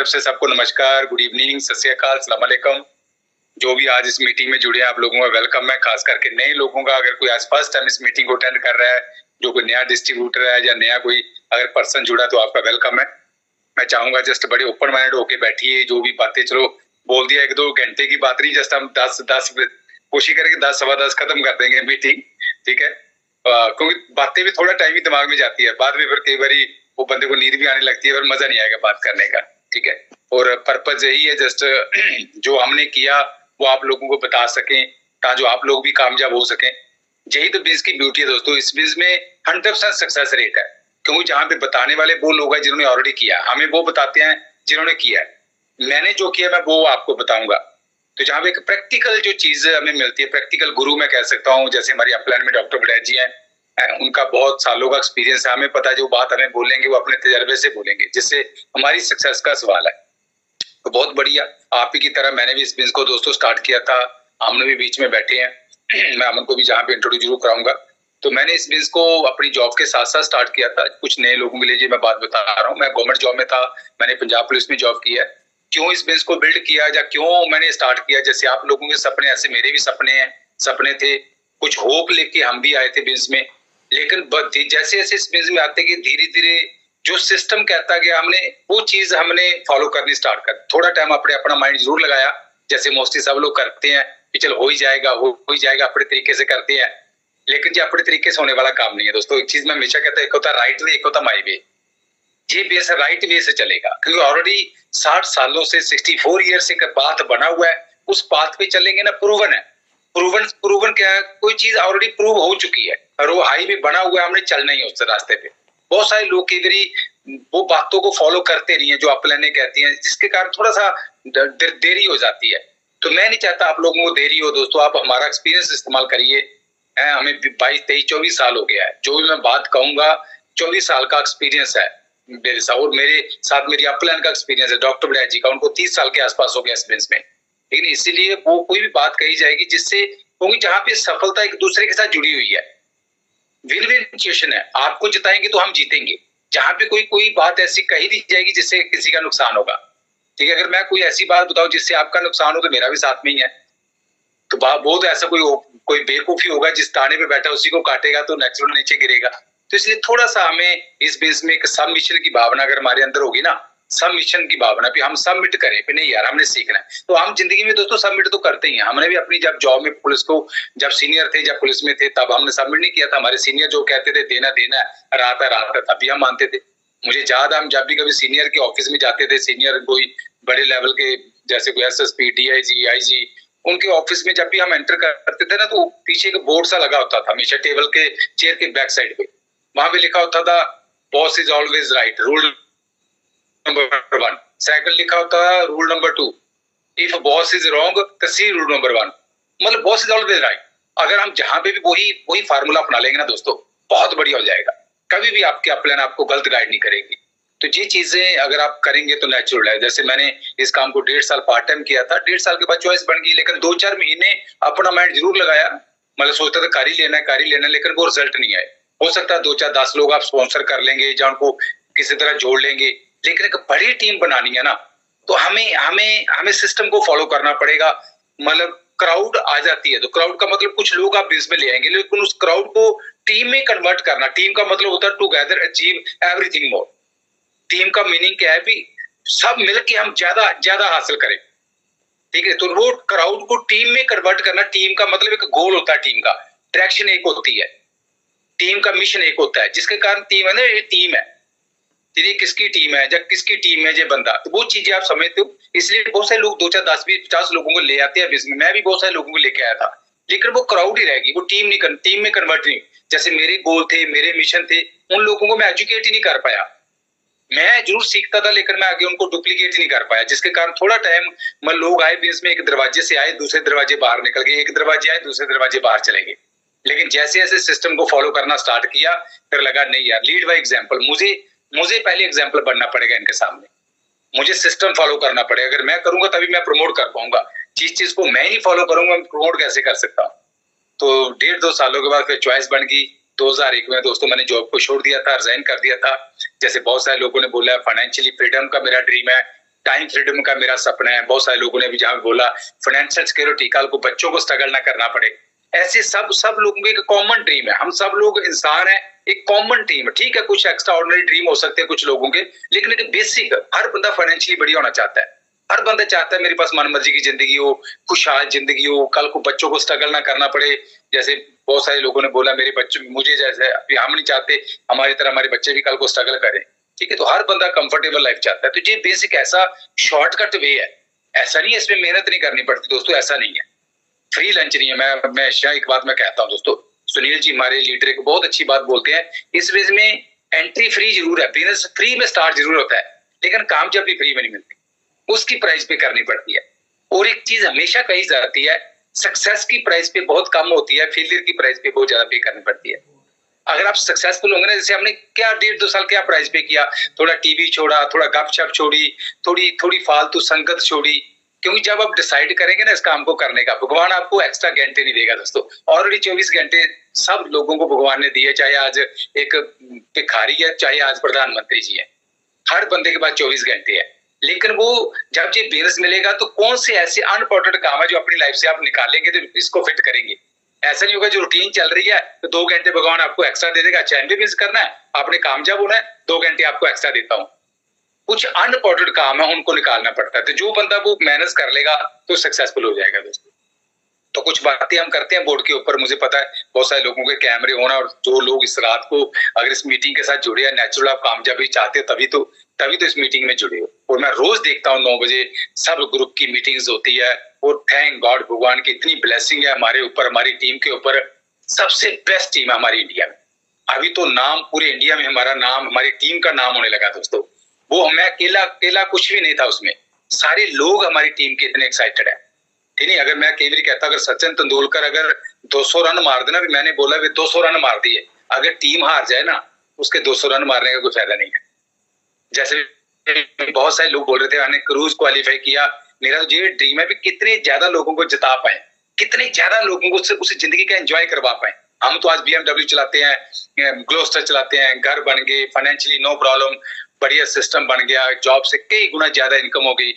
तरफ से सबको नमस्कार, गुड इवनिंग, सत श्री अकाल, अस्सलाम वालेकुम। जो भी आज इस मीटिंग में जुड़े हैं आप लोगों का वेलकम है। खास करके नए लोगों का, अगर कोई आज फर्स्ट टाइम इस मीटिंग को अटेंड कर रहा है, जो कोई नया डिस्ट्रीब्यूटर है या नया कोई अगर पर्सन जुड़ा तो आपका वेलकम है। मैं चाहूंगा जस्ट बड़े ओपन माइंड होके बैठिए। जो भी बातें चलो बोल दिया 1-2 घंटे की बात नहीं, जस्ट हम 10 कोशिश करेंगे 10 सवा 10 खत्म कर देंगे मीटिंग, ठीक है। क्योंकि बातें भी थोड़ा टाइम ही दिमाग में जाती है, बाद में फिर कई बार वो बंदे को नींद भी आने लगती है, फिर मजा नहीं आएगा बात करने का, ठीक है। और पर्पज यही है जस्ट जो हमने किया वो आप लोगों को बता सकें, ताकि आप लोग भी कामयाब हो सकें। यही तो बिजनेस की ब्यूटी है दोस्तों। इस बिजनेस में 100% सक्सेस रेट है, क्योंकि जहाँ पे बताने वाले वो लोग हैं जिन्होंने ऑलरेडी किया। हमें वो बताते हैं जिन्होंने किया है। मैंने जो किया मैं वो आपको बताऊंगा। तो जहाँ पे एक प्रैक्टिकल जो चीज हमें मिलती है, प्रैक्टिकल गुरु मैं कह सकता हूँ, जैसे हमारी अपलाइन में डॉक्टर बड़ैच जी हैं, उनका बहुत सालों का एक्सपीरियंस है। हमें पता है जो बात हमें बोलेंगे वो अपने तजर्बे से बोलेंगे, जिससे हमारी सक्सेस का सवाल है। तो बहुत बढ़िया, आप ही की तरह मैंने भी इस बिजनेस को दोस्तों स्टार्ट किया था। हमने भी बीच में बैठे हैं, मैं अमन को भी जहाँ पे इंट्रोड्यूस जरूर कराऊंगा। तो मैंने इस बिजनेस को अपनी जॉब के साथ साथ स्टार्ट किया था। कुछ नए लोगों के लिए जो मैं बात बता रहा हूँ, मैं गवर्नमेंट जॉब में था, मैंने पंजाब पुलिस में जॉब किया है। क्यों इस बिजनेस को बिल्ड किया या क्यों मैंने स्टार्ट किया, जैसे आप लोगों के सपने ऐसे मेरे भी सपने हैं, सपने थे, कुछ होप लेके हम भी आए थे बिजनेस में। लेकिन जैसे जैसे इस बिजनेस में आते कि धीरे धीरे जो सिस्टम कहता गया, हमने वो चीज हमने फॉलो करनी स्टार्ट कर। थोड़ा टाइम आपने अपना माइंड जरूर लगाया, जैसे मोस्टली सब लोग करते हैं कि चलो हो ही जाएगा, हो ही जाएगा, अपने तरीके से करते हैं। लेकिन ये अपने तरीके से होने वाला काम नहीं है दोस्तों। एक चीज मैं हमेशा कहता हूँ, एक होता राइट वे, एक होता माई वे। ये बेस राइट वे से चलेगा, क्योंकि ऑलरेडी 60 सालों से 64 ईयर से पाथ बना हुआ है। उस पाथ पे चलेंगे ना, प्रूवन है। प्रूवन क्या है, कोई चीज ऑलरेडी प्रूव हो चुकी है और वो हाईवे बना हुआ है, हमने चलना ही है उस रास्ते पे। बहुत सारे लोग कई बार वो बातों को फॉलो करते नहीं है जो अपलाइनें कहती हैं, जिसके कारण थोड़ा सा देरी हो जाती है। तो मैं नहीं चाहता आप लोगों को देरी हो दोस्तों। आप हमारा एक्सपीरियंस इस्तेमाल करिए। हमें 22, 23, 24 साल हो गया है। जो भी मैं बात कहूंगा 24 साल का एक्सपीरियंस है मेरे साथ, और मेरे साथ मेरी अपलाइन का एक्सपीरियंस है डॉक्टर बड़ैच जी का, उनको 30 साल के आसपास हो गया इस बिजनेस में। लेकिन इसीलिए वो कोई भी बात कही जाएगी जिससे, क्योंकि जहां पे सफलता एक दूसरे के साथ जुड़ी हुई है, विन विन सिचुएशन है। आपको जिताएंगे तो हम जीतेंगे। जहां पे कोई बात ऐसी कही दी जाएगी जिससे किसी का नुकसान होगा, ठीक है। अगर मैं कोई ऐसी बात बताऊं जिससे आपका नुकसान हो तो मेरा भी साथ में ही है। तो बहुत ऐसा कोई बेवकूफी होगा जिस ताने पे बैठा उसी को काटेगा तो नेचुरल नीचे गिरेगा। तो इसलिए थोड़ा सा हमें इस बेस में एक सब मिशन की भावना अगर हमारे अंदर होगी ना, सब मिशन की भावना भी हम सबमिट करें कि नहीं यार हमने सीखना है। तो हम जिंदगी में दोस्तों सबमिट तो करते ही हैं। हमने भी अपनी जब जॉब में पुलिस को, जब सीनियर थे, जब पुलिस में थे, तब हमने सबमिट नहीं किया था। हमारे सीनियर जो कहते थे देना देना है, रात है, तभी हम मानते थे। मुझे याद है हम जब भी कभी सीनियर के ऑफिस में जाते थे, सीनियर कोई बड़े लेवल के जैसे कोई SSP, DIG, IG, उनके ऑफिस में जब भी हम एंटर करते थे ना, तो पीछे एक बोर्ड सा लगा होता था हमेशा टेबल के चेयर के बैक साइड पे। वहां पे लिखा होता था boss is always right, rule number 1। Second लिखा होता है rule number 2, if boss is wrong तो सी रूल नंबर 1। मतलब बॉस इज ऑलवेज राइट। अगर हम जहां पे भी वही फार्मूला अपना लेंगे ना दोस्तों, बहुत बढ़िया हो जाएगा। कभी भी आपके अपलाइन आपको गलत गाइड नहीं करेगी। तो ये चीजें अगर आप करेंगे तो नेचुरल है। जैसे मैंने इस काम को 1.5 साल पार्ट टाइम किया था, 1.5 साल के बाद चॉइस बन गई, लेकिन 2-4 महीने अपना माइंड जरूर लगाया। मतलब सोचता था कार ही लेना, लेकिन वो रिजल्ट नहीं आए। हो सकता है 2-4-10 लोग आप स्पॉन्सर कर लेंगे या उनको किसी तरह जोड़ लेंगे, लेकिन एक बड़ी टीम बनानी है ना, तो हमें सिस्टम को फॉलो करना पड़ेगा। मतलब क्राउड आ जाती है तो क्राउड का मतलब कुछ लोग आप बिजनेस में ले आएंगे, लेकिन उस क्राउड को टीम में कन्वर्ट करना। टीम का मतलब होता है टुगेदर अचीव एवरीथिंग मोर। टीम का मीनिंग क्या है भी सब मिलके हम ज्यादा हासिल करें, ठीक है। तो वो क्राउड को टीम में कन्वर्ट करना, टीम का मतलब एक गोल होता है, टीम का डायरेक्शन एक होती है, टीम का मिशन एक होता है, जिसके कारण टीम है ना, ये टीम है। ये किसकी टीम है, जब किसकी टीम है ये बंदा, तो वो चीजें आप समझते हो। इसलिए बहुत सारे लोग 2-4, 10, 20, 50 लोगों को ले आते हैं बिजनेस में। मैं भी बहुत सारे लोगों को लेके आया था, लेकिन वो क्राउड ही रहेगी, वो टीम में कन्वर्ट नहीं। जैसे मेरे गोल थे, मेरे मिशन थे, उन लोगों को मैं एजुकेट ही नहीं कर पाया। मैं जरूर सीखता था, लेकिन मैं आगे उनको डुप्लीकेट ही नहीं कर पाया, जिसके कारण थोड़ा टाइम लोग आए बिजनेस में, एक दरवाजे से आए, दूसरे दरवाजे बाहर निकल गए, एक दरवाजे आए, दूसरे दरवाजे बाहर चले गए। लेकिन जैसे जैसे सिस्टम को फॉलो करना स्टार्ट किया, फिर लगा नहीं यार, लीड बाय एग्जांपल। मुझे पहले एग्जांपल बनना पड़ेगा इनके सामने, मुझे सिस्टम फॉलो करना पड़ेगा। अगर मैं करूंगा तभी मैं प्रमोट कर पाऊंगा। जिस चीज को मैं नहीं फॉलो करूंगा मैं प्रमोट कैसे कर सकता हूँ। तो 1.5-2 सालों के बाद फिर चॉइस बन गई। 2001 में दोस्तों मैंने जॉब को छोड़ दिया था, रिजाइन कर दिया था। जैसे बहुत सारे लोगों ने बोला फाइनेंशियली फ्रीडम का मेरा ड्रीम है, टाइम फ्रीडम का मेरा सपना है। बहुत सारे लोगों ने भी जहां बोला फाइनेंशियल सिक्योरिटी, कल को बच्चों को स्ट्रगल ना करना पड़े। ऐसे सब लोगों के एक कॉमन ड्रीम है। हम सब लोग इंसान हैं, एक कॉमन ड्रीम है। ठीक है, कुछ एक्स्ट्रा ऑर्डिनरी ड्रीम हो सकते हैं कुछ लोगों के, लेकिन एक बेसिक हर बंदा फाइनेंशियली बढ़िया होना चाहता है। हर बंदा चाहता है मेरे पास मनमर्जी की जिंदगी हो, खुशहाल जिंदगी हो, कल को बच्चों को स्ट्रगल ना करना पड़े। जैसे बहुत सारे लोगों ने बोला मेरे बच्चे, मुझे जैसे हम नहीं चाहते हमारी तरह हमारे बच्चे भी कल को स्ट्रगल करें। ठीक है, तो हर बंदा कंफर्टेबल लाइफ चाहता है। तो ये बेसिक ऐसा शॉर्टकट वे है, ऐसा नहीं है इसमें मेहनत नहीं करनी पड़ती दोस्तों, ऐसा नहीं है। फ्री लंच नहीं है। मैं एक बात मैं कहता हूँ दोस्तों, सुनील जी हमारे लीडर एक बहुत अच्छी बात बोलते हैं, इस वेज में एंट्री फ्री जरूर है, बिजनेस फ्री में स्टार्ट जरूर होता है, लेकिन कामयाब भी फ्री में नहीं मिलती, उसकी प्राइस पे करनी पड़ती है। और एक चीज हमेशा कही जाती है, सक्सेस की प्राइस पे बहुत कम होती है, फेलियर की प्राइस पे बहुत ज्यादा पे करनी पड़ती है। अगर आप सक्सेसफुल होंगे ना, जैसे हमने क्या 1.5-2 साल क्या प्राइस पे किया, थोड़ा टीवी छोड़ा, थोड़ा गपशप छोड़ी, थोड़ी फालतू संगत छोड़ी, क्योंकि जब आप डिसाइड करेंगे ना इस काम को करने का, भगवान आपको एक्स्ट्रा घंटे नहीं देगा दोस्तों। ऑलरेडी 24 घंटे सब लोगों को भगवान ने दिए, चाहे आज एक भिखारी है, चाहे आज प्रधानमंत्री जी है, हर बंदे के पास 24 घंटे है। लेकिन वो जब ये बिजनेस मिलेगा तो कौन से ऐसे अनइम्पोर्टेंट काम है जो अपनी लाइफ से आप निकालेंगे तो इसको फिट करेंगे। ऐसा नहीं होगा जो रूटीन चल रही है तो 2 घंटे भगवान आपको एक्स्ट्रा दे देगा, अच्छा एमबीबीएस करना है, आपने कामयाब होना है, 2 घंटे आपको एक्स्ट्रा देता हूँ। कुछ अनइम्पोर्टेंट काम है उनको निकालना पड़ता है, तो जो बंदा वो मेहनत कर लेगा तो सक्सेसफुल हो जाएगा दोस्तों। तो कुछ बातें हम करते हैं बोर्ड के ऊपर, मुझे पता है बहुत सारे लोगों के कैमरे होना, और जो लोग इस रात को अगर इस मीटिंग के साथ जुड़े हैं, नेचुरल आप कामयाबी चाहते हो तभी तो इस मीटिंग में जुड़े हो। और मैं रोज देखता हूँ 9 बजे सब ग्रुप की मीटिंग्स होती है, और थैंक गॉड भगवान की इतनी ब्लेसिंग है हमारे ऊपर, हमारी टीम के ऊपर। सबसे बेस्ट टीम है हमारी इंडिया में। अभी तो नाम पूरे इंडिया में हमारा नाम, हमारी टीम का नाम होने लगा दोस्तों। वो मैं अकेला कुछ भी नहीं था उसमें, सारे लोग हमारी टीम के इतने एक्साइटेड है। ठीक है, अगर मैं कई बार कहता, अगर सचिन तेंदुलकर अगर 200 रन मार देना, भी मैंने बोला भी 200 रन मार दिए, अगर टीम हार जाए ना उसके 200 रन मारने का कोई फायदा नहीं है। जैसे बहुत सारे लोग बोल रहे थे मैंने क्रूज क्वालिफाई किया, मेरा तो ये ड्रीम है भी कितने ज्यादा लोगों को जिता पाए, कितने ज्यादा लोगों को उस जिंदगी का एंजॉय करवा पाए। हम तो आज BMW चलाते हैं, ग्लोस्टर चलाते हैं, घर बन गए, फाइनेंशियली नो प्रॉब्लम, बढ़िया सिस्टम बन गया, जॉब से कई गुना ज्यादा इनकम हो गई,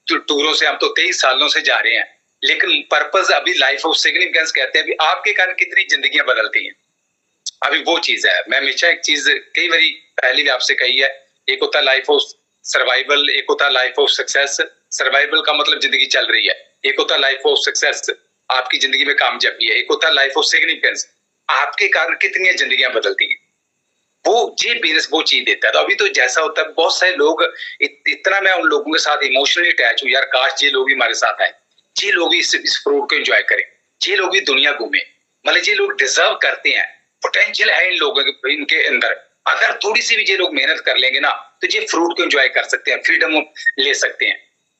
टूरों से हम तो 23 सालों से जा रहे हैं, लेकिन पर्पस अभी लाइफ ऑफ सिग्निफिकेंस कहते हैं, अभी आपके कारण कितनी जिंदगियां बदलती हैं, अभी वो चीज है। मैं हमेशा एक चीज कई बार पहले भी आपसे कही है, एक होता है लाइफ ऑफ सर्वाइवल, एक होता है लाइफ ऑफ सक्सेस। सर्वाइवल का मतलब जिंदगी चल रही है, एक होता है लाइफ ऑफ सक्सेस, आपकी जिंदगी में कामयाबी है, एक होता है लाइफ ऑफ सिग्निफिकेंस, आपके कारण कितनी जिंदगियां बदलती हैं। वो जी बिजनेस वो चीज देता है। तो अभी तो जैसा होता है, बहुत सारे लोग इतना मैं उन लोगों के साथ इमोशनली अटैच हूँ, यार काश ये लोग भी हमारे साथ आए, ये लोग भी इस फ्रूट को एंजॉय करें, ये लोग भी दुनिया घूमे, मतलब ये लोग डिजर्व करते हैं, पोटेंशियल है इन लोगों के इनके अंदर। अगर थोड़ी सी भी ये लोग मेहनत कर लेंगे ना तो ये फ्रूट को एंजॉय कर सकते हैं, फ्रीडम ले सकते हैं।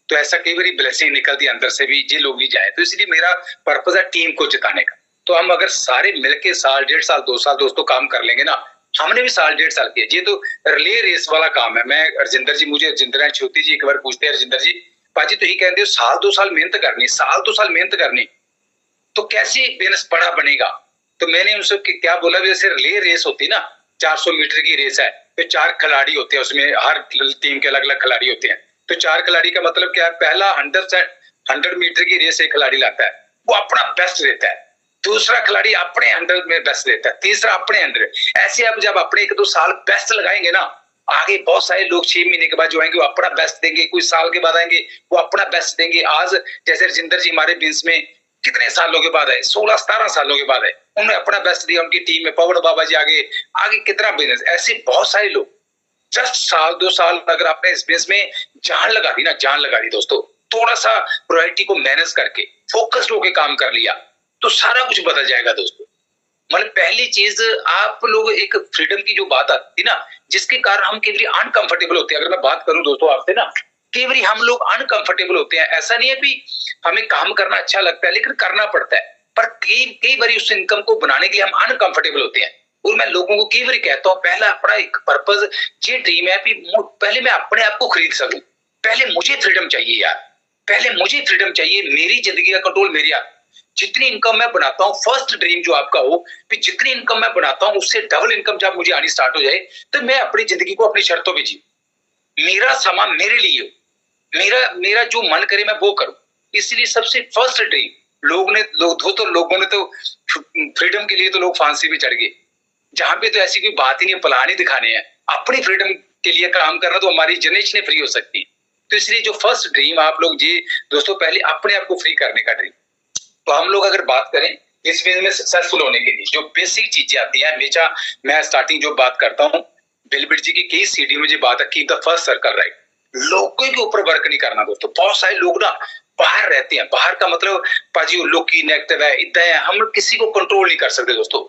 तो ऐसा कई बार ब्लेसिंग निकलती है अंदर से भी, ये लोग भी जाए। तो इसलिए मेरा पर्पस है टीम को जिताने का। तो हम अगर सारे मिलके साल 1.5 साल 2 साल दोस्तों काम कर लेंगे ना, हमने भी साल 1.5 साल किया, ये तो रिले रेस वाला काम है। मैं रजिंदर जी, मुझे रजिंदर छोटी जी एक बार पूछते हैं, रजिंदर जी पाजी तो ही कहते हो साल 2 साल मेहनत करनी, साल 2 साल मेहनत करनी, तो कैसे बिजनेस बड़ा बनेगा। तो मैंने उनसे क्या बोला, जैसे रिले रेस होती ना, 400 मीटर की रेस है, तो 4 खिलाड़ी होते हैं उसमें, हर टीम के अलग अलग खिलाड़ी होते हैं। तो 4 खिलाड़ी का मतलब क्या है, पहला 100 मीटर की रेस एक खिलाड़ी लाता है, वो अपना बेस्ट देता है, दूसरा खिलाड़ी अपने 100 में बेस्ट देता है, तीसरा अपने 100। ऐसे अब जब अपने 1-2 साल बेस्ट लगाएंगे ना, आगे बहुत सारे लोग 6 महीने के बाद जो आएंगे वो अपना बेस्ट देंगे, कुछ साल के बाद आएंगे वो अपना बेस्ट देंगे। आज जैसे रजिंदर जी हमारे बिजनेस में कितने सालों के बाद आए, 16-17 सालों के बाद आए, उन्होंने अपना बेस्ट दिया, उनकी टीम में पवन बाबा जी आगे कितना बिजनेस। ऐसे बहुत सारे लोग जस्ट साल 2 साल अगर आपने इस बिजनेस में जान लगा दी ना, जान लगा दी दोस्तों, थोड़ा सा प्रायोरिटी को मैनेज करके फोकस्ड होकर काम कर लिया तो सारा कुछ बदल जाएगा दोस्तों। मतलब पहली चीज आप लोग एक फ्रीडम की जो बात आती ना, जिसके कारण हम कई बार अनकंफर्टेबल होते हैं। अगर मैं बात करूं दोस्तों आपसे ना, कई बार हम लोग अनकंफर्टेबल होते हैं। ऐसा नहीं है कि हमें काम करना अच्छा लगता है, लेकिन करना पड़ता है, पर कई बार उस इनकम को बनाने के लिए हम अनकंफर्टेबल होते हैं। और मैं लोगों को कई बार कहता हूँ, पहला अपना एक पर्पस ये ड्रीम है कि पहले मैं अपने आप को खरीद सकूं, पहले मुझे फ्रीडम चाहिए यार, पहले मुझे फ्रीडम चाहिए, मेरी जिंदगी का कंट्रोल मेरे हाथ। जितनी इनकम मैं बनाता हूँ, फर्स्ट ड्रीम जो आपका हो कि जितनी इनकम मैं बनाता हूँ उससे डबल इनकम जब मुझे आनी स्टार्ट हो जाए, तो मैं अपनी जिंदगी को अपनी शर्तों पे जी, मेरा सामान मेरे लिए हो, मेरा जो मन करे मैं वो करूं। इसलिए सबसे फर्स्ट ड्रीम लोगों ने तो फ्रीडम के लिए तो लोग फांसी भी चढ़ गए। जहां पे तो ऐसी कोई बात ही नहीं, प्लान ही दिखाने हैं। अपनी फ्रीडम के लिए काम करना तो हमारी जनरेशन फ्री हो सकती है। तो इसलिए जो फर्स्ट ड्रीम आप लोग जी दोस्तों, पहले अपने आप को फ्री करने का ड्रीम। तो हम लोग अगर बात करें इस फील्ड में सक्सेसफुल होने के लिए जो बेसिक चीजें आती हैं, हमेशा मैं स्टार्टिंग जो बात करता हूँ बिल बिट जी की कई सीडी में जो बात है, keep the first circle right. लोगों के ऊपर वर्क नहीं करना दोस्तों। बहुत सारे लोग ना बाहर रहते हैं, बाहर का मतलब पाजी लोग की नेगेटिव है, इतना है, हम किसी को कंट्रोल नहीं कर सकते दोस्तों।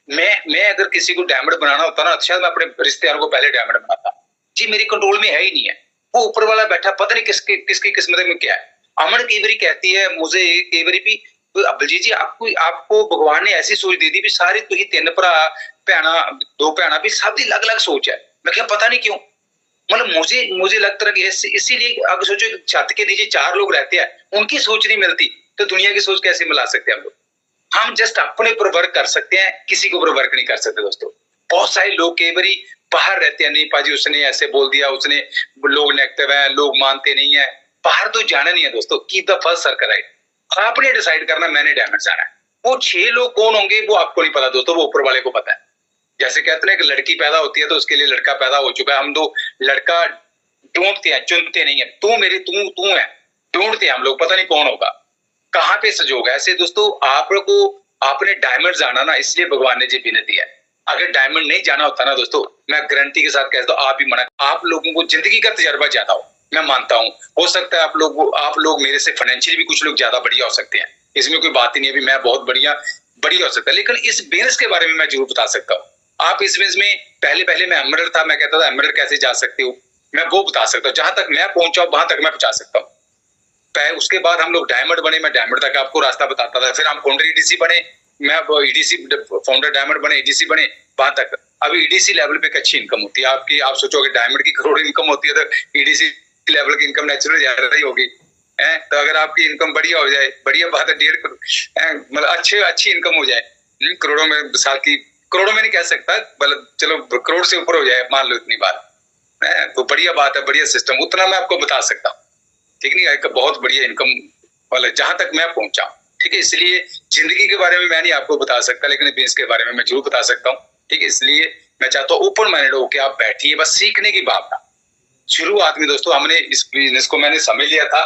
मैं अगर किसी को डायमंड बनाना होता ना, शायद मैं अपने रिश्तेदारों को पहले डायमंड बनाता जी। मेरी कंट्रोल में है ही नहीं है, वो ऊपर वाला बैठा, पता नहीं किसकी किस्मत में क्या है। अमन कई बारी कहती है मुझे, कई बारी भी बलजीत जी आपको भगवान ने ऐसी सोच दी थी भी सारे तुही तीन भरा भैना दो भैना भी सब दी अलग अलग सोच है। मैं क्या पता नहीं क्यों, मतलब मुझे लगता है कि इसीलिए अगर सोचो छत के नीचे चार लोग रहते हैं, उनकी सोच नहीं मिलती तो दुनिया की सोच कैसे मिला सकते हैं हम लोग। हम जस्ट अपने ऊपर वर्क कर सकते हैं, किसी के ऊपर वर्क नहीं कर सकते दोस्तों। बहुत सारे लोग कई बारी बाहर रहते हैं, नहीं पाजी उसने ऐसे बोल दिया, उसने लोग नेगेटिव है, लोग मानते नहीं है। बाहर तो जाना नहीं है दोस्तों, keep the first circle right. आपने डिसाइड करना मैंने डायमंड जाना है। वो 6 लोग कौन होंगे वो आपको नहीं पता दोस्तों, वो ऊपर वाले को पता है। जैसे कहते हैं कि लड़की पैदा होती है तो उसके लिए लड़का पैदा हो चुका है। हम तो लड़का ढूंढते हैं, चुनते नहीं है। तू है, ढूंढते हैं हम लोग, पता नहीं कौन होगा, कहाँ पे संजोग है। ऐसे दोस्तों आपको आपने डायमंड जाना ना, इसलिए भगवान ने जी बिना दिया है। अगर डायमंड नहीं जाना होता ना दोस्तों, मैं गारंटी के साथ कहता हूँ आप भी मना, आप लोगों को जिंदगी का तजर्बा ज्यादा हो, मैं मानता हूँ। हो सकता है आप लोग मेरे से फाइनेंशियली भी कुछ लोग ज्यादा बढ़िया हो सकते हैं, इसमें कोई बात ही नहीं है। मैं बहुत बढ़िया हो सकता है, लेकिन इस बिजनेस के बारे में मैं जरूर बता सकता हूँ। आप इस बिजनेस में पहले मैं एमरल्ड था, मैं कहता था एमरल्ड कैसे जा सकते हो, मैं वो बता सकता हूँ। जहां तक मैं पहुंचा वहां तक मैं पहुंचा सकता हूँ। उसके बाद हम लोग डायमंड बने, मैं डायमंड तक आपको रास्ता बताता था। फिर हम फाउंडर ईडीसी बने, मैं ईडीसी फाउंडर डायमंड बने, ईडीसी बने, वहां तक। अभी ईडीसी लेवल पे अच्छी इनकम होती है आपकी। आप सोचोगे डायमंड की करोड़ इनकम होती है तो ईडीसी लेवल की इनकम नेचुरल ज्यादा ही होगी। तो अगर आपकी इनकम बढ़िया हो जाए, बढ़िया बात है, 1.5 करोड़ मतलब अच्छी इनकम हो जाए करोड़ों में, साल की करोड़ों में नहीं कह सकता, मतलब चलो करोड़ से ऊपर हो जाए, मान लो इतनी बात तो बढ़िया बात है, बढ़िया सिस्टम, उतना मैं आपको बता सकता हूँ। ठीक नहीं, एक बहुत बढ़िया इनकम वाला जहां तक मैं पहुंचा। ठीक है, इसलिए जिंदगी के बारे में मैं नहीं आपको बता सकता, लेकिन बिजनेस के बारे में मैं जरूर बता सकता हूँ। ठीक है, इसलिए मैं चाहता हूँ ओपन माइंडेड हो कि आप बैठिए, बस सीखने की भावना। शुरुआत में दोस्तों हमने इस बिजनेस को मैंने समझ लिया था,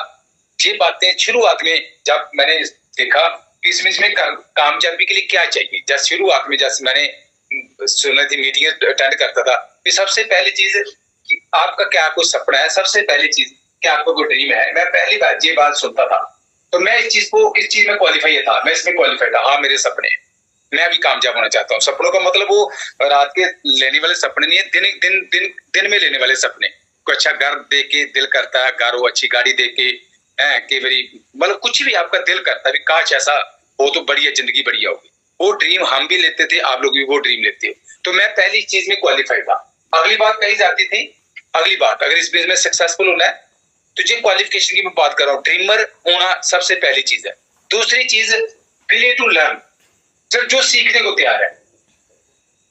ये बातें शुरुआत में जब मैंने देखा इस बिजनेस में कामयाबी के लिए क्या चाहिए, जब शुरुआत में जैसे मैंने सुनी थी, मीटिंग अटेंड करता था, सबसे पहली चीज कि आपका क्या कोई सपना है, सबसे पहली चीज क्या आपको कोई ड्रीम है। मैं पहली बार ये बात सुनता था तो मैं इस चीज में क्वालिफाई था, मैं इसमें क्वालिफाई था। हाँ, मेरे सपने, मैं भी कामयाब होना चाहता हूँ। सपनों का मतलब वो रात के लेने वाले सपने नहीं है, दिन में लेने वाले सपने। कोई अच्छा घर देख के दिल करता है, घर हो, अच्छी गाड़ी देख के कई बारी मतलब कुछ भी आपका दिल करता है, काश ऐसा हो तो बढ़िया जिंदगी बढ़िया होगी। वो ड्रीम हम भी लेते थे, आप लोग भी वो ड्रीम लेते हो। तो मैं पहली चीज में क्वालिफाई था। अगली बात कही जाती थी, अगली बात अगर इस बिजनेस में सक्सेसफुल होना है तो ये क्वालिफिकेशन की मैं बात कर रहा हूँ, ड्रीमर होना सबसे पहली चीज है। दूसरी चीज विलिंग टू लर्न, जो सीखने को तैयार है।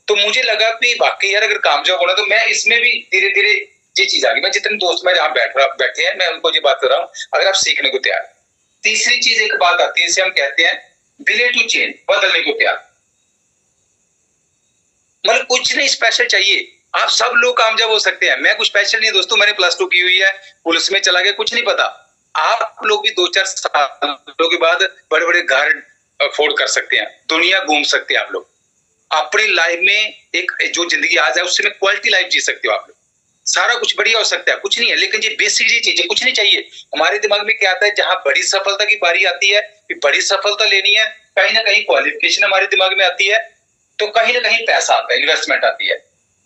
तो मुझे लगा कि वाकई यार अगर कामयाब होना तो मैं इसमें भी धीरे धीरे ये चीज आ गई। मैं जितने दोस्त मेरे यहाँ बैठे हैं, मैं उनको ये बात कर रहा हूँ, अगर आप सीखने को तैयार। तीसरी चीज एक बात आती है, इसे हम कहते हैं विलिंग टू चेंज, बदलने को तैयार। मतलब कुछ नहीं स्पेशल चाहिए, आप सब लोग कामयाब हो सकते हैं। मैं कुछ स्पेशल नहीं दोस्तों, मैंने +2 की हुई है, पुलिस में चला गया, कुछ नहीं पता। आप लोग भी 2-4 सालों के बाद बड़े बड़े घर अफोर्ड कर सकते हैं, दुनिया घूम सकते हैं आप लोग। अपनी लाइफ में एक जो जिंदगी आज है उससे में क्वालिटी लाइफ जी सकते हो आप लोग। सारा कुछ बढ़िया हो सकता है, कुछ नहीं है, लेकिन ये बेसिक चीजें कुछ नहीं चाहिए। हमारे दिमाग में क्या आता है, जहां बड़ी सफलता की बारी आती है, बड़ी सफलता लेनी है, कहीं ना कहीं क्वालिफिकेशन हमारे दिमाग में आती है, तो कहीं ना कहीं पैसा आता है, इन्वेस्टमेंट आती है।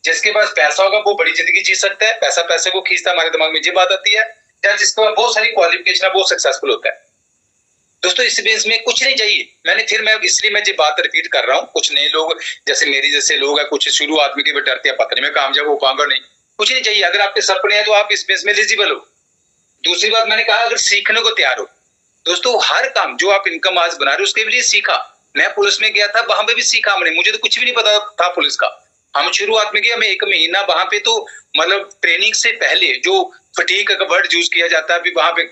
जिसके पास पैसा होगा वो बड़ी जिंदगी जी सकता है, पैसा पैसे को खींचता है, हमारे दिमाग में ये बात आती है। या जिसके पास बहुत सारी क्वालिफिकेशन है वो सक्सेसफुल होता है। दोस्तों इस बेस में कुछ नहीं चाहिए। मैं इसलिए मैं ये बात रिपीट कर रहा हूँ। कुछ नए लोग जैसे मेरी जैसे लोग हैं, कुछ शुरुआत में के डरते हैं, पता नहीं मैं कामयाब हो पाऊंगा नहीं, कुछ नहीं चाहिए। अगर आपके सपने हैं तो आप इस बेस में एलिजिबल हो। दूसरी बात मैंने कहा, अगर सीखने को तैयार हो दोस्तों, हर काम जो आप इनकम आज बना रहे हो उसके लिए सीखा। मैं पुलिस में गया था, वहां पे भी सीखा हमने, मुझे तो कुछ भी नहीं पता था पुलिस का। हम शुरुआत में गए, हमें 1 महीना वहां पे तो मतलब ट्रेनिंग से पहले जो फटीग का वर्ड यूज किया जाता है, वहां पे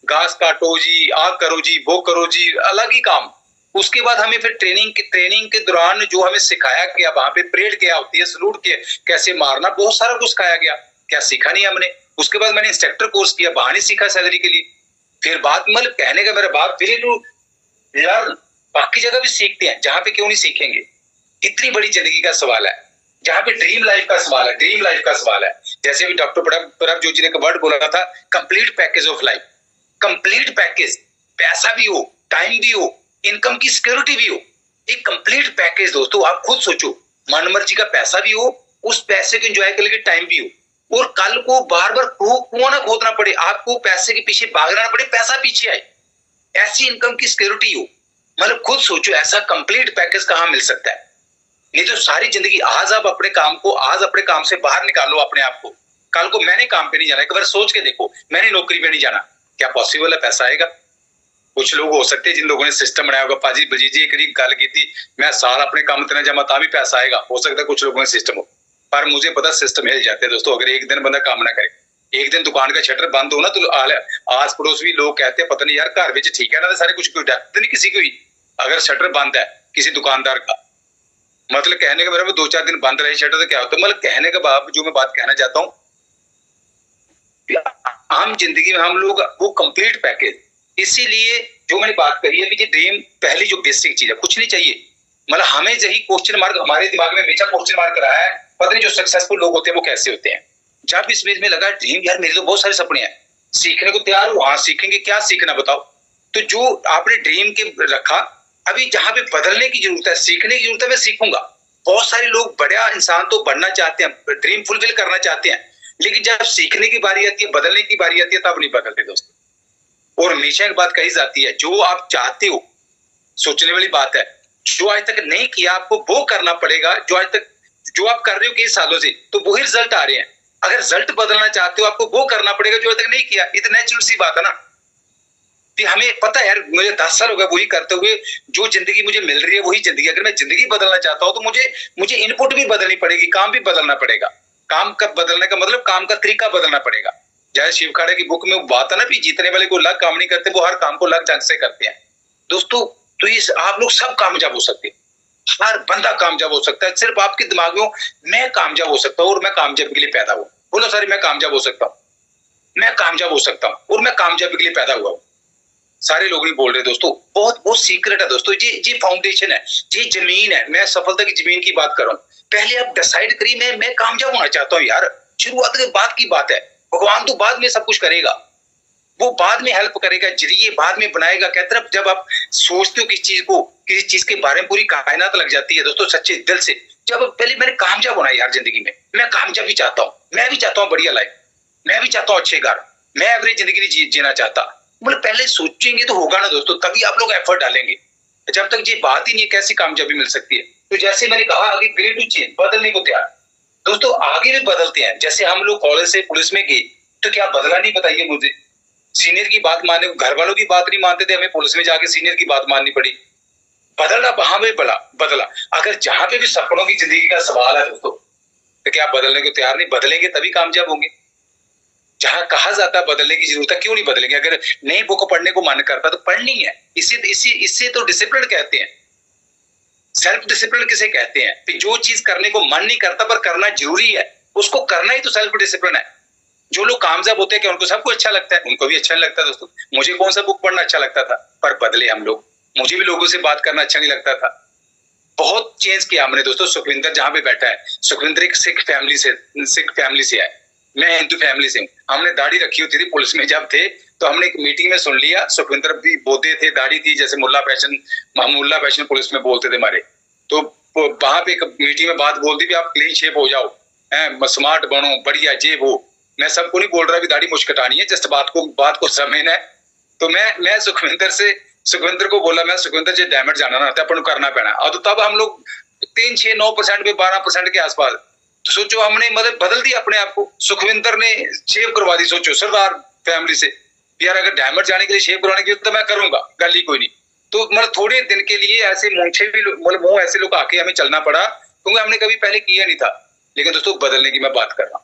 घास काटो जी, आग करो जी, वो करो जी, अलग ही काम। उसके बाद हमें फिर ट्रेनिंग के दौरान जो हमें सिखाया गया, वहां पे परेड क्या होती है, सलूट के कैसे मारना, बहुत सारा कुछ सिखाया गया। क्या सीखा नहीं हमने। उसके बाद मैंने इंस्ट्रक्टर कोर्स किया, वहां नहीं सीखा सैलरी के लिए। फिर बाद मतलब कहने का मेरा बात, फिर यार बाकी जगह भी सीखते हैं, जहां पे क्यों नहीं सीखेंगे। इतनी बड़ी जिंदगी का सवाल है, जहां पे ड्रीम लाइफ का सवाल है, ड्रीम लाइफ का सवाल है। जैसे भी डॉक्टर प्रभ जोशी ने वर्ड बोला था, complete package of life. Complete package, पैसा भी हो, टाइम भी हो, इनकम की सिक्योरिटी भी हो, एक कंप्लीट पैकेज। दोस्तों आप खुद सोचो, मन मर्जी का पैसा भी हो, उस पैसे को एंजॉय करने के टाइम भी हो, और कल को बार बार कुआं ना खोदना पड़े, आपको पैसे के पीछे भागना ना पड़े, पैसा पीछे आए, ऐसी इनकम की सिक्योरिटी हो। मतलब खुद सोचो, ऐसा कंप्लीट पैकेज कहां मिल सकता है। नहीं तो सारी जिंदगी आज आप अपने काम से बाहर निकालो अपने आप को, कल को मैंने काम पे नहीं जाना, एक बार सोच के देखो, मैंने नौकरी पे नहीं जाना, क्या पॉसिबल है पैसा आएगा। कुछ लोग हो सकते हैं जिन लोगों ने सिस्टम बनाया होगा, पाजी बजी जी एक गल की मैं साल अपने काम इतना जमा ता भी पैसा आएगा, हो सकता है कुछ लोगों ने सिस्टम हो, पर मुझे पता सिस्टम हिल जाते हैं दोस्तों। अगर एक दिन बंदा काम ना करे, एक दिन दुकान का शटर बंद हो ना, तो आस पड़ोस भी लोग कहते हैं पता नहीं यार घर में ठीक है ना, सारे कुछ कोई डर नहीं किसी को। अगर शटर बंद है किसी दुकानदार का, मतलब कहने का मेरा 2-4 दिन बंद रहे शटर तो क्या होता है, मतलब कहने का बाप जो मैं बात कहना चाहता हूँ, आम जिंदगी में हम लोग वो कंप्लीट पैकेज। इसीलिए जो मैंने बात करी है कि ड्रीम पहली जो बेसिक चीज है, कुछ नहीं चाहिए। मतलब हमें यही क्वेश्चन मार्क हमारे दिमाग में हमेशा क्वेश्चन मार्क रहा है, पता नहीं जो सक्सेसफुल लोग होते हैं वो कैसे होते हैं। जब इस में लगा ड्रीम, यार मेरे तो बहुत सारे सपने हैं, सीखने को तैयार हूं, हाँ सीखेंगे, क्या सीखना बताओ। तो जो आपने ड्रीम के रखा, अभी जहां पे बदलने की जरूरत है, सीखने की जरूरत है, मैं सीखूंगा। बहुत सारे लोग बड़ा इंसान तो बनना चाहते हैं, ड्रीम फुलफिल करना चाहते हैं, लेकिन जब सीखने की बारी आती है, बदलने की बारी आती है, तब नहीं बदलते दोस्तों। और हमेशा एक बात कही जाती है, जो आप चाहते हो, सोचने वाली बात है, जो आज तक नहीं किया आपको वो करना पड़ेगा। जो आज तक जो आप कर रहे हो कई सालों से, तो वही रिजल्ट आ रहे हैं। अगर रिजल्ट बदलना चाहते हो, आपको वो करना पड़ेगा जो आज तक नहीं किया। इतना नेचुरल सी बात है ना। हमें पता है यार, मुझे 10 साल हो गए वही करते हुए, जो जिंदगी मुझे मिल रही है वही जिंदगी। अगर मैं जिंदगी बदलना चाहता हूं तो मुझे इनपुट भी बदलनी पड़ेगी, काम भी बदलना पड़ेगा। काम का बदलने का मतलब काम का तरीका बदलना पड़ेगा। जैसे शिव खाड़े की बुक में बात है ना, भी जीतने वाले को अलग काम नहीं करते, वो हर काम को अलग ढंग से करते हैं दोस्तों। तो इस आप लोग सब कामयाब हो सकते हैं, हर बंदा कामयाब हो सकता है। सिर्फ आपके दिमाग में मैं कामयाब हो सकता हूँ और मैं कामयाबी के लिए पैदा हुआ। बोलो सारी, मैं कामयाब हो सकता हूँ, मैं कामयाब हो सकता हूँ और मैं कामयाबी के लिए पैदा हुआ हूँ। सारे लोग नहीं बोल रहे दोस्तों, बहुत बहुत सीक्रेट है दोस्तों। ये फाउंडेशन है, ये जमीन है। मैं सफलता की जमीन की बात कर रहा हूँ। पहले आप डिसाइड करिए, मैं कामयाब होना चाहता हूँ यार। शुरुआत के बाद की बात है, भगवान तो बाद में सब कुछ करेगा, वो बाद में हेल्प करेगा, जरिए बाद में बनाएगा। कहते हैं जब आप सोचते हो किसी चीज को, किसी चीज के बारे में पूरी कायनात लग जाती है दोस्तों सच्चे दिल से। जब पहले मैंने कामयाब होना है यार जिंदगी में, मैं कामयाबी चाहता हूँ, मैं भी चाहता हूँ बढ़िया लाइफ, मैं भी चाहता हूँ अच्छे घर, मैं एवरेज जिंदगी नहीं जीना चाहता। मतलब पहले सोचेंगे तो होगा ना दोस्तों, तभी आप लोग एफर्ट डालेंगे। जब तक ये बात ही नहीं है, कैसी कामयाबी मिल सकती है। तो जैसे मैंने कहा, आगे ग्रेड टू चेंज, बदलने को तैयार दोस्तों, आगे भी बदलते हैं। जैसे हम लोग कॉलेज से पुलिस में गए, तो क्या बदला नहीं, बताइए मुझे। सीनियर की बात माने, घर वालों की बात नहीं मानते थे, हमें पुलिस में जाके सीनियर की बात माननी पड़ी। बदलना वहां पे बदला। अगर जहां पे भी सपनों की जिंदगी का सवाल है दोस्तों, तो क्या बदलने को तैयार नहीं? बदलेंगे तभी कामयाब होंगे। जहां कहा जाता है बदलने की जरूरत है, क्यों नहीं बदलेंगे? अगर नई बुक पढ़ने को मन करता तो पढ़नी है। इससे तो डिसिप्लिन कहते हैं। सेल्फ डिसिप्लिन किसे कहते हैं? जो चीज करने को मन नहीं करता पर करना जरूरी है, उसको करना ही तो सेल्फ डिसिप्लिन है। जो लोग कामयाब होते हैं, क्या उनको सबको अच्छा लगता है? उनको भी अच्छा नहीं लगता दोस्तों। मुझे कौन सा बुक पढ़ना अच्छा लगता था, पर बदले हम लोग। मुझे भी लोगों से बात करना अच्छा नहीं लगता था, बहुत चेंज किया हमने दोस्तों। सुखविंदर जहां पे बैठा है, सुखविंदर एक सिख फैमिली से है, मैं हिंदू फैमिली से हूँ। हमने दाढ़ी रखी होती थी पुलिस में जब थे, तो हमने एक मीटिंग में सुन लिया, सुखविंदर भी बोलते थे, दाढ़ी थी जैसे मुल्ला फैशन पुलिस में बोलते थे हमारे। तो वहां पे एक मीटिंग में बात बोल दी, आप क्लीन शेप हो जाओ, स्मार्ट बनो, बढ़िया जेब हो। मैं सबको नहीं बोल रहा भी दाढ़ी मुझ कटानी है, जस्ट बात को समझना है। तो मैं सुखविंदर को बोला, मैं सुखविंदर जी डैमेज जाना ना अपन करना पैना। और तब हम लोग 3, 6, 9% पे 12% के आसपास। तो सोचो हमने मतलब बदल दिया अपने आप को। सुखविंदर ने शेव करवा दी, सोचो सरदार फैमिली से, यार अगर डैमेज जाने के लिए शेव करवाने की तो मैं करूंगा, गल ही कोई नहीं। तो मतलब थोड़े दिन के लिए ऐसे मुंह ऐसे लोग आके हमें चलना पड़ा, क्योंकि हमने कभी पहले किया नहीं था। लेकिन दोस्तों बदलने की मैं बात कर रहा हूँ।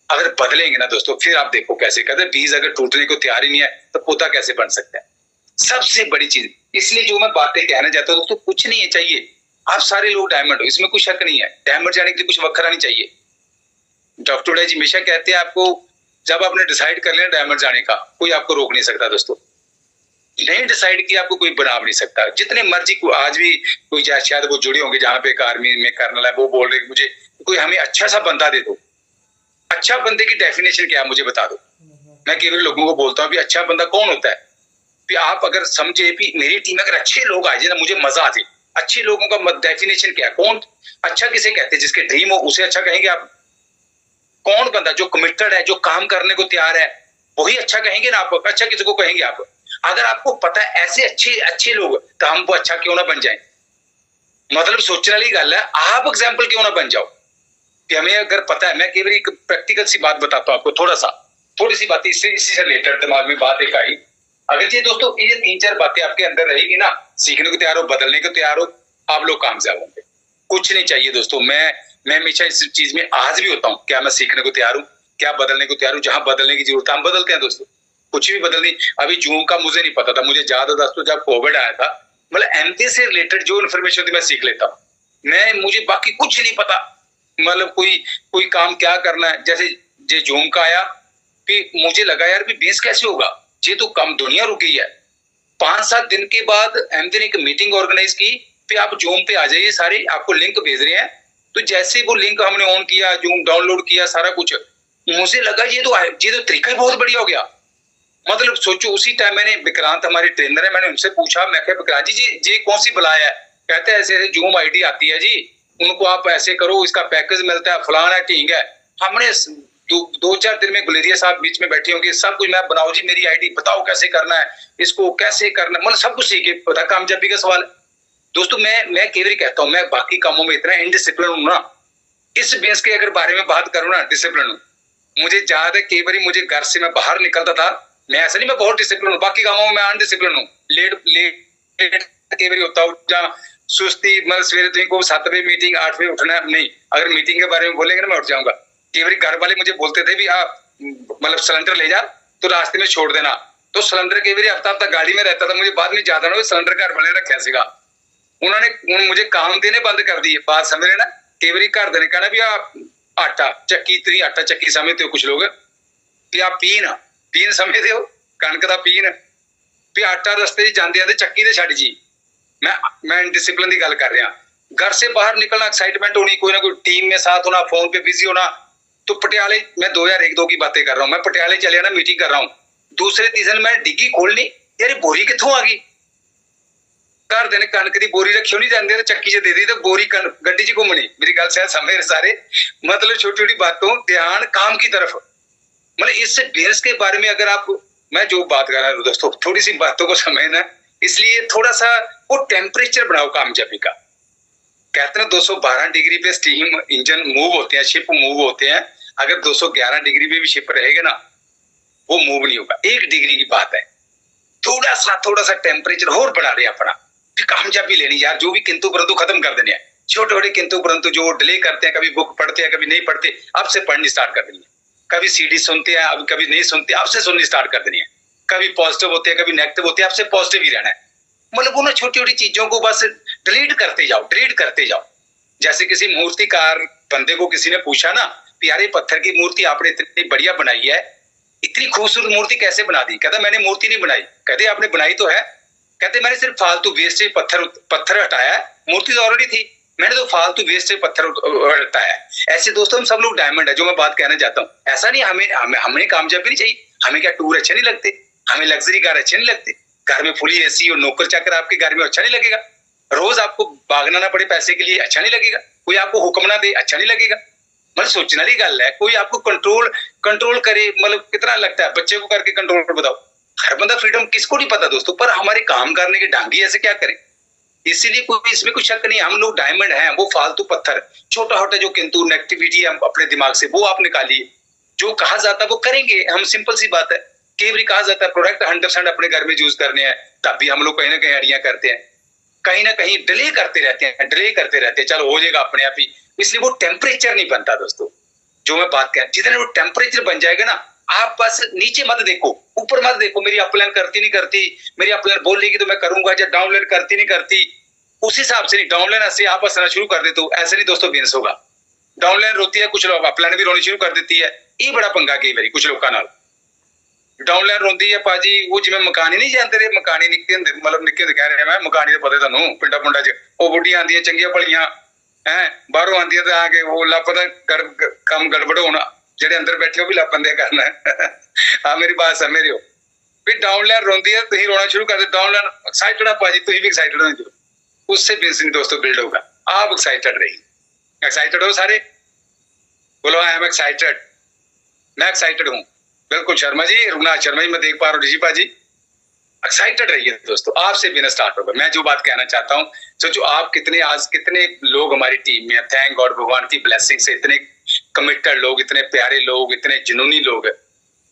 अगर बदलेंगे ना दोस्तों, फिर आप देखो कैसे कहते हैं, बीज अगर टूटने को तैयार ही नहीं है तो पौधा कैसे बन सकता है। सबसे बड़ी चीज, इसलिए जो मैं बातें कहना चाहता हूँ दोस्तों, कुछ नहीं है चाहिए, आप सारे लोग डायमंड हो, इसमें कोई शक नहीं है। डायमंड जाने के लिए कुछ वखरा नहीं चाहिए। डॉक्टर डे जी हमेशा कहते हैं आपको, जब आपने डिसाइड कर लिया डायमंड जाने का, कोई आपको रोक नहीं सकता दोस्तों। नहीं डिसाइड किया आपको कोई बना नहीं सकता। जितने मर्जी को आज भी कोई शायद वो जुड़े होंगे जहां पे आर्मी में कर्नल है, वो बोल रहे मुझे कोई हमें अच्छा सा बंदा दे दो। अच्छा बंदे की डेफिनेशन क्या है मुझे बता दो। मैं केवल लोगों को बोलता हूँ भी अच्छा बंदा कौन होता है। भी आप अगर समझे भी मेरी टीम में अगर अच्छे लोग आ जाए ना, मुझे मजा आ जाए। अच्छे लोगों का डेफिनेशन क्या है, कौन अच्छा किसे कहते हैं, जिसके ड्रीम हो उसे अच्छा कहेंगे आप। कौन बंदा जो कमिटेड है, जो काम करने को तैयार है, वही अच्छा कहेंगे ना आप। अच्छा किसी को कहेंगे आप। अगर आपको पता है ऐसे अच्छे अच्छे लोग, तो हम वो अच्छा क्यों ना बन जाए। मतलब सोचने वाली गल है, आप एग्जाम्पल क्यों ना बन जाओ। कि हमें अगर पता है, मैं केवल एक प्रैक्टिकल सी बात बताता हूँ आपको, थोड़ी सी बात इसी से रिलेटेड दिमाग में बात एक आई। अगर ये दोस्तों ये 3-4 बातें आपके अंदर रहेगी ना, सीखने को तैयार हो, बदलने को तैयार हो, आप लोग कामयाब होंगे। कुछ नहीं चाहिए दोस्तों। मैं हमेशा इस चीज में आज भी होता हूँ, क्या मैं सीखने को तैयार हूँ, क्या बदलने को तैयार हूँ। जहां बदलने की जरूरत है हम बदलते हैं दोस्तों, कुछ भी बदलनी। अभी जूम का मुझे नहीं पता था, मुझे ज्यादा दोस्तों जब कोविड आया था, मतलब एमपी से रिलेटेड जो इन्फॉर्मेशन थी मैं सीख लेता हूँ। मुझे बाकी कुछ नहीं पता, मतलब कोई काम क्या करना है। जैसे ये जूम का आया कि मुझे लगा यार भी 20 कैसे होगा, ये तो कम दुनिया रुक गई है। 5-7 दिन के बाद एमडी ने एक मीटिंग ऑर्गेनाइज की, फिर आप जूम पे आ जाइए, सारे आपको लिंक भेज रहे हैं। तो जैसे वो लिंक हमने ऑन किया, जूम डाउनलोड किया, सारा कुछ, मुझे लगा ये तो तरीका ही बहुत बढ़िया हो गया। मतलब सोचो, उसी टाइम मैंने विक्रांत हमारे ट्रेनर है, मैंने उनसे पूछा, मैं क्या विक्रांत जी ये कौन सी बलाया है। कहते हैं ऐसे ऐसे जूम आईडी आती है जी, उनको आप ऐसे करो, इसका पैकेज मिलता है, फलाना है, ठीक है। हमने 2-4 दिन में गुलेरिया साहब बीच में बैठे होंगे, सब कुछ मैं बनाओ जी मेरी आईडी, बताओ कैसे करना है, इसको कैसे करना है, मतलब सब कुछ सीखे। पता कामयाबी का सवाल दोस्तों। मैं केवल कहता हूँ, मैं बाकी कामों में इतना इनडिसिप्लिन हूं ना, इस बेस के अगर बारे में बात करूँ ना, डिसिप्लिन हूँ। मुझे याद है कई बार मुझे घर से मैं बाहर निकलता था, मैं ऐसा नहीं मैं बहुत डिसिप्लिन हूँ, बाकी कामों में मैं अनडिसिप्लिन हूँ। लेट कई बार होता हूँ, जहाँ सुस्ती, मतलब सवेरे तुम को 7 बजे मीटिंग, 8 बजे उठना नहीं। अगर मीटिंग के बारे में बोलेंगे ना, मैं उठ जाऊंगा। कई बार घर वाले मुझे बोलते थे भी आप मतलब सिलेंडर ले जा तो रास्ते में छोड़ देना, तो सिलेंडर कई बार हफ्ता गाड़ी में रहता था। मुझे बाद में ज्यादा ना सिलेंडर घर वाले रखा सीगा, उन्होंने मुझे काम देने बंद कर दिए। बात समझ रहे ना। कई बार घर देने कहना भी आप आटा चक्की, इतनी आटा चक्की समझते हो कुछ लोग, कि आप पीन समझते हो, कणक का पीन भी आटा रस्ते जाते आते चक्की से छड़ जी। मैं डिसिप्लिन की गल कर रहा। घर से बाहर निकलना, एक्साइटमेंट होनी, कोई ना कोई टीम में साथ होना, फोन पे बिजी होना। तो पटियाले, मैं 2001-2 की बातें कर रहा हूँ, मैं पटियाले चले ना मीटिंग कर रहा हूँ, दूसरे तीसरे मैं डिग्गी खोलनी, यार बोरी कितों आ गई। घर देने कणक की बोरी रखी नहीं जाती, तो चक्की च दे दी, तो बोरी गड्डी च घूमनी। मेरी गल शायद समझ सारे, मतलब छोटी छोटी बातों ध्यान काम की तरफ। मतलब इस बेस के बारे में अगर आप, मैं जो बात कर रहा हूँ दोस्तों, थोड़ी सी बातों को समझना, इसलिए थोड़ा सा वो टेम्परेचर बनाओ कामयाबी का। कहते हैं 212 डिग्री पे स्टीम इंजन मूव होते हैं, शिप मूव होते हैं। अगर 211 डिग्री पे भी शिप रहेगा ना, वो मूव नहीं होगा। 1 डिग्री की बात है, थोड़ा सा टेम्परेचर और बढ़ा रहे अपना, फिर कामयाबी लेनी यार। जो भी किंतु परंतु खत्म कर देने हैं, छोटे छोटे किंतु परंतु जो डिले करते हैं, कभी बुक पढ़ते हैं कभी नहीं पढ़ते, अब से पढ़नी स्टार्ट कर देनी है। कभी सीडी सुनते हैं, अब कभी नहीं सुनते, अब से सुननी स्टार्ट कर देनी है। कभी पॉजिटिव होते हैं, कभी नेगेटिव होते हैं, अब से पॉजिटिव ही रहना है। मतलब वो ना छोटी छोटी चीजों को बस डिलीट करते जाओ। जैसे किसी मूर्तिकार बंदे को किसी ने पूछा ना, प्यारे पत्थर की मूर्ति आपने इतनी बढ़िया बनाई है, इतनी खूबसूरत मूर्ति कैसे बना दी। कहता मैंने मूर्ति नहीं बनाई। कहते आपने बनाई तो है। कहते मैंने सिर्फ फालतू वेस्ट से पत्थर हटाया, मूर्ति तो ऑलरेडी थी, मैंने तो फालतू वेस्ट से पत्थर हटाया। ऐसे दोस्तों हम सब लोग डायमंड है, जो मैं बात कहना चाहता हूँ। ऐसा नहीं हमें कामयाबी नहीं चाहिए। हमें क्या टूर अच्छे नहीं लगते, हमें लग्जरी कार अच्छे नहीं लगते, घर में फुली एसी और नौकर चाकर आपके घर में अच्छा नहीं लगेगा, रोज आपको भागना ना पड़े पैसे के लिए अच्छा नहीं लगेगा, कोई आपको हुक्म ना दे अच्छा नहीं लगेगा। मतलब सोचने वाली गल है, कोई आपको कंट्रोल करे, मतलब कितना लगता है बच्चे को करके कंट्रोल बताओ। हर बंदा फ्रीडम किसको नहीं पता दोस्तों, पर हमारे काम करने के ढंग ही ऐसे क्या करें। इसीलिए कोई इसमें कोई शक नहीं, हम लोग डायमंड हैं। वो फालतू पत्थर छोटा छोटा जो किंतु नेगेटिविटी है अपने दिमाग से, वो आप निकालिए। जो कहा जाता है वो करेंगे हम, सिंपल सी बात है। कई बार कहा जाता है प्रोडक्ट 100% अपने घर में यूज करने हैं, तब भी हम लोग कहीं ना कहीं अड़ियां करते हैं। कहीं ना कहीं डिले करते रहते हैं, चलो हो जाएगा अपने आप ही, इसलिए वो टेम्परेचर नहीं बनता दोस्तों। जो मैं बात कह, जितने वो टेम्परेचर बन जाएगा ना, आप बस नीचे मत देखो, ऊपर मत देखो, मेरी अपलाइन करती नहीं करती, मेरी अपलाइन बोल लेगी तो मैं करूंगा, या डाउनलाइन करती नहीं करती, उस हिसाब से नहीं। डाउनलाइन ऐसे आप हंसना शुरू कर देते हो, ऐसे नहीं दोस्तों बिजनेस होगा। डाउनलाइन रोती है, कुछ लोग अपलाइन भी रोनी शुरू कर देती है, ये बड़ा पंगा कई बारी कुछ लोगों नाल। डाउनलाइन रोंदी है पाजी, वो जिवें मकानी नहीं जानते रहे, मकानी निक्के हुंदे, मतलब निक्के हुंदे कह रहे मैं, मकानी तो पता तुहानू पिंडा पुंडा च वो बुढ़ियां आंदियां चंगियां भलियां हैं, बाहरों आंदियां ते आके वो लापता काम गड़बड़ होना, जेडे अंदर बैठे हो भी लापन दे करना हाँ मेरी बात समझ रहे हो। भी डाउनलाइन रोंदी है, तुसीं रोना शुरू कर दे, डाउनलाइन एक्साइटेड है पाजी, तुसीं भी एक्साइटेड हो जाओ, उससे बिजनेस नहीं दोस्तों बिल्ड होगा। आप एक्साइटेड रहिए, एक्साइटेड हो सारे, बोलो आई एम एक्साइटेड, मैं एक्साइटेड हूँ बिल्कुल। शर्मा जी, रुना शर्मा जी, मैं देख पा रहा हूँ ऋषि पाजी, एक्साइटेड रहिए दोस्तों, आपसे बिजनेस स्टार्ट होगा। मैं जो बात कहना चाहता हूँ, सोचो आप कितने, आज कितने लोग हमारी टीम में, थैंक गॉड, भगवान की ब्लेसिंग से इतने कमिटेड लोग, इतने प्यारे लोग, इतने जुनूनी लोग।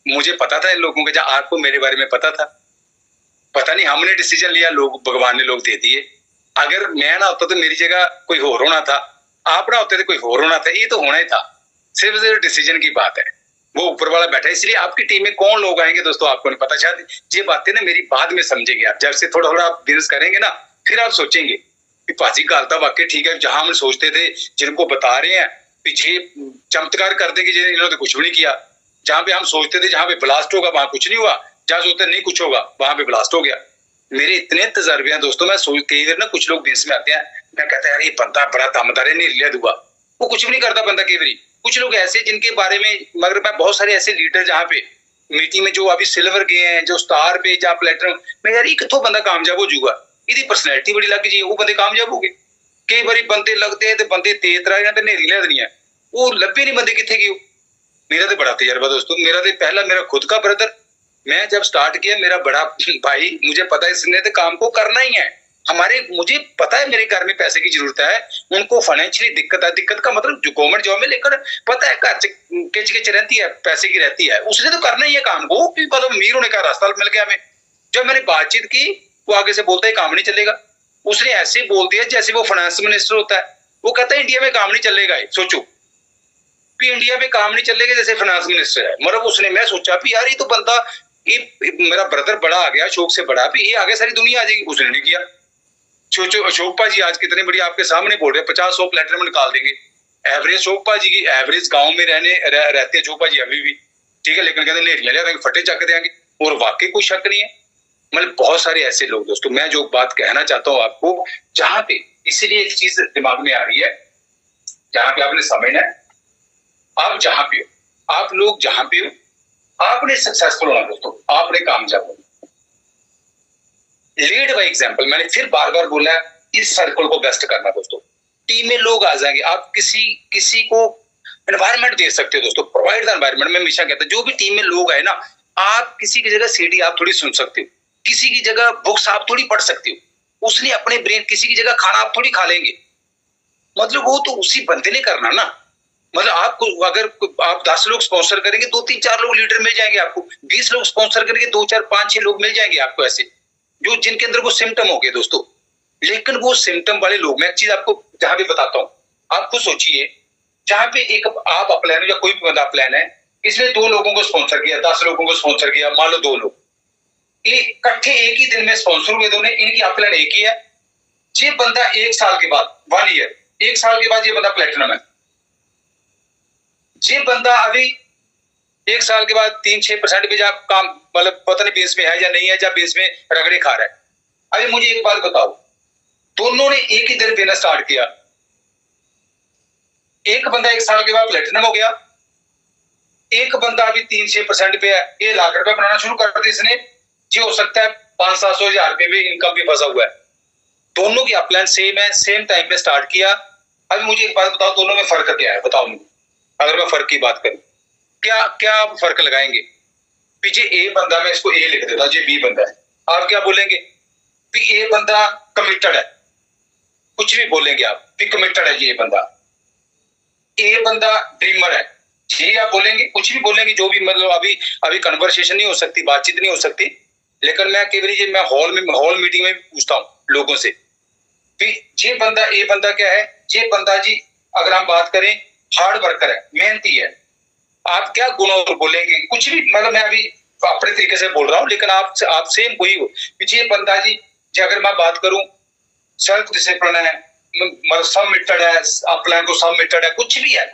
मुझे पता था इन लोगों का, जब आपको मेरे बारे में पता था, पता नहीं हमने डिसीजन लिया, लोग भगवान ने लोग दे दिए। अगर मैं ना होता तो मेरी जगह कोई और होना था, आप ना होते तो कोई और होना था, ये तो होना ही था, सिर्फ डिसीजन की बात है, वो ऊपर वाला बैठा है। इसलिए आपकी टीम में कौन लोग आएंगे दोस्तों आपको नहीं पता, शायद ये बातें ना मेरी बाद में समझेंगे आप, जब से थोड़ा थोड़ा आप बिजनेस करेंगे ना, फिर आप सोचेंगे कि पाजी गल तो वाकई ठीक है, जहां हम सोचते थे, जिनको बता रहे हैं पीछे चमत्कार कर देंगे, इन्होंने कुछ भी नहीं किया। जहां पे हम सोचते थे जहां पे ब्लास्ट होगा वहां कुछ नहीं हुआ, जहां सोचते नहीं कुछ होगा वहां पे ब्लास्ट हो गया। मेरे इतने तजर्बे हैं दोस्तों, मैं सोच कई बार ना कुछ लोग बिजनेस में आते हैं, मैं कहता है यार ये बंदा बड़ा दमदार है, नहीं लिया दूंगा, वो कुछ भी नहीं करता बंदा कई बार। कुछ लोग ऐसे जिनके बारे में, मगर मैं बहुत सारे ऐसे लीडर जहाँ पे मीटिंग में जो अभी सिल्वर गए हैं, जो स्टार पे या प्लेटिनम, मैं यार ये कितों बंदा कामयाब हो जाऊगा, इसकी पर्सनैलिटी बड़ी लग जी, वो बंदे कामयाब हो गए। कई बार बंदे लगते हैं तो बंदे तेज तरह तो नेरी लिया देनी है, वो लभे नहीं बंदे कितने गए। मेरा तो बड़ा तजर्बा दोस्तों, मेरा तो पहला मेरा खुद का ब्रदर, मैं जब स्टार्ट किया, मेरा बड़ा भाई, मुझे पता है इसने तो काम को करना ही है, हमारे, मुझे पता है मेरे घर में पैसे की जरूरत है, उनको फाइनेंशियली दिक्कत है, दिक्कत का मतलब जो गवर्नमेंट जॉब में, लेकर पता है घर किच किच रहती है, पैसे की रहती है, उसने तो करना ही है काम को, मतलब अमीर होने का रास्ता मिल गया हमें। जब मैंने बातचीत की, वो आगे से बोलता है काम नहीं चलेगा, उसने ऐसे बोल दिया जैसे वो फाइनेंस मिनिस्टर होता है, वो कहता है इंडिया में काम नहीं चलेगा, सोचो इंडिया में काम नहीं चलेगा जैसे फाइनेंस मिनिस्टर है, मतलब उसने, मैं सोचा भी यार ये तो बंदा, ये मेरा ब्रदर बड़ा आ गया, अशोक से बड़ा भी, ये आगे सारी दुनिया आ जाएगी, उसने नहीं किया। सोचो अशोक भाजी आज कितने बड़ी आपके सामने बोल रहे हैं, 50-100 प्लेटिनम निकाल देंगे, एवरेज अशोक भाजी की, एवरेज गांव में रहते हैं अशोक भाजी अभी भी, ठीक है, लेकिन कहते नेरियां लिया देंगे, फटे चक देंगे, और वाकई कोई शक नहीं है। मतलब बहुत सारे ऐसे लोग दोस्तों, मैं जो बात कहना चाहता हूँ आपको, जहां पे, इसीलिए एक चीज दिमाग में आ रही है, जहां पे आपने समझना है, आप जहां पे हो, आप लोग जहां पे हो, आपने सक्सेसफुल होना दोस्तों, आपने कामयाब होना, लीड बाय एग्जांपल। मैंने फिर बार बार बोला है, इस सर्कल को बेस्ट करना दोस्तों, टीम में लोग आ जाएंगे, आप किसी को एनवायरनमेंट दे सकते हो दोस्तों, प्रोवाइड द एनवायरनमेंट। मैं हमेशा कहता हूं, जो भी टीम में लोग आए ना, आप किसी की जगह सीडी आप थोड़ी सुन सकते हो, किसी की जगह बुक्स आप थोड़ी पढ़ सकते हो, उसने अपने ब्रेन, किसी की जगह खाना आप थोड़ी खा लेंगे, मतलब वो तो उसी बंदे ने करना ना। मतलब आपको अगर आप 10 लोग स्पॉन्सर करेंगे, 2-3-4 लोग लीडर मिल जाएंगे आपको, 20 लोग स्पॉन्सर करेंगे, 2-4-5-6 लोग मिल जाएंगे आपको, ऐसे जो जिनके अंदर वो सिम्टम हो गए दोस्तों। लेकिन वो सिम्टम वाले लोग, मैं एक चीज आपको जहां भी बताता हूँ, आपको सोचिए, जहां पे एक आप प्लान या कोई भी बंदा प्लान है, इसने 2 लोगों को स्पॉन्सर किया, 10 लोगों को स्पॉन्सर किया, मान लो 2 लोग इकट्ठे एक ही दिन में स्पॉन्सर हुए, दोनों, इनकी अपलाइन एक ही है। ये बंदा 1 साल के बाद, 1 ईयर, 1 साल के बाद ये बंदा प्लेटिनम है। ये बंदा अभी 1 साल के बाद 3-6% भी जब काम, मतलब पता नहीं बेस में है या नहीं है, जब बेस में रगड़े खा रहा है। अभी मुझे एक बात बताओ, दोनों ने एक ही दिन बिजनेस स्टार्ट किया, एक बंदा 1 साल के बाद प्लेटिनम हो गया, एक बंदा अभी 3-6% पे है, ये लाख रुपए बनाना शुरू कर दिया इसने, ये हो सकता है 500-700 हज़ार रुपए भी इनकम भी फंसा हुआ है। दोनों की अपलाइन सेम है, सेम टाइम पे स्टार्ट किया। अभी मुझे एक बात बताओ, दोनों में फर्क क्या है, बताओ मुझे। अगर मैं फर्क की बात करूं, क्या आप फर्क लगाएंगे? पीछे ए बंदा, मैं इसको ए लिख देता हूं, ये बी बंदा है, आप क्या बोलेंगे? ए बंदा कमिटेड है, कुछ भी बोलेंगे आप, कमिटेड है ये बंदा। ए बंदा ड्रीमर है, जी आप बोलेंगे, कुछ भी बोलेंगे, जो भी, मतलब अभी कन्वर्सेशन नहीं हो सकती, बातचीत नहीं हो सकती, लेकिन मैं कई बार मैं हॉल मीटिंग में भी पूछता हूँ लोगों से, ये बंदा क्या है, ये बंदा जी अगर हम बात करें हार्ड वर्कर है, मेहनती है। आप क्या गुण और बोलेंगे, कुछ भी, मतलब मैं अभी अपने तरीके से बोल रहा हूँ, लेकिन आप सेम वही हो। ये बंदा जी अगर मैं बात करूं सेल्फ डिसिप्लिन है, मतलब सबमिटेड है, अपने को सबमिटेड है, कुछ भी है,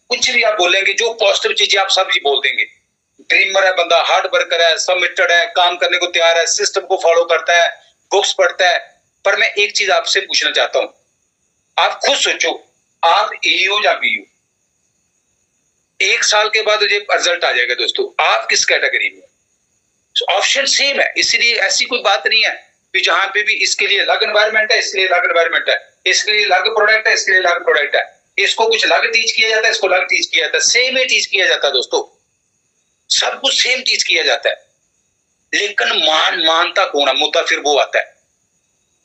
कुछ भी आप बोलेंगे, जो पॉजिटिव चीजें आप सब जी बोल देंगे। ड्रीमर है बंदा, हार्ड वर्कर है, सबमिटेड है, काम करने को तैयार है, सिस्टम को फॉलो करता है, बुक्स पढ़ता है। पर मैं एक चीज आपसे पूछना चाहता हूं, आप खुद सोचो, आप ए हो या बी हो, 1 साल के बाद ये रिजल्ट आ जाएगा दोस्तों, आप किस कैटेगरी में? ऑप्शन सेम है, इसलिए ऐसी कोई बात नहीं है कि जहां पे भी इसके लिए अलग एनवायरमेंट है, इसके लिए अलग एनवायरमेंट है, इसके लिए अलग प्रोडक्ट है, इसके लिए अलग प्रोडक्ट है, इसको कुछ अलग टीच किया जाता है, इसको अलग टीच किया जाता है, सेम ही टीच किया जाता है दोस्तों, सब कुछ सेम टीच किया जाता है। लेकिन मानता कौन है, मुद्दा फिर वो आता है,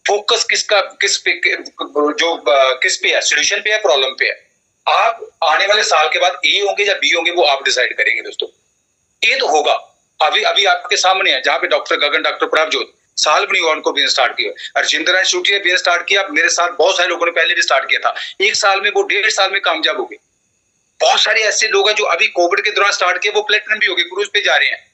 फोकस किस पे है, सोल्यूशन पे है, प्रॉब्लम पे है। आप आने वाले साल के बाद ए होंगे या बी होंगे, वो आप डिसाइड करेंगे दोस्तों। ए तो होगा, अभी आपके सामने है, जहां पे डॉक्टर प्रभजोत साल भी नहीं हुआ उनको बिजनेस स्टार्ट किया, अर्जिंदर इंस्टीट्यूट ने बिजनेस स्टार्ट किया, मेरे साथ बहुत सारे लोगों ने पहले भी स्टार्ट किया था, 1 साल में वो 1.5 साल में कामयाब हो गए। बहुत सारे ऐसे लोग हैं जो अभी कोविड के दौरान स्टार्ट किए, वो प्लेटिनम भी हो गए, क्रूज पे जा रहे हैं।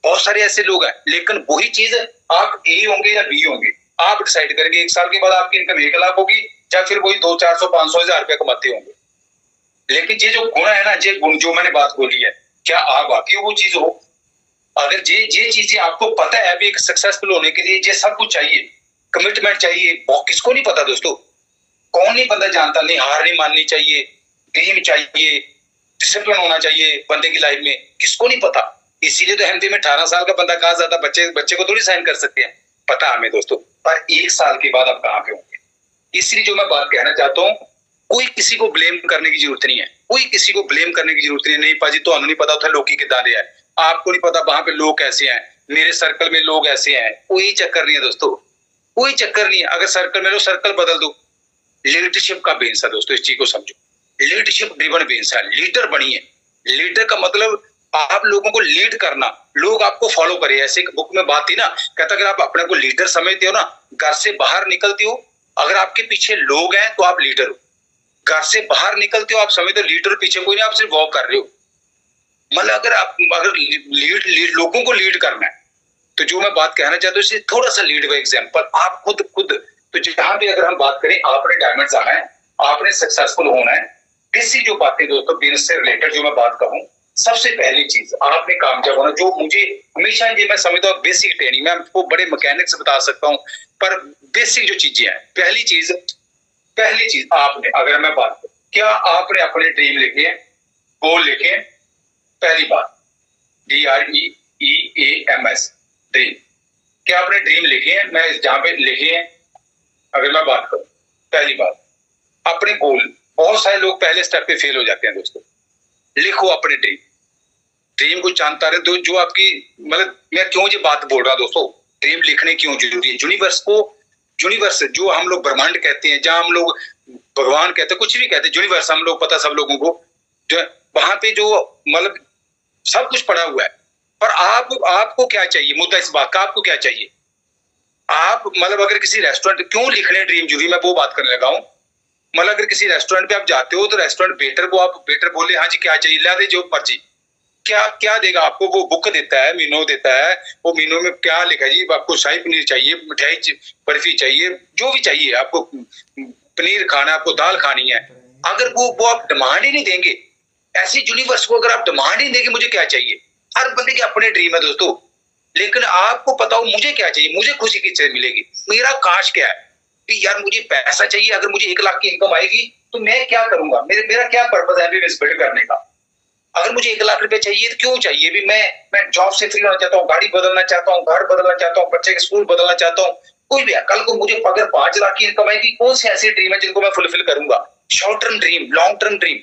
बहुत सारे ऐसे लोग हैं, लेकिन वही चीज आप ए होंगे या बी होंगे, आप डिसाइड करेंगे। 1 साल के बाद आपकी इनकम 1 लाख होगी या फिर वही 200, 400, 500 हजार रुपया कमाते होंगे। लेकिन ये जो गुण है ना, ये गुण जो मैंने बात बोली है, क्या आप वाकई वो चीज हो? अगर ये चीजें आपको पता है, अभी एक सक्सेसफुल होने के लिए ये सब कुछ चाहिए, कमिटमेंट चाहिए, किसको नहीं पता दोस्तों, कौन नहीं बंदा जानता, नहीं हार नहीं माननी चाहिए, ड्रीम चाहिए, डिसिप्लिन होना चाहिए बंदे की लाइफ में, किसको नहीं पता। इसीलिए तो हिंदी में 18 साल का बंदा कहा जाता, बच्चे को थोड़ी साइन कर सकते हैं, पता हमें दोस्तों। पर 1 साल के बाद आप कहां पे होंगे? इसलिए जो मैं बात कहना चाहता हूँ, कोई किसी को ब्लेम करने की जरूरत नहीं है, कोई किसी को ब्लेम करने की जरूरत नहीं पाजी, तो नहीं पता था लोकी के दाने है, आपको नहीं पता वहां पे लोग कैसे हैं, मेरे सर्कल में लोग ऐसे हैं, कोई चक्कर नहीं है दोस्तों, कोई चक्कर नहीं है। अगर सर्कल में लो, सर्कल बदल दो। लीडरशिप का बेस है दोस्तों, इस चीज को समझो, लीडरशिप ड्रिवन बेस है, लीडर बनिए। लीडर का मतलब आप लोगों को लीड करना, लोग आपको फॉलो करें। ऐसे एक बुक में बात थी ना, कहता अगर आप अपने को लीडर समझते हो ना, घर से बाहर निकलते हो, अगर आपके पीछे लोग हैं तो आप लीडर हो। घर से बाहर निकलते हो, आप समझते हो लीडर, पीछे कोई नहीं, आप सिर्फ वॉक कर रहे हो। मतलब अगर लीड लोगों को लीड करना है, तो जो मैं बात कहना चाहता हूँ, इससे थोड़ा सा लीड बाय एग्जांपल, आप खुद तो जहां भी अगर हम बात करें, आपने डायमंड आना है, आपने सक्सेसफुल होना है। बेसिक जो बातें दोस्तों बिजनेस से रिलेटेड जो मैं बात कहूँ, सबसे पहली चीज आपने कामयाब होना, जो मुझे हमेशा ये मैं समझता हूँ बेसिक ट्रेनिंग, मैं आपको बड़े मैकेनिक्स बता सकता हूँ, पर बेसिक जो चीजें हैं, पहली चीज आपने, अगर मैं बात करूं, क्या आपने अपने ड्रीम लिखे हैं, गोल लिखे हैं? पहली बात, DREAMS ड्रीम, क्या आपने ड्रीम लिखे हैं? मैं जहां पे लिखे हैं, अगर मैं बात करूं, पहली बात अपने गोल, बहुत सारे लोग पहले स्टेप पे फेल हो जाते हैं दोस्तों। लिखो अपने ड्रीम को जानता रहे दो, जो आपकी, मतलब मैं क्यों ये बात बोल रहा दोस्तों, ड्रीम लिखने क्यों जरूरी है? यूनिवर्स जो हम लोग ब्रह्मांड कहते हैं, जहां हम लोग भगवान कहते हैं, कुछ भी कहते हैं, यूनिवर्स हम लोग पता सब लोगों को, जो वहां पे जो मतलब सब कुछ पड़ा हुआ है। पर आपको क्या चाहिए, मुद्दा इस बात का, आपको क्या चाहिए? आप मतलब अगर किसी रेस्टोरेंट, क्यों लिखने ड्रीम जरूरी, मैं वो बात करने लगा हूं। मतलब अगर किसी रेस्टोरेंट पे आप जाते हो, तो रेस्टोरेंट वेटर बोले हाँ जी क्या चाहिए, ला दे जो मर्जी, क्या देगा आपको? वो बुक देता है, मीनू देता है, वो मीनू में क्या लिखा है जी, आपको शाही पनीर चाहिए, मिठाई बर्फी चाहिए, जो भी चाहिए आपको, पनीर खाना, आपको दाल खानी है, अगर वो आप डिमांड ही नहीं देंगे, ऐसी यूनिवर्स को अगर आप डिमांड ही देंगे मुझे क्या चाहिए, हर बंदे के अपने ड्रीम है दोस्तों। लेकिन आपको पता हो मुझे क्या चाहिए, मुझे खुशी किससे मिलेगी, मेरा काश क्या है कि यार मुझे पैसा चाहिए, अगर मुझे 1 लाख की इनकम आएगी तो मैं क्या करूंगा, मेरा क्या पर्पस है बिजनेस बिल्ड करने का। अगर मुझे 1 लाख रुपए चाहिए तो क्यों चाहिए भी, मैं जॉब से फ्री होना चाहता हूँ, गाड़ी बदलना चाहता हूँ, घर बदलना चाहता हूँ, बच्चे के स्कूल बदलना चाहता हूँ, कोई भी है। कल को मुझे अगर 5 लाख की इनकम आएगी, कौन सी ऐसी ड्रीम है जिनको मैं फुलफिल करूंगा? Short term dream, long term dream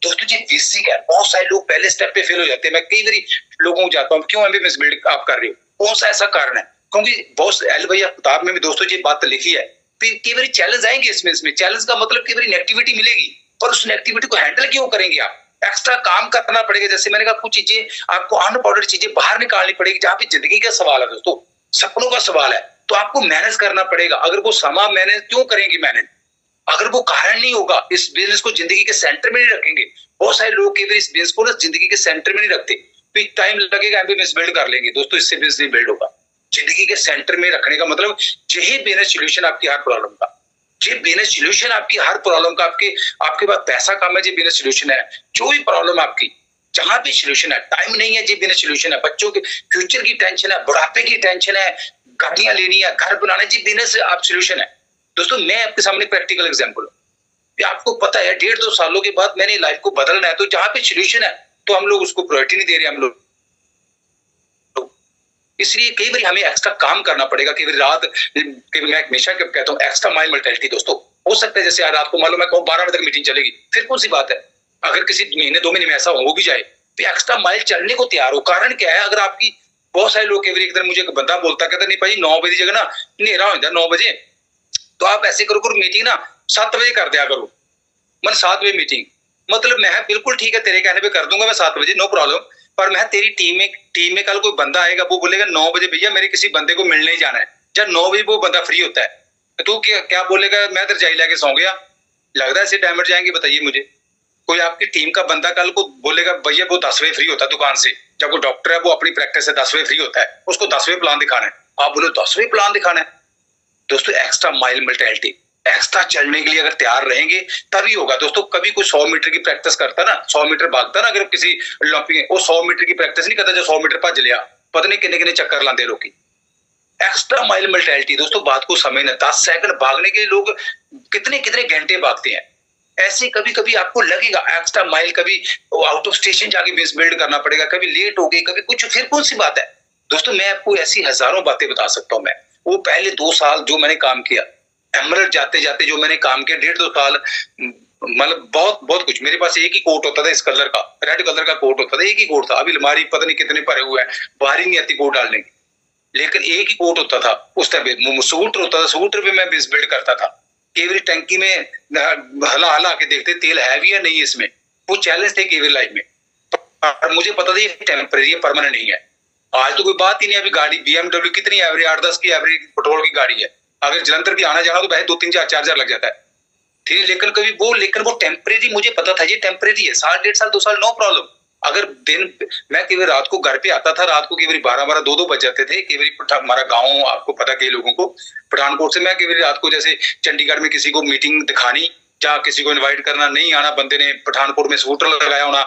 दोस्तों जी बेसिक है। बहुत सारे लोग पहले स्टेप पे फेल हो जाते हैं। मैं कई बार लोगों को जाता हूँ, क्यों बिजनेस बिल्ड आप कर रहे हो, कौन सा ऐसा कारण है? क्योंकि बहुत एल भैया किताब में भी दोस्तों ये बात लिखी है, कई बार चैलेंज आएंगे इसमें चैलेंज का मतलब कई बार नेगेटिविटी मिलेगी, पर उस नेगेटिविटी को हैंडल क्यों करेंगे आप? एक्स्ट्रा काम करना पड़ेगा। जैसे मैंने कहा, कुछ चीजें आपको अनइम्पोर्टेंट चीजें बाहर निकालनी पड़ेगी, जहां पे जिंदगी का सवाल है दोस्तों, सपनों का सवाल है, तो आपको मैनेज करना पड़ेगा। अगर वो समा मैनेज क्यों करेंगे मैनेज, अगर वो कारण नहीं होगा, इस बिजनेस को जिंदगी के सेंटर में नहीं रखेंगे। बहुत सारे लोग केवल इस बिजनेस को ना जिंदगी के सेंटर में नहीं रखते, तो टाइम लगेगा एमबीबीएस बिल्ड कर लेंगे। दोस्तों इससे बिजनेस नहीं बिल्ड होगा। जिंदगी के सेंटर में रखने का मतलब यही बिजनेस सोल्यूशन आपकी हर प्रॉब्लम का, ये बिजनेस सोल्यूशन आपकी हर प्रॉब्लम का। आपके पास पैसा कम है, ये बिजनेस सोल्यूशन है। जो भी प्रॉब्लम आपकी जहां भी सोल्यूशन है, टाइम नहीं है, ये बिजनेस सोल्यूशन है। बच्चों के फ्यूचर की टेंशन है, बुढ़ापे की टेंशन है, गाड़ियां लेनी है, घर बनाना, जी बिजनेस आप सोल्यूशन है। दोस्तों मैं आपके सामने प्रैक्टिकल एग्जांपल हूं, आपको पता है 1.5-2 सालों के बाद मैंने लाइफ को बदलना है, तो जहां पे सोल्यूशन है तो हम लोग उसको प्रायोरिटी नहीं दे रहे हम लोग। इसलिए कई बार हमें एक्स्ट्रा काम करना पड़ेगा। कई बार रात, मैं हमेशा कहता हूँ एक्स्ट्रा माइल मेंटालिटी। दोस्तों हो सकता है जैसे रात को मालूम है 12 बजे तक मीटिंग चलेगी, फिर कौन सी बात है, अगर किसी महीने 2 महीने में ऐसा हो भी जाए तो एक्स्ट्रा माइल चलने को तैयार हो। कारण क्या है, अगर आपकी बहुत सारे लोग, कई बार मुझे बंदा बोलता कहता नहीं भाई 9 बजे जगह ना अंधेरा हो जाता 9 बजे, तो आप ऐसे करो मीटिंग ना 7 बजे कर दिया करो, मतलब 7 बजे मीटिंग। मतलब मैं बिल्कुल ठीक है, तेरे कहने पे कर दूंगा मैं 7 बजे, नो प्रॉब्लम। पर मैं तेरी टीम में कल कोई बंदा आएगा, वो बोलेगा 9 बजे भैया मेरे किसी बंदे को मिलने ही जाना है, जब 9 बजे वो बंदा फ्री होता है, तो तू क्या बोलेगा, मैं तो रजाई लेके सौ गया। लगता है ऐसे डैमेज जाएंगे, बताइए मुझे। कोई आपकी टीम का बंदा कल को बोलेगा भैया वो 10 बजे फ्री होता है दुकान से, जब वो डॉक्टर है वो अपनी प्रैक्टिस से 10 बजे फ्री होता है, उसको 10 बजे प्लान दिखाना है, आप बोलो 10 बजे प्लान दिखाना है। दोस्तों एक्स्ट्रा माइल मेंटालिटी, एक्स्ट्रा चलने के लिए अगर तैयार रहेंगे तभी होगा। दोस्तों कभी कोई 100 मीटर की प्रैक्टिस करता ना, 100 मीटर भागता ना, अगर किसी ओलंपिक, वो 100 मीटर की प्रैक्टिस नहीं करता जो 100 मीटर भज लिया, पता नहीं कितने चक्कर लाते लोग। एक्स्ट्रा माइल मेंटालिटी दोस्तों, बात को समझना। 10 सेकंड भागने के लिए लोग कितने कितने घंटे भागते हैं। ऐसे कभी कभी आपको लगेगा एक्स्ट्रा माइल, कभी आउट ऑफ स्टेशन जाके बेस बिल्ड करना पड़ेगा, कभी लेट हो गई, कभी कुछ, फिर कौन सी बात है। दोस्तों मैं आपको ऐसी हजारों बातें बता सकता हूं। मैं वो पहले 2 साल जो मैंने काम किया, एमरल्ड जाते जाते जो मैंने काम किया 1.5-2 साल, मतलब बहुत कुछ। मेरे पास एक ही कोट होता था इस कलर का, रेड कलर का कोट होता था, एक ही कोट था। अभी अलमारी पता नहीं कितने भरे हुए हैं, बाहर ही नहीं आती कोट डालने की, लेकिन एक ही कोट होता था। उस टाइम सूटर होता था, सूटर पे मैं बिल्ड करता था। केवरी टंकी में हला के देखते तेल है भी या नहीं इसमें, वो चैलेंज थे केवरी लाइफ में। पर मुझे पता था ये टेम्परेरी, परमानेंट नहीं है। आज तो कोई बात ही नहीं। अभी गाड़ी BMW कितनी एवरेज, 8-10 की एवरेज पेट्रोल की गाड़ी है। अगर जलंधर भी आना जाना तो वैसे 2-3-4 लग जाता है, ठीक है। लेकिन वो टेम्परेरी, मुझे पता था ये टेम्परेरी है। 1.5 साल 2 साल नो प्रॉब्लम। अगर दिन मैं केवल रात को घर पे आता था, रात को केवल 12-12 2-2 बज जाते थे। केवल हमारा गाँव आपको पता, कई लोगों को पठानकोट से मैं केवल रात को, जैसे चंडीगढ़ में किसी को मीटिंग दिखानी या किसी को इनवाइट करना, नहीं आना, बंदे ने पठानकोट में स्कूटर लगाया होना,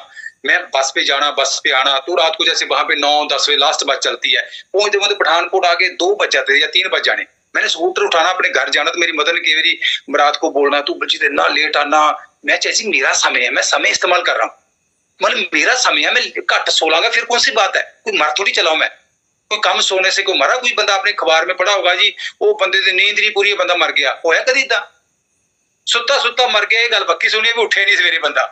मैं बस पे जाना, बस पे आना, तो रात को जैसे वहां पे 9-10 बजे लास्ट बस चलती है, पहुंचते पहुंचते पठानकोट आके 2 बज जाते थे या 3 बज जाने। मैंने स्कूटर उठाना अपने घर जाना, तो मेरी मदर ने कई बार रात को बोलना तू बल्कि इतना लेट आना। मैं चाहे मेरा समय है, मैं समय इस्तेमाल कर रहा हूँ, मतलब मेरा समय है, मैं घट सो लांगा, फिर कौन सी बात है, कोई मर थोड़ी चलाऊ मैं। कोई कम सोने से कोई मरा? कोई बंदा आपने अखबार में पढ़ा होगा जी, वो बंदे दी नींद नहीं पूरी, बंदा मर गया। होया कदी इदा? सुता सुता मर गया, ये गल पक्की सुनी भी उठे नहीं सवेरे बंदा।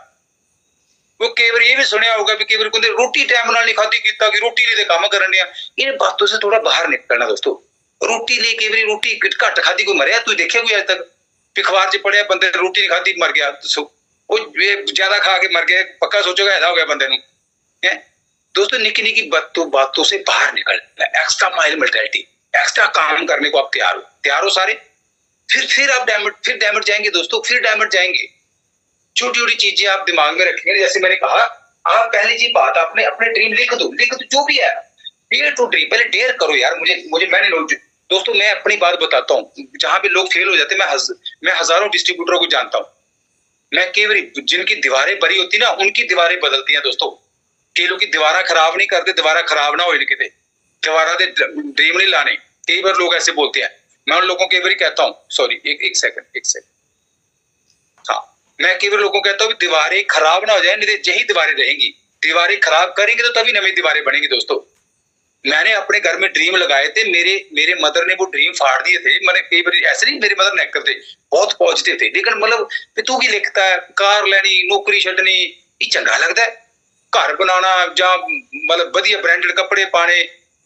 वो कई बार ये भी सुनिया होगा भी कई बार कहते रोटी टाइम नाल नहीं खाधी कीता कि रोटी नहीं ते काम करन दिया। इन बातों से थोड़ा बाहर निकलना दोस्तों। रोटी ले कई बार रोटी घट खाधी कोई मरिया? तू देखिया कोई आज तक? अखबार च पढ़िया बंदे रोटी नहीं खाधी मर गया, वो ज्यादा खा के मर गया, पक्का सोचोगा ऐसा हो गया बंदे है। दोस्तों निकी निकी बातों से बाहर निकलना, एक्स्ट्रा माइल मेंटालिटी, एक्स्ट्रा काम करने को आप तैयार हो सारे। फिर आप डैमेज जाएंगे दोस्तों, फिर डैमेज जाएंगे। छोटी छोटी चीजें आप दिमाग में रखेंगे। जैसे मैंने कहा, आप पहले जी बात आपने अपने ड्रीम लिख दो जो भी है, डेयर टू ड्रीम, पहले डेयर करो यार। मुझे मैंने दोस्तों मैं अपनी बात बताता हूँ, जहां पे लोग फेल हो जाते हैं, मैं हजारों डिस्ट्रीब्यूटरों को जानता हूँ। मैं केवल जिनकी दीवारें बड़ी होती ना, उनकी दीवारें बदलती हैं दोस्तों। कई लोग की दीवारा खराब नहीं करते, दीवारा खराब ना हो किते, दीवारा दे ड्रीम नहीं लाने। कई बार लोग ऐसे बोलते हैं, मैं उन लोगों को कई बार कहता हूँ, सॉरी एक सेकंड, हाँ, मैं कई बार लोगों को कहता हूँ दीवारें खराब ना हो जाए, नहीं यही दीवारें रहेंगी। दीवारें खराब करेंगे तो तभी नई दीवारें बनेंगी दोस्तों। मैंने अपने घर में ड्रीम लगाए थे, मेरे मदर ने वो ड्रीम फाड़ दिए थे। मैंने कई बार ऐसे नहीं, मेरी मदर नेगेटिव थे, बहुत पॉजिटिव थे, लेकिन मतलब तू की लिखता है, कार लेनी, नौकरी छड्डनी, ये चंगा लगता है? घर बनाना या मतलब बढ़िया ब्रांडेड कपड़े पाने,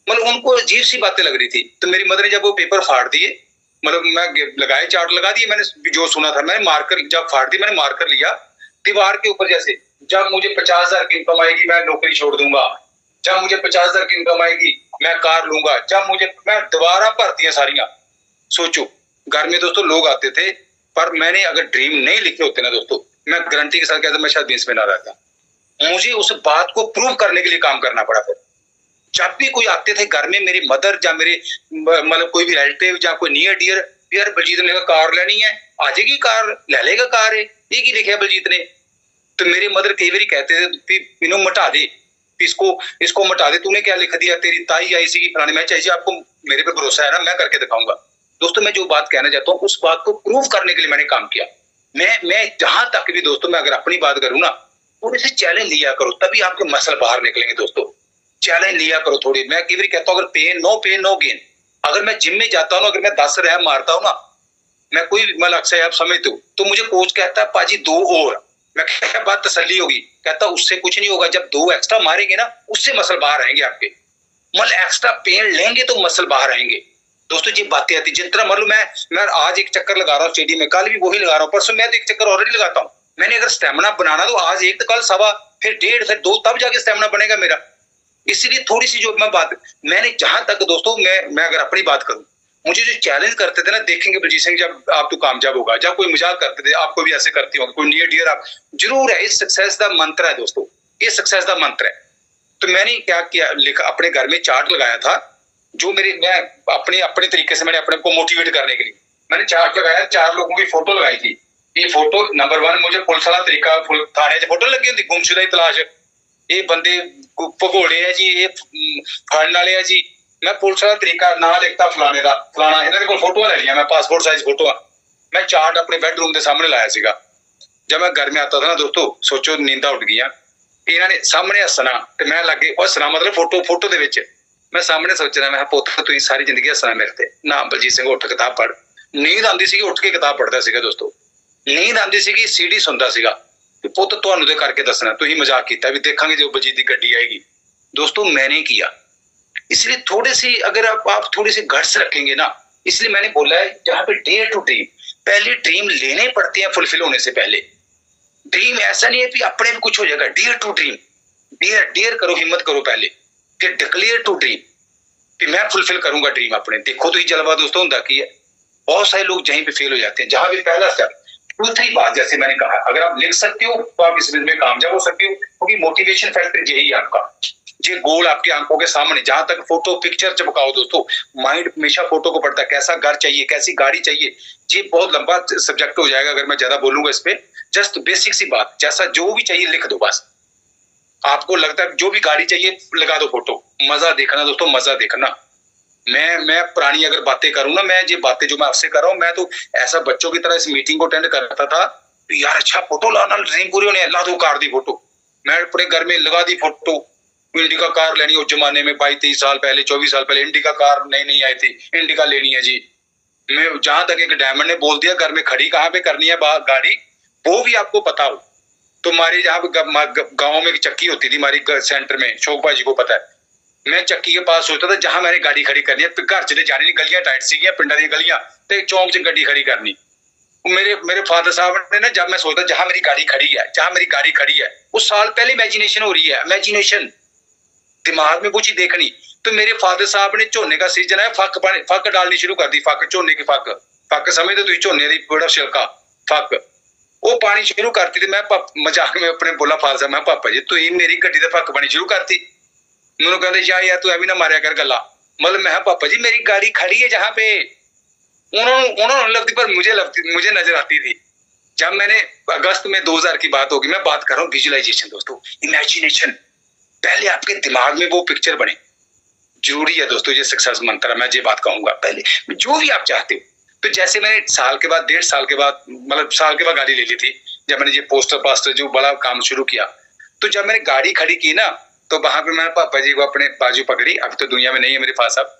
मतलब उनको अजीब सी बातें लग रही थी। तो मेरी मदर ने जब वो पेपर फाड़ दिए, मतलब मैं लगाए, चार्ट लगा दिए, मैंने जो सुना था, मैंने मार्कर जब फाड़ दी, मैंने मार्कर लिया दीवार के ऊपर, जैसे जब मुझे 50,000 की इनकम आएगी मैं नौकरी छोड़ दूंगा, जब मुझे 50,000 की इनकम आएगी मैं कार लूंगा, जब मुझे मैं दोबारा भर्ती है सारियां। सोचो घर में दोस्तों लोग आते थे, पर मैंने अगर ड्रीम नहीं लिखे होते ना दोस्तों, मैं गारंटी के साथ कहता मैं शायद 20 में ना रहता। मुझे उस बात को प्रूव करने के लिए काम करना पड़ा था। जब भी कोई आते थे घर में, मेरी मदर या मेरे मतलब कोई भी रिलेटिव या कोई नियर डियर, यार बलजीत ने कार लेनी है, आ जाएगी कार, ले लेगा कार है, ये की लिखा बलजीत ने। तो मेरी मदर कई बार कहते थे इन्हों मटा दे, इसको मटा दे, तूने क्या लिख दिया, तेरी ताई आई सी फलाने। मैं चाहिए आपको मेरे पे भरोसा है ना, मैं करके दिखाऊंगा। दोस्तों मैं जो बात कहना चाहता हूँ उस बात को प्रूव करने के लिए मैंने काम किया। मैं जहां तक भी दोस्तों, मैं अगर अपनी बात करूँ ना, थोड़े से चैलेंज लिया करो, तभी आपके मसल बाहर निकलेंगे दोस्तों। चैलेंज लिया करो थोड़ी। मैं कई बार कहता हूँ अगर पेन नो गेन। अगर मैं जिम में जाता हूँ ना, अगर मैं 10 रैप मारता हूँ ना, मैं कोई मतलब अक्सर आप समझते हो, तो मुझे कोच कहता है पाजी 2 और। मैं क्या बात तसल्ली होगी, कहता उससे कुछ नहीं होगा, जब 2 एक्स्ट्रा मारेंगे ना उससे मसल बाहर आएंगे आपके। मतलब एक्स्ट्रा पेन लेंगे तो मसल बाहर आएंगे। दोस्तों ये बातें आती, जितना मतलब मैं आज एक चक्कर लगा रहा हूँ स्टेडियम में, कल भी वही लगा रहा हूँ, परसों मैं तो एक चक्कर ऑलरेडी लगाता हूँ। मैंने अगर स्टेमिना बनाना तो आज एक, तो कल सवा, फिर 1.5, फिर 2, तब जाके स्टेमिना बनेगा मेरा। इसीलिए थोड़ी सी जो मैं बात, मैंने जहां तक दोस्तों मैं अगर अपनी बात करूं, मुझे जो चैलेंज करते थे ना, देखेंगे बलजीत सिंह जब आप तो कामयाब होगा, जब कोई मजाक करते थे आपको भी ऐसे करती होंगे, कोई नियर डियर आप जरूर है। इस सक्सेस का मंत्र है दोस्तों, ये सक्सेस का मंत्र है। तो मैंने क्या किया, लिखा अपने घर में चार्ट लगाया था, जो मैं अपने तरीके से मैंने अपने को मोटिवेट करने के लिए मैंने चार्ट लगाया, 4 लोगों की फोटो लगाई थी। ये फोटो नंबर 1 मुझे पुलिस वाला तरीका, थाने च फोटो लगी होती गुमशुदा की तलाश, ये बंदे भगोड़े है जी, ये फड़न वाले है जी। मैं पुलिस वाला तरीका ना लिखता फलाने का फलाना, इन्होंने को फोटो ले लिया, मैं पासपोर्ट साइज फोटो, मैं चार्ट अपने बेडरूम के सामने लाया सीगा। जब मैं घर में आता था ना दोस्तों, सोचो नींदा उठ गई, इन्होंने सामने हसना ते मैं लगे हसना, मतलब फोटो दे विच मैं सामने सोचना, मैं पुत तुसीं सारी जिंदगी हसना मेरे ते ना, बलजीत सिंह उठ किताब पढ़। नींद आती सी, उठ के किताब पढ़ता सीगा दोस्तों। नींद आती सी, सीडी सुनता सीगा, पुत तुहानू ते करके दसना, तुसीं मजाक कीता भी देखांगे जो बलजीत दी गड्डी आएगी। दोस्तों मैंने किया, इसलिए थोड़े सी अगर आप थोड़ी सी गट्स रखेंगे ना, इसलिए मैंने बोला है जहां पे डेयर टू ड्रीम, पहले ड्रीम लेने पड़ते हैं फुलफिल होने से पहले। ड्रीम ऐसा नहीं है कि अपने भी कुछ हो जाएगा, डियर टू ड्रीम, डियर करो, हिम्मत करो पहले, फिर डिक्लेयर टू ड्रीम कि मैं फुलफिल करूंगा ड्रीम अपने। देखो तो ये जलवा दोस्तों होता की है, बहुत सारे लोग यहीं पे फेल हो जाते हैं। जहां भी पहला स्टेप, दूसरी बात जैसे मैंने कहा, अगर आप लिख सकते हो तो आप इस बिजनेस में कामयाब हो सकते हो, क्योंकि मोटिवेशन फैक्टर यही है आपका। ये गोल आपकी आंखों के सामने, जहां तक फोटो पिक्चर चिपकाओ दोस्तों, माइंड हमेशा फोटो को पढ़ता है, कैसा घर चाहिए, कैसी गाड़ी चाहिए। ये बहुत लंबा सब्जेक्ट हो जाएगा अगर मैं ज्यादा बोलूंगा इस पे। जस्ट बेसिक सी बात, जैसा जो भी चाहिए लिख दो बस। आपको लगता है जो भी गाड़ी चाहिए लगा दो फोटो, मजा देखना दोस्तों, मजा देखना। मैं पुरानी अगर बातें करूं ना, मैं ये बातें जो मैं आपसे कर रहा हूं, मैं तो ऐसा बच्चों की तरह इस मीटिंग को अटेंड करता था, तो यार अच्छा फोटो लाना, ड्रीम पूरी होने, ला दो कार दी फोटो। मैं अपने घर में लगा दी फोटो, इंडिका कार लेनी उस जमाने में 22-23 साल पहले, 24 साल पहले इंडिका कार नहीं आई थी, इंडिका लेनी है जी। मैं जहां तक एक डायमंड ने बोल दिया घर में खड़ी कहाँ पे करनी है गाड़ी, वो भी आपको पता हो। तो हमारी जहाँ गाँव में चक्की होती थी हमारी सेंटर में, शोक भाजी को पता है, मैं चक्की के पास सोचता था जहां मैंने गाड़ी खड़ी करनी है, घर चले जानी नहीं, गलियां टाइट सी पिंडा दी गलियां, ते चौंक च गड्डी खड़ी करनी। मेरे फादर साहब ने ना, जब मैं सोचता जहां मेरी गाड़ी खड़ी है, उस साल पहले इमेजिनेशन हो रही है, इमेजिनेशन दिमाग में वो चीज देखनी। तो मेरे फादर साहब ने झोने का सीजन है, फक डालनी शुरू कर दी, झोने की फक समझते तुम, झोने की बड़ा छिलका फक, वो पानी शुरू करती थी। मैं मजाक में अपने बोला फादर साहब, मैं पापा जी तुम मेरी गड्डी ते फक पानी शुरू करती। मैनू कहते यार तू एवं ना मारिया कर गला, मतलब मैं पापा जी मेरी गाड़ी खड़ी है जहां पे, उन्होंने लगती, पर मुझे नजर आती थी। जब मैंने अगस्त में 2000 की बात होगी, मैं बात कर रहा हूँ विजुअलाइजेशन दोस्तों, इमेजिनेशन, पहले आपके दिमाग में वो पिक्चर बने, जरूरी है दोस्तों। ये सक्सेस मंत्र है, मैं ये बात कहूंगा पहले, जो भी आप चाहते हो। तो जैसे मैंने साल के बाद, 1.5 साल के बाद, मतलब साल के बाद गाड़ी ले ली थी, जब मैंने ये पोस्टर जो बड़ा काम शुरू किया। तो जब मैंने गाड़ी खड़ी की ना, तो वहां पे मैंने पापा जी को अपने बाजू पकड़ी, अभी तो दुनिया में नहीं है मेरे पास, अब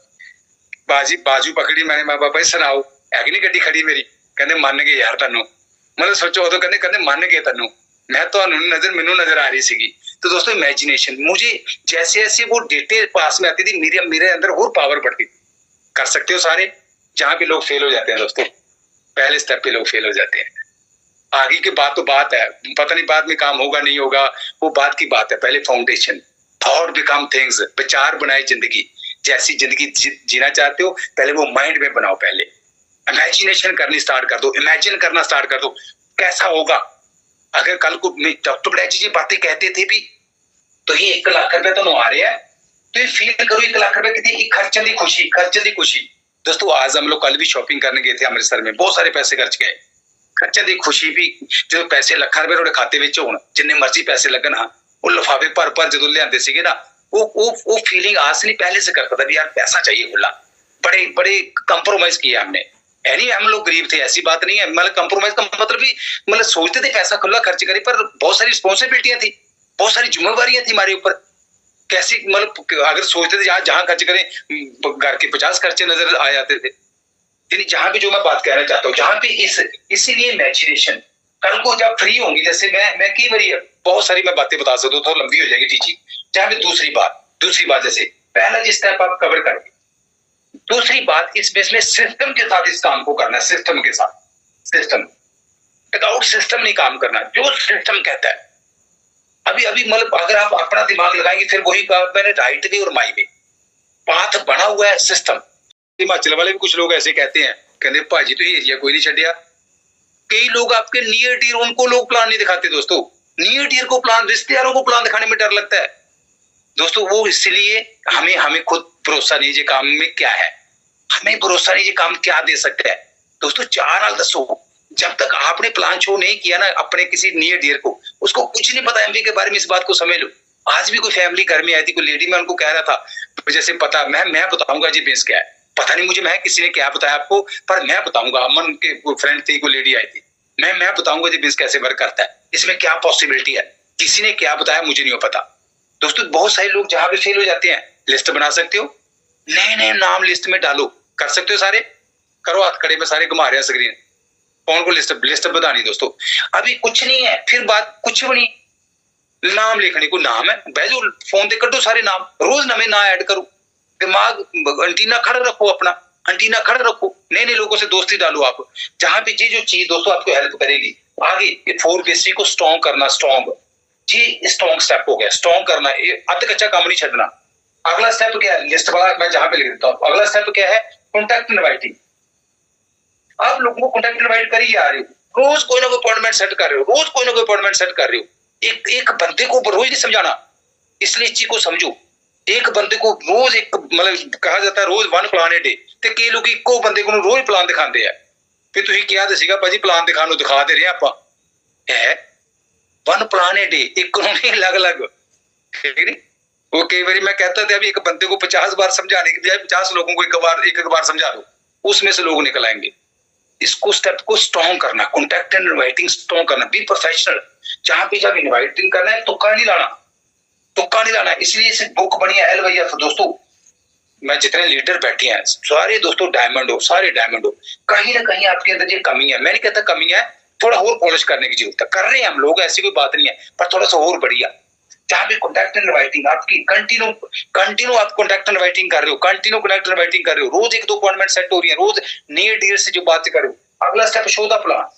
बाजू पकड़ी मैंने, मैं पापा जी सुनाओ है कि नहीं गड्डी खड़ी मेरी, कहते मन गए यार तैनू, मतलब सोचो उदों कहते मन गए तैनू, मैं तो मैनू नजर आ रही सी। तो दोस्तों इमेजिनेशन, मुझे जैसे जैसे वो डेटे पास में आती थी, मेरे अंदर और पावर बढ़ती। कर सकते हो सारे, जहां पे लोग फेल हो जाते हैं दोस्तों, पहले स्टेप पे लोग फेल हो जाते हैं। आगे की बात तो बात है, पता नहीं बाद में काम होगा नहीं होगा, वो बात की बात है। पहले फाउंडेशन, थॉट बिकम थिंग्स, विचार बनाए जिंदगी। जैसी जिंदगी जीना चाहते हो पहले वो माइंड में बनाओ, पहले इमेजिनेशन करनी स्टार्ट कर दो, इमेजिन करना स्टार्ट कर दो कैसा होगा अगर कल को डॉक्टर बड़ैची जी बातें कहते थे भी तो ये 1 लाख रुपए तो आ रहे हैं, तो ये फील करो 1 लाख रुपए कितनी खर्चन दी खुशी। दोस्तों आज हम लोग कल भी शॉपिंग करने गए थे अमृतसर में, बहुत सारे पैसे खर्च गए, खर्चन दी खुशी भी जो पैसे ਲੱਖਾਂ रुपए ਤੁਹਾਡੇ ਖਾਤੇ ਵਿੱਚ ਹੋਣ ਜਿੰਨੇ ਮਰਜ਼ੀ पैसे लगन वो लिफाफे भर ਜਦੋਂ ਲਿਆਂਦੇ ਸੀਗੇ ना वो फीलिंग आज से नहीं पहले से करता था भी यार पैसा चाहिए खुला, बड़े कंप्रोमाइज किया हमने। यानी हम लोग गरीब थे ऐसी बात नहीं है, मतलब कंप्रोमाइज का मतलब भी मतलब सोचते थे पैसा खुला खर्च करें, पर बहुत सारी रिस्पॉन्सिबिलिटियां थी, बहुत सारी जिम्मेवारियां थी हमारे ऊपर। कैसी मतलब अगर सोचते थे जहां खर्च करें घर के 50 खर्चे नजर आ जाते थे। जहां भी जो मैं बात कहना चाहता हूँ जहां पे इसीलिए इमेजिनेशन कल को जब फ्री होंगी, जैसे मैं कई बार बहुत सारी मैं बातें बता सकता हूँ तो लंबी हो जाएगी टीचिंग। जहां पे दूसरी बात जैसे पहला जिस स्टेप आप कवर करेंगे, दूसरी बात इसमें सिस्टम के साथ इस काम को करना है, सिस्टम के साथ, सिस्टम विदाउट सिस्टम नहीं काम करना, जो सिस्टम कहता है। अभी मतलब अगर आप अपना दिमाग लगाएंगे फिर वही कहा मैंने, राइट वे और माई वे पाथ बना हुआ है सिस्टम। हिमाचल वाले भी कुछ लोग ऐसे कहते हैं, कहते भाजी तो एरिया कोई नहीं छड़िया। कई लोग आपके नियर डियर उनको लोग प्लान नहीं दिखाते दोस्तों, नियर डियर को प्लान, रिश्तेदारों को प्लान दिखाने में डर लगता है दोस्तों। वो इसलिए हमें खुद भरोसा नहीं है काम में क्या है, हमें भरोसा नहीं है काम क्या दे सकता है दोस्तों। 4 साल दसो जब तक आपने प्लान शो नहीं किया ना अपने किसी नियर डियर को, उसको कुछ नहीं पता एमबी के बारे में, इस बात को समझ लो। आज भी कोई फैमिली घर में आई थी, कोई लेडी, मैं उनको कह रहा था जैसे पता मैं बताऊंगा जी बेस क्या है, पता नहीं मुझे मैं किसी ने क्या बताया आपको, पर मैं बताऊंगा। अमन के कोई फ्रेंड थी, कोई लेडी आई थी, मैं बताऊंगा जी बेस कैसे वर्क करता है, इसमें क्या पॉसिबिलिटी है, किसी ने क्या बताया मुझे नहीं पता दोस्तों। बहुत सारे लोग जहां पे फेल हो जाते हैं, लिस्ट बना सकते हो, नए नाम लिस्ट में डालो, कर सकते हो सारे, करो हाथ खड़े में सारे घुमा रहे हैं स्क्रीन, कौन को लिस्ट बतानी दोस्तों। अभी कुछ नहीं है, फिर बात कुछ भी नहीं, नाम लिखने को नाम है, बैजो फोन पे कटो सारे नाम, रोज नवे ना ऐड करो, दिमाग अंटीना खड़ा रखो, अपना अंटीना खड़ा रखो, नए लोगों से दोस्ती डालो आप, जहां पे जो चीज दोस्तों आपको हेल्प करेगी आगे। 4 बेसिक को स्ट्रॉन्ग करना, स्ट्रॉन्ग जी स्ट्रॉन्ग स्टेप हो गया, स्ट्रॉन्ग करना, अध कच्चा काम नहीं छड़ना। अगला स्टेप क्या है, लिस्ट वाला मैं जहां पे लिख देता हूं, अगला स्टेप क्या है, कॉन्टैक्ट इनवाइटिंग। आप लोगों को कॉन्टैक्ट इनवाइट कर ही आ रहे हो, रोज कोई ना कोई अपॉइंटमेंट सेट कर रहे हो, रोज कोई ना कोई अपॉइंटमेंट सेट कर रहे हो। एक बंदे को रोज नहीं समझाना, इसलिए इस चीज को समझो। एक बंदे को रोज एक मतलब कहा जाता है रोज 1 प्लान ए डे, ते कई लोग इको बंदे को रोज प्लान दिखाते हैं। फिर तुम क्या दसेगा भाजी प्लान दिखा दे रहे आप है 1 प्लान ए डे, एक नहीं अलग-अलग, ठीक नहीं। वो कई बार मैं कहता था अभी एक बंदे को 50 बार समझाने की बजाय 50 लोगों को एक बार समझा दो, उसमें से लोग निकल आएंगे। इसको स्टेप को स्ट्रॉन्ग करना, कॉन्टैक्ट एंड इनवाइटिंग स्ट्रॉन्ग करना, बी प्रोफेशनल। जहां पे जब इनवाइटिंग करना है तुक्का नहीं लाना, इसलिए इसे बुक बनी है LYF दोस्तों। मैं जितने लीडर बैठे हैं सारे दोस्तों डायमंड हो, सारे डायमंड हो, कहीं ना कहीं आपके अंदर ये कमी है। मैं नहीं कहता कमी है, थोड़ा और पॉलिश करने की जरूरत है, कर रहे हैं हम लोग, ऐसी कोई बात नहीं है, पर थोड़ा सा और बढ़िया। जहां पे कॉन्टैक्ट एंड इनवाइटिंग आपकी कंटिन्यू आप कॉन्टैक्ट एंड इनवाइटिंग कर रहे हो, कंटिन्यू कॉन्टैक्ट एंड इनवाइटिंग कर रहे हो, रोज 1-2 अपॉइंटमेंट सेट हो रही है, रोज नियर डियर से जो बात कर रहे हो। अगला स्टेप शो द प्लान,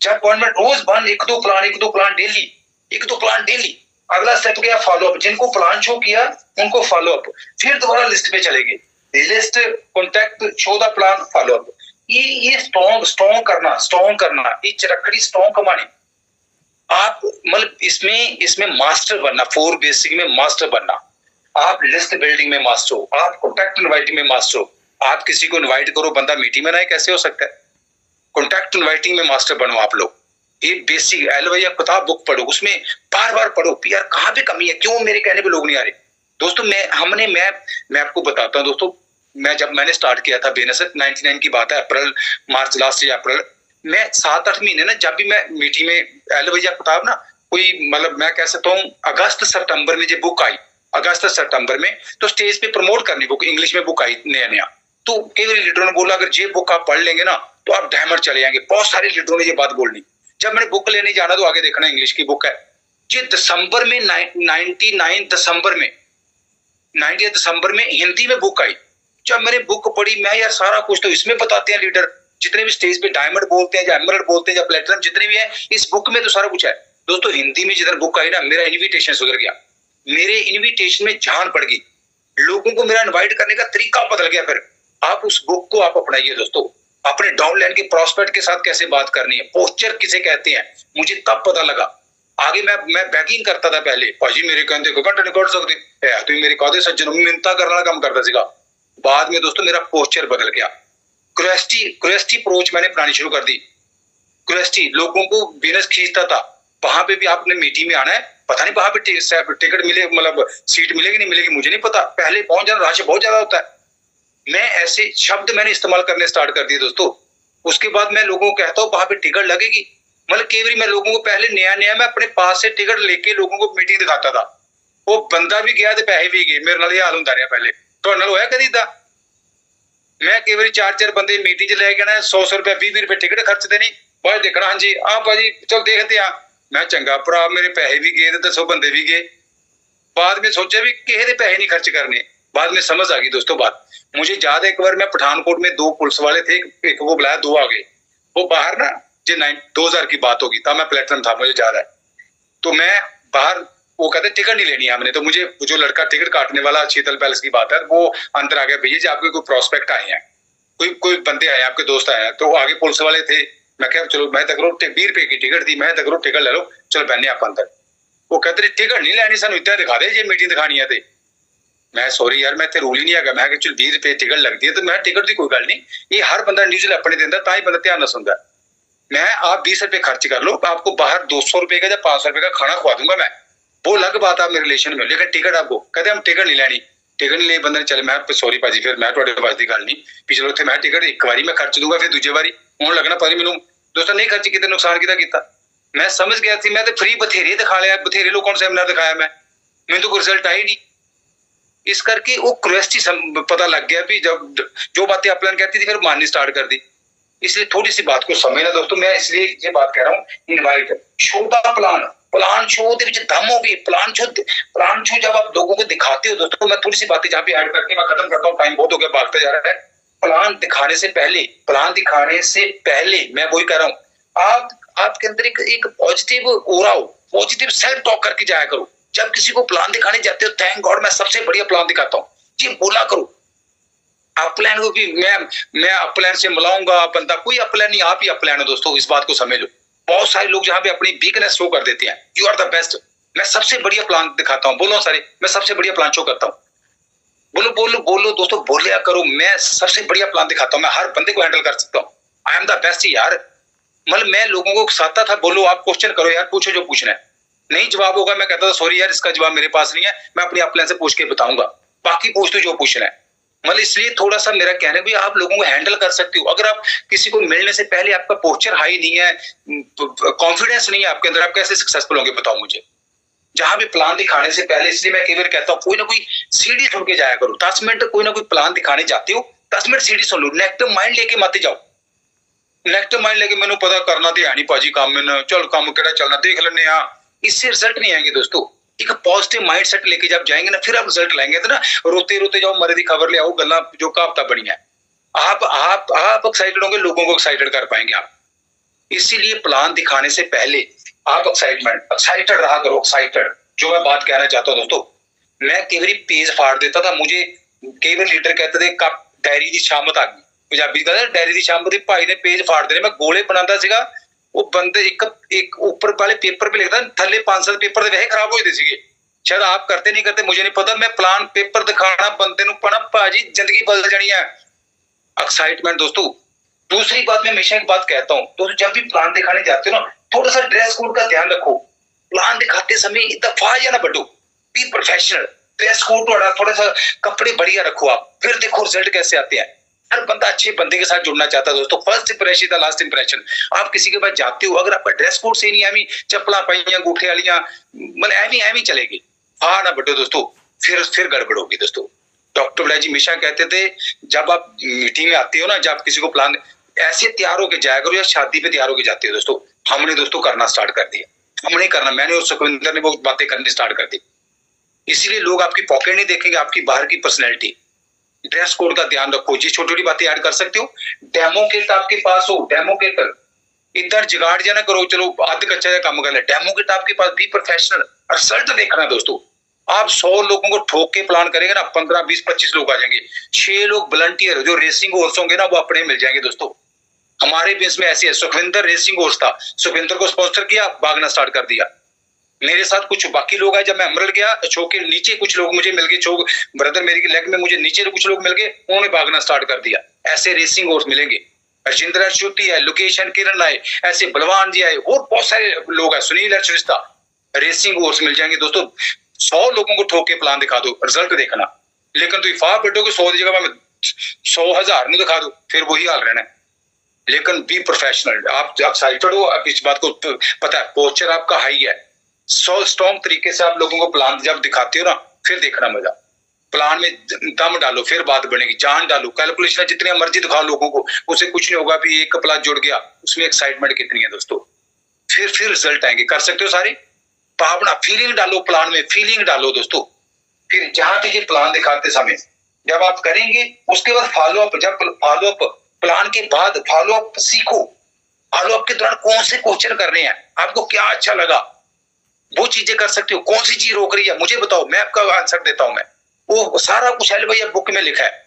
जब अपॉइंटमेंट रोज 1-2 प्लान डेली, 1-2 प्लान डेली। अगला स्टेप क्या, फॉलो अप, जिनको प्लान शो किया उनको फॉलो अप, फिर दोबारा लिस्ट पे चलेंगे, list contact show the plan follow up. ये स्ट्रॉन्ग करना, ये चरखड़ी स्ट्रॉन्ग कमानी। आप मतलब इसमें मास्टर बनना, 4 बेसिक में मास्टर बनना। आप लिस्ट बिल्डिंग में मास्टर हो, आप कॉन्टैक्ट इनवाइटिंग में मास्टर हो। आप किसी को इनवाइट करो, बंदा मीटिंग में ना आए, कैसे हो सकता है। कॉन्टैक्ट इनवाइटिंग में मास्टर बनो आप लोग। ये बेसिक LYF किताब बुक पढ़ो, उसमें बार पढ़ो यार कहाँ पे कमी है, क्यों मेरे कहने पे लोग नहीं आ रहे दोस्तों। मैं आपको बताता हूँ दोस्तों, मैं जब मैंने स्टार्ट किया था बिजनेस 99 की बात है, अप्रैल मार्च लास्ट अप्रैल में 7-8 महीने ना, जब भी मैं मीटिंग में LYF किताब ना कोई मतलब मैं कह सकता हूँ अगस्त सितंबर में जो बुक आई, अगस्त सितंबर में, तो स्टेज पे प्रमोट करनी बुक, इंग्लिश में बुक आई नया। तो कई लीडरों ने बोला अगर ये बुक आप पढ़ लेंगे ना तो आप डायमंड चले जाएंगे। बहुत सारे लीडरों ने ये बात बोलनी। जब मैंने बुक लेने जाना तो आगे देखना इंग्लिश की बुक है, ये दिसंबर में 99 दिसंबर में हिंदी में बुक आई। जब मैंने बुक पढ़ी, मैं यार सारा कुछ तो इसमें बताते हैं लीडर, जितने भी स्टेज पे डायमंड बोलते हैं या एमरल्ड बोलते हैं या प्लेटिनम जितने भी है, इस बुक में तो सारा कुछ है दोस्तों। हिंदी में जिधर बुक आई ना, मेरा इन्विटेशन सुधर गया, मेरे इन्विटेशन में जान पड़ गई। लोगों को मेरा इनवाइट करने का तरीका बदल गया। फिर आप उस बुक को आप अपनाइए दोस्तों। अपने डाउनलाइन के प्रोस्पेक्ट के साथ कैसे बात करनी है, पोस्चर किसे कहते हैं, मुझे तब पता लगा। आगे मैं बैकिंग करता था पहले, भाजी मेरे कहते को घंटे नहीं कर सकते है, तुम मेरे कहते सज्जनों में मिन्नता करना काम करता सीगा। बाद में दोस्तों मेरा पोस्चर बदल गया। क्रेस्टी अप्रोच मैंने अपनानी शुरू कर दी। क्रेस्टी लोगों को बिजनेस खींचता था। वहां पे भी आपने मीटिंग में आना है, पता नहीं वहां पे टिकट मिले, मतलब सीट मिलेगी नहीं मिलेगी मुझे नहीं पता, पहले पहुंच जाना, रश बहुत ज्यादा होता है। मैं ऐसे शब्द मैंने इस्तेमाल करने स्टार्ट कर दिए दोस्तों। उसके बाद मैं लोगों को कहता हूँ वहां पे टिकट लगेगी, मतलब कई बार मैं लोगों को पहले नया मैं अपने पास से टिकट लेके लोगों को मीटिंग दिखाता था। वो बंदा भी गया तो पैसे भी गए, मेरे नाल हाल होंदा रहा पहले। तो नाल होया कदी दा मैं कई बार 4-4 बंदे मीटिंग च लेके ना 100 रुपए 20 रुपए टिकट खर्चते नहीं, बाद देखना हाँ जी हाँ भाजी चल देखते आ, मैं चंगा भरा मेरे पैसे भी गए, 10 बंदे भी गए। बाद में सोचा भी किसी के पैसे नहीं खर्च करने, बाद में समझ आ गई दोस्तों बात। मुझे याद है एक बार मैं पठानकोट में 2 पुलिस वाले थे, एक वो बुलाया 2 आ गए। वो बाहर ना जो 2000 की बात होगी तब मैं प्लेटफॉर्म था, मुझे याद है। तो मैं बाहर, वो कहते टिकट नहीं लेनी हमने, तो मुझे जो लड़का टिकट काटने वाला शीतल पैलेस की बात है, वो अंदर आ गया, भैया जी आपके कोई प्रोस्पेक्ट आए हैं, कोई बंदे आए आपके दोस्त आए हैं। तो आगे पुलिस वाले थे, मैं क्या चलो मैं तक 20 रुपए की टिकट थी, मैं तक टिकट ले लो चलो बहने आप अंदर। वो कहते टिकट नहीं लैनी सानू इतना दिखा दे जे मीटिंग दिखानी है। मैं सॉरी यार मैं ते रूल ही नहीं है, मैं चल 20 रुपए टिकट लगती है तो मैं टिकट की कोई गल नहीं, ये हर बंदा इंडिविजुअल अपने देंदा तां ही बंदा ध्यान ना सुनदा। मैं आप 20 रुपए खर्च कर लो, आपको बाहर 200 रुपए का या 500 रुपए का खाना खवा दूंगा मैं, वो अलग बात है मेरे रिलेशन में, लेकिन टिकट आपको कहते हम टिकट नहीं लेनी, टिकट नहीं ले बंदा ने चले। मैं सॉरी भाजी फिर मैं तुहाडे वास दी गल नहीं भी चलो उत्थे मैं टिकट एक बारी मैं खर्च दूंगा, फिर दूजे बारी हुण लगना पता नहीं मैनू दोस्तों नहीं खर्च किते नुकसान किता। मैं समझ गया थी, मैं तो फ्री बथेरे दिखा लिया, बथेरे लोगों को सेमिनार दिखाया, मैंने तो कोई रिजल्ट आई नहीं। इस करके वो क्यूरियोसिटी पता लग गया भी जब जो बातें अपलाइन कहती थी फिर माननी स्टार्ट कर दी। इसलिए थोड़ी सी बात को समझना दोस्तों, मैं इसलिए ये बात कह रहा हूँ, इनवाइट शो का प्लान शो दे विच दम होगी, प्लान शो जब आप लोगों को दिखाते हो दोस्तों, मैं थोड़ी सी बातें जहाँ पे ऐड करके मैं खत्म करता हूँ, टाइम बहुत हो गया भागते जा रहा है। प्लान दिखाने से पहले मैं वही कह रहा हूँ, आपके अंदर एक पॉजिटिव ओरा हो, पॉजिटिव सेल्फ टॉक करके जाया करो। जब किसी को प्लान दिखाने जाते हो, थैंक गॉड मैं सबसे बढ़िया प्लान दिखाता हूँ जी बोला करो। अपलाइन को भी मैं अपलाइन से मिलाऊंगा बंदा, कोई अपलाइन नहीं, आप ही अपलाइन हो दोस्तों, इस बात को समझ लो। बहुत सारे लोग जहां पे अपनी वीकनेस शो कर देते हैं, यू आर द बेस्ट, मैं सबसे बढ़िया प्लान दिखाता हूँ, बोलो सारे मैं सबसे बढ़िया प्लान शो करता हूँ, बोलो दोस्तों बोलिया करो, मैं सबसे बढ़िया प्लान दिखाता हूँ, मैं हर बंदे को हैंडल कर सकता हूँ, आई एम द बेस्ट यार। मतलब मैं लोगों को उकसाता था, बोलो आप क्वेश्चन करो यार, पूछो जो पूछना है, नहीं जवाब होगा मैं कहता था सॉरी यार इसका जवाब मेरे पास नहीं है, मैं अपनी अपलाइन से पूछ के बताऊंगा, बाकी पूछ दो जो पूछना है। मतलब इसलिए थोड़ा सा मेरा कहना है भी आप लोगों को हैंडल कर सकते हो। अगर आप किसी को मिलने से पहले आपका पोस्चर हाई नहीं है, कॉन्फिडेंस नहीं है आपके अंदर, आप कैसे सक्सेसफुल होंगे बताओ मुझे। जहां भी प्लान दिखाने से पहले, इसलिए मैं कई बार कहता हूँ कोई ना कोई सीढ़ी सुन के जाया करो, 10 मिनट कोई ना कोई प्लान दिखाने जाते हो, 10 मिनट सीढ़ी सुन लो, नेगेटिव माइंड लेके मत जाओ। नेगेटिव माइंड लेके मैंने पता करना तो है नहीं भाजी काम में, चल काम केड़ा चलना देख लेने, इससे रिजल्ट नहीं आएंगे दोस्तों। एक पॉजिटिव माइंडसेट लेके जब जाएंगे ना फिर आप रिजल्ट लाएंगे। तो ना रोते जाओ मरे दी खबर ले आओ गल्ला जो कहावत बनी है, आप एक्साइटेड होंगे, लोगों को एक्साइटेड कर पाएंगे आप। इसीलिए प्लान दिखाने से पहले आप एक्साइटेड रहा करो, एक्साइटेड। जो मैं बात कहना चाहता हूँ दोस्तों, मैं कई बार पेज फाड़ देता था, मुझे कई बार लीडर कहते थे कप डायरी दी शामत आ गई, पंजाबी का डायरी दी शामत, भाई ने पेज फाड़ देने, मैं गोले बनाता सीगा, वो बंदे एक ऊपर वाले पेपर पे लिखता, थले 5-7 पेपर वैसे खराब हो जाते सीगे, शायद आप करते नहीं करते मुझे नहीं पता। मैं प्लान पेपर दिखाना बंदे नूं पढ़ा, भाजी जिंदगी बदल जानी है। एक्साइटमेंट दोस्तों। दूसरी बात मैं हमेशा एक बात कहता हूँ दोस्तों, जब भी प्लान दिखाने जाते हो ना थोड़ा सा ड्रेस कोड का ध्यान रखो। प्लान दिखाते समय दफा या ना बढ़ो, बी प्रोफेशनल, ड्रेस कोड थोड़ा सा कपड़े बढ़िया रखो आप, फिर देखो रिजल्ट कैसे आते हैं। हर बंदा अच्छे बंदे के साथ जुड़ना चाहता है दोस्तों, first impression the last impression. आप किसी के पास जाते हो, अगर आपका ड्रेस कोड से नहीं एवं चप्पला पाइया अंगूठे वालियां मतलब एवं चलेगी, हाँ ना बढ़ो दोस्तों, फिर गड़बड़ होगी दोस्तों। डॉक्टर बिलाजी हमेशा कहते थे जब आप मीटिंग में आते हो ना, जब किसी को प्लान ऐसे तैयार होकर जाया करो या शादी पे तैयार होकर जाते हो दोस्तों। हमने दोस्तों करना स्टार्ट कर दिया, हमने करना, मैंने और सुखविंदर ने वो बातें करनी स्टार्ट कर दी। इसीलिए लोग आपकी पॉकेट नहीं देखेंगे, आपकी बाहर की पर्सनैलिटी। ड्रेस कोड का ध्यान रखो जी, छोटी छोटी बातें ऐड कर सकते हो। डेमो किट आपके पास हो, डेमो किट इधर जुगाड़ जाना करो, चलो आध कच्चा काम कर ले, डेमो किट आपके पास, भी प्रोफेशनल, रिजल्ट देखना दोस्तों। आप 100 लोगों को ठोक के प्लान करेंगे ना, 15, 20, 25 लोग आ जाएंगे। 6 लोग वॉलंटियर जो रेसिंग हॉर्स होंगे ना, वो अपने मिल जाएंगे दोस्तों। हमारे बेस में ऐसी है, सुखविंदर रेसिंग हॉर्स था, सुखविंदर को स्पॉन्सर किया, भागना स्टार्ट कर दिया। मेरे साथ कुछ बाकी लोग आए, जब मैं अमरल गया, चौक के नीचे कुछ लोग मुझे मिल गए, चौक ब्रदर मेरी लेग में मुझे नीचे कुछ लोग मिल गए, उन्होंने भागना स्टार्ट कर दिया। ऐसे रेसिंग हॉर्स मिलेंगे। राजेंद्र श्रुति है, लोकेशन किरण आए, ऐसे बलवान जी आए, और बहुत सारे लोग हैं, सुनील अर्चविस्ता, रेसिंग हॉर्स मिल जाएंगे दोस्तों। 100 लोगों को ठोक के प्लान दिखा दो, रिजल्ट देखना। लेकिन तुम फार बैठो कि 100 की जगह में 100,000 में दिखा दो, फिर वही हाल रहना है। लेकिन बी प्रोफेशनल, आप एक्साइटेड हो, आप इस बात को पता है, पोस्चर आपका हाई है, 100 स्ट्रॉन्ग तरीके से आप लोगों को प्लान जब दिखाते हो ना, फिर देखना मजा। प्लान में दम डालो, फिर बात बनेगी, जान डालो। कैलकुलेशन जितनी मर्जी दिखाओ लोगों को, उसे कुछ नहीं होगा। भी एक प्लान जुड़ गया, उसमें एक्साइटमेंट कितनी है दोस्तों, फिर रिजल्ट आएंगे। कर सकते हो सारे, भावना, फीलिंग डालो प्लान में, फीलिंग डालो दोस्तों। फिर जहां पे ये प्लान दिखाते समय जब आप करेंगे, उसके बाद फॉलो अप, जब फॉलो अप प्लान के बाद फॉलो अप सीखो। फॉलो अप के दौरान कौन से क्वेश्चन करने हैं, आपको क्या अच्छा लगा, वो चीजें कर सकते हो। कौन सी चीज रोक रही है मुझे बताओ, मैं आपका आंसर देता हूं। मैं वो सारा कुछ है भैया, बुक में लिखा है।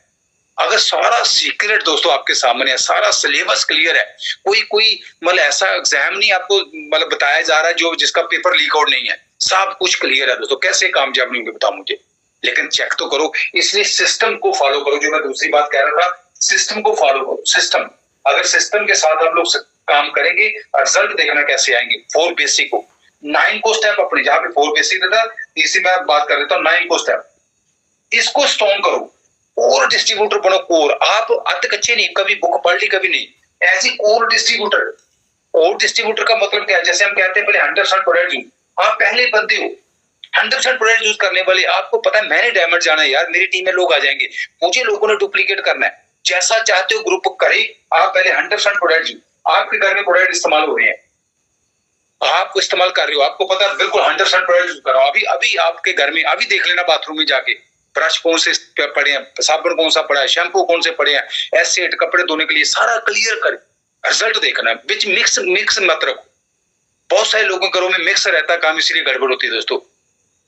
अगर सारा सीक्रेट दोस्तों आपके सामने है, सारा सिलेबस क्लियर है, कोई मतलब ऐसा एग्जाम नहीं आपको मतलब बताया जा रहा है जो जिसका पेपर लीक आउट नहीं है, सब कुछ क्लियर है दोस्तों। कैसे कामयाब नहीं होंगे बताओ मुझे, लेकिन चेक तो करो। इसलिए सिस्टम को फॉलो करो, जो मैं दूसरी बात कह रहा था, सिस्टम को फॉलो करो। सिस्टम, अगर सिस्टम के साथ आप लोग काम करेंगे, रिजल्ट देखना कैसे आएंगे। 4 बेसिक को 9 को स्टेप अपने, जहां पे 4 बेसिक था, इसी में बात कर लेता हूँ 9 को स्टेप, इसको स्ट्रॉन्ग करो। कोर डिस्ट्रीब्यूटर बनो, कोर। आप अत कच्चे नहीं, कभी बुक पढ़ ली कभी नहीं, ऐसी कोर डिस्ट्रीब्यूटर। कोर डिस्ट्रीब्यूटर का मतलब क्या है, जैसे हम कहते हैं पहले 100% प्रोडक्ट यूज, आप पहले बनते हो 100% प्रोडक्ट यूज करने वाले। आपको पता है मैंने डायमंड जाना है यार, मेरी टीम में लोग आ जाएंगे, मुझे लोगों ने डुप्लीकेट करना है। जैसा चाहते हो ग्रुप करे, आप पहले 100% प्रोडक्ट यूज। आपके घर में प्रोडक्ट इस्तेमाल हो रहे हैं, आप इस्तेमाल कर रहे हो, आपको पता है बिल्कुल 100% प्रोडक्ट यूज करो। अभी आपके घर में अभी देख लेना, बाथरूम में जाके ब्रश कौन से पड़े हैं, साबुन कौन सा पड़ा है, शैम्पू कौन से पड़े हैं, एसिड कपड़े धोने के लिए, सारा क्लियर कर, रिजल्ट देखना। बीच मिक्स मत रखो। बहुत सारे लोगों के घरों में मिक्स रहता है काम, इसलिए गड़बड़ होती है दोस्तों।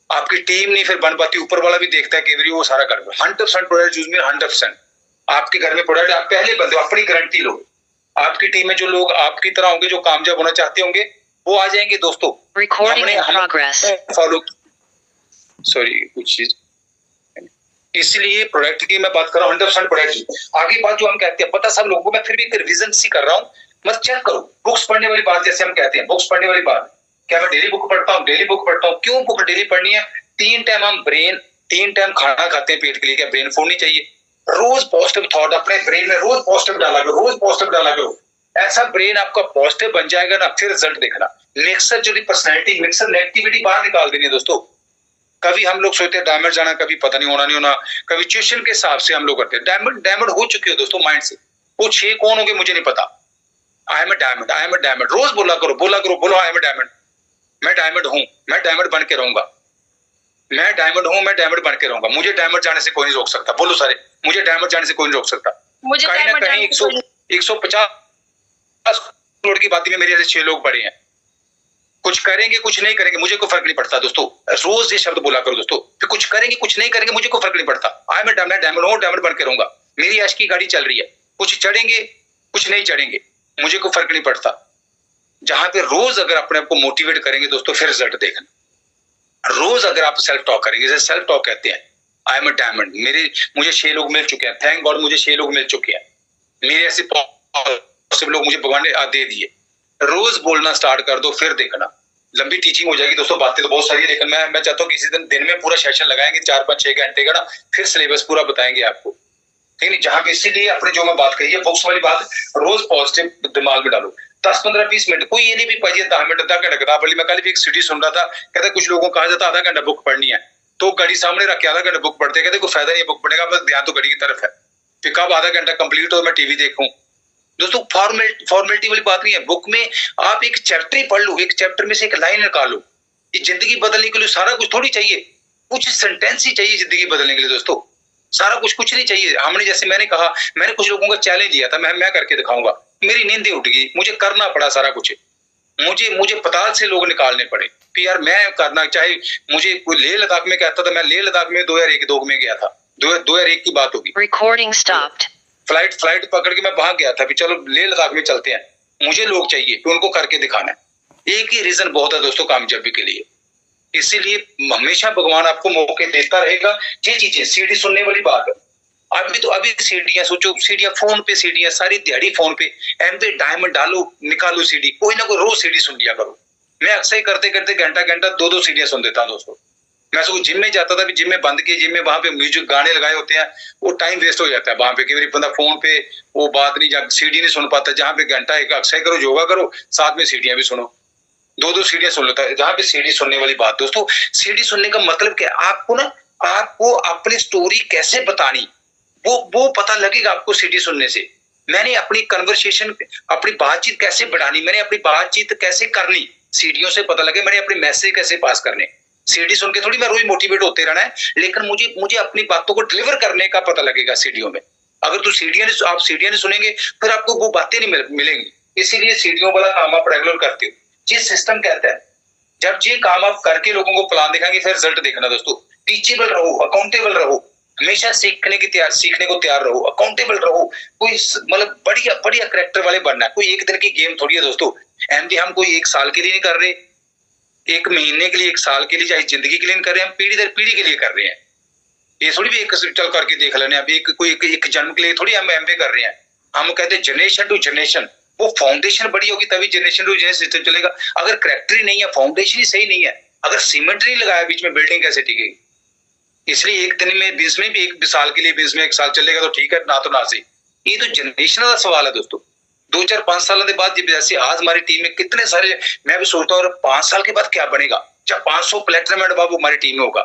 आपकी टीम नहीं फिर बन पाती, ऊपर वाला भी देखता है कि वो सारा गड़बड़। 100% प्रोडक्ट यूज में 100%। आपके घर में प्रोडक्ट आप पहले बंदे हो, अपनी गारंटी लो। आपकी टीम में जो लोग आपकी तरह होंगे, जो कामयाब होना चाहते होंगे, वो आ जाएंगे दोस्तों। फॉलो, सॉरी कुछ चीज, इसलिए प्रोडक्ट की मैं बात कर रहा हूँ 100% प्रोडक्ट। आगे बात जो हम कहते हैं, पता सब लोगों को, मैं फिर भी एक रिवीजन सी कर रहा हूँ, मत चेक करो। बुक्स पढ़ने वाली बात, जैसे हम कहते हैं बुक्स पढ़ने वाली बात, क्या मैं डेली बुक पढ़ता हूँ? डेली बुक पढ़ता हूँ। क्यों बुक डेली पढ़नी है? 3 टाइम हम ब्रेन, 3 टाइम खाना खाते हैं पेट के लिए, क्या ब्रेन फूड नहीं चाहिए? रोज पॉजिटिव थॉट अपने ब्रेन में रोज पॉजिटिव डाला करो, रोज पॉजिटिव डाला करो। ऐसा ब्रेन आपका पॉजिटिव बन जाएगा ना, फिर रिजल्ट देखना। मिक्सर जो पर्सनैलिटी, मिक्सर नेगेटिविटी बाहर निकाल देनी है दोस्तों। कभी हम लोग सोचते हैं डायमंड जाना, कभी पता नहीं होना नहीं होना, कभी सिचुएशन के हिसाब से हम लोग करते हैं। डायमंड हो चुके हो दोस्तों माइंड से। वो 6 कौन होंगे मुझे नहीं पता। I am diamond, I am diamond, रोज बोला करो, बोलो आई एम डायमंड। मैं डायमंड हूं, मैं डायमंड बन के रहूंगा। मैं डायमंड हूं, मैं डायमंड बन के रहूंगा। मुझे डायमंड जाने से कोई नहीं रोक सकता। बोलो सारे, मुझे डायमंड जाने से कोई नहीं रोक सकता। मुझे कहीं ना कहीं 150 करोड़ की बात में मेरे ऐसे 6 लोग पड़े हैं। कुछ करेंगे कुछ नहीं करेंगे, मुझे कोई फर्क नहीं पड़ता दोस्तों। रोज ये शब्द बोला करो दोस्तों, फिर कुछ करेंगे कुछ नहीं करेंगे, मुझे कोई फर्क नहीं पड़ता। आई एम डायमंड हूं, डायमंड बन के रहूंगा। मेरी ऐश की गाड़ी चल रही है, कुछ चढ़ेंगे कुछ नहीं चढ़ेंगे, मुझे कोई फर्क नहीं पड़ता। जहां पे रोज अगर अपने आप को मोटिवेट करेंगे दोस्तों, फिर रिजल्ट देखना। रोज अगर आप सेल्फ टॉक करेंगे, जैसे सेल्फ टॉक कहते हैं, आई एम डायमंड, मुझे 6 लोग मिल चुके हैं, थैंक गॉड मुझे 6 लोग मिल चुके हैं, मेरे ऐसे पॉजिटिव लोग मुझे भगवान ने दे दिए। रोज बोलना स्टार्ट कर दो, फिर देखना। लंबी टीचिंग हो जाएगी दोस्तों, बातें तो बहुत सारी है, लेकिन मैं चाहता हूँ किसी दिन में पूरा सेशन लगाएंगे 4-5-6 घंटे का ना, फिर सिलेबस पूरा बताएंगे आपको, ठीक है। जहां पे इसीलिए अपने जो मैं बात कही है बुक्स वाली बात, रोज पॉजिटिव दिमाग में डालो। 10-15-20 मिनट, कोई ये नहीं भी पढ़िए 10 मिनट, आधा घंटा किताब पढ़ी। मैं कल भी एक सीडी सुन रहा था, कहता कुछ लोगों को कहा जाता आधा घंटा बुक पढ़नी है, तो घड़ी सामने रख के आधा घंटा बुक पढ़ते, कहते कोई फायदा नहीं बुक पढ़ने का, बस ध्यान तो घड़ी की तरफ है। फिर कब आधा घंटा कंप्लीट हो मैं टीवी देखूं दोस्तों? फॉर्मेलिटी वाली बात नहीं है। बुक में आप एक चैप्टर ही पढ़ लो, एक चैप्टर में से एक लाइन निकालो। ये जिंदगी बदलने के लिए सारा कुछ थोड़ी चाहिए, कुछ सेंटेंस ही चाहिए जिंदगी बदलने के लिए दोस्तों। सारा कुछ नहीं चाहिए। हमने जैसे मैंने कहा, मैंने कुछ लोगों का चैलेंज दिया था, मैं करके दिखाऊंगा, मेरी नींद उठ गई, मुझे करना पड़ा सारा कुछ। मुझे मुझे पताल से लोग निकालने पड़े कि यार मैं करना, चाहे मुझे कोई लेह लद्दाख में कहता था, मैं लेह लद्दाख में 2001-2 में गया था, 2001 की बात होगी। Recording stopped. फ्लाइट पकड़ के मैं वहां गया था कि चलो लेह लद्दाख में चलते हैं, मुझे लोग चाहिए कि उनको करके दिखाना है। एक ही रीजन बहुत है दोस्तों कामयाबी के लिए, इसीलिए हमेशा भगवान आपको मौके देता रहेगा। ये चीजें सीडी सुनने वाली बात है, अभी सीडियां सोचो, सीडियां फोन पे, सीडियां सारी दिहाड़ी फोन पे, एमपी डायमंड डालो निकालो सीडी, कोई ना कोई रोज सीडी सुन लिया करो। मैं अक्सर करते करते घंटा 2-2 सीडियां सुन देता हूँ दोस्तों। मैं सो जिम में जाता था, भी जिम में बंद किए, जिम में वहां पे म्यूजिक गाने लगाए होते हैं, वो टाइम वेस्ट हो जाता है वहां पे। कई बार बंदा फोन पे वो बात नहीं, जब सीडी नहीं सुन पाता, जहाँ पे घंटा एक अक्सर करो, योगा करो, साथ में सीडियां भी सुनो, 2-2 सीडियां सुन लेता है। जहाँ पे सीडी सुनने वाली बात दोस्तों, सीडी सुनने का मतलब क्या है, आपको ना, आपको अपनी स्टोरी कैसे बतानी वो पता लगेगा आपको सीडी सुनने से। मैंने अपनी कन्वर्सेशन, अपनी बातचीत कैसे बढ़ानी, मैंने अपनी बातचीत कैसे करनी, सीडीओ से पता लगे। मैंने अपने मैसेज कैसे पास करने, सीडी सुन के थोड़ी मैं रोज मोटिवेट होते रहना है, लेकिन मुझे अपनी बातों को डिलीवर करने का पता लगेगा सीडीओ में। अगर तो आप सीडीओ नहीं सुनेंगे, फिर आपको वो बातें नहीं मिलेंगी। इसीलिए सीडीओ वाला काम आप रेगुलर करते हो। ये सिस्टम कहता है, जब ये काम आप करके लोगों को प्लान दिखाएंगे, फिर रिजल्ट देखना दोस्तों। टीचेबल रहो, अकाउंटेबल रहो, हमेशा सीखने को तैयार रहो, अकाउंटेबल रहो। कोई मतलब बढ़िया करेक्टर वाले बनना है। कोई एक दिन की गेम थोड़ी है दोस्तों। एमडी हम कोई 1 साल के लिए नहीं कर रहे, 1 महीने के लिए, 1 साल के लिए, चाहे जिंदगी के लिए नहीं कर रहे, हम पीढ़ी दर पीढ़ी के लिए कर रहे हैं। ये थोड़ी भी एक चल करके देख लेने, अभी एक जन्म के लिए थोड़ी हम एमबी कर रहे हैं। हम कहते हैं जनरेशन टू जनरेशन। वो फाउंडेशन बड़ी होगी तभी जनरेशन टू जनरेशन सिस्टम चलेगा। अगर करेक्टर ही नहीं है, फाउंडेशन ही सही नहीं है, अगर सीमेंट नहीं लगाया बीच में, बिल्डिंग कैसे टिकेगी। इसलिए एक दिन में, बीच में भी 1 साल के लिए, बीच में 1 साल चलेगा तो ठीक है, ना तो ना सही। ये तो जनरेशन का सवाल है दोस्तों। 2-4-5 साल के बाद, जैसे आज हमारी टीम में कितने सारे, मैं भी सोचता हूँ 5 साल के बाद क्या बनेगा, जब 500 प्लेटिनम एंड बाबू हमारी टीम में होगा,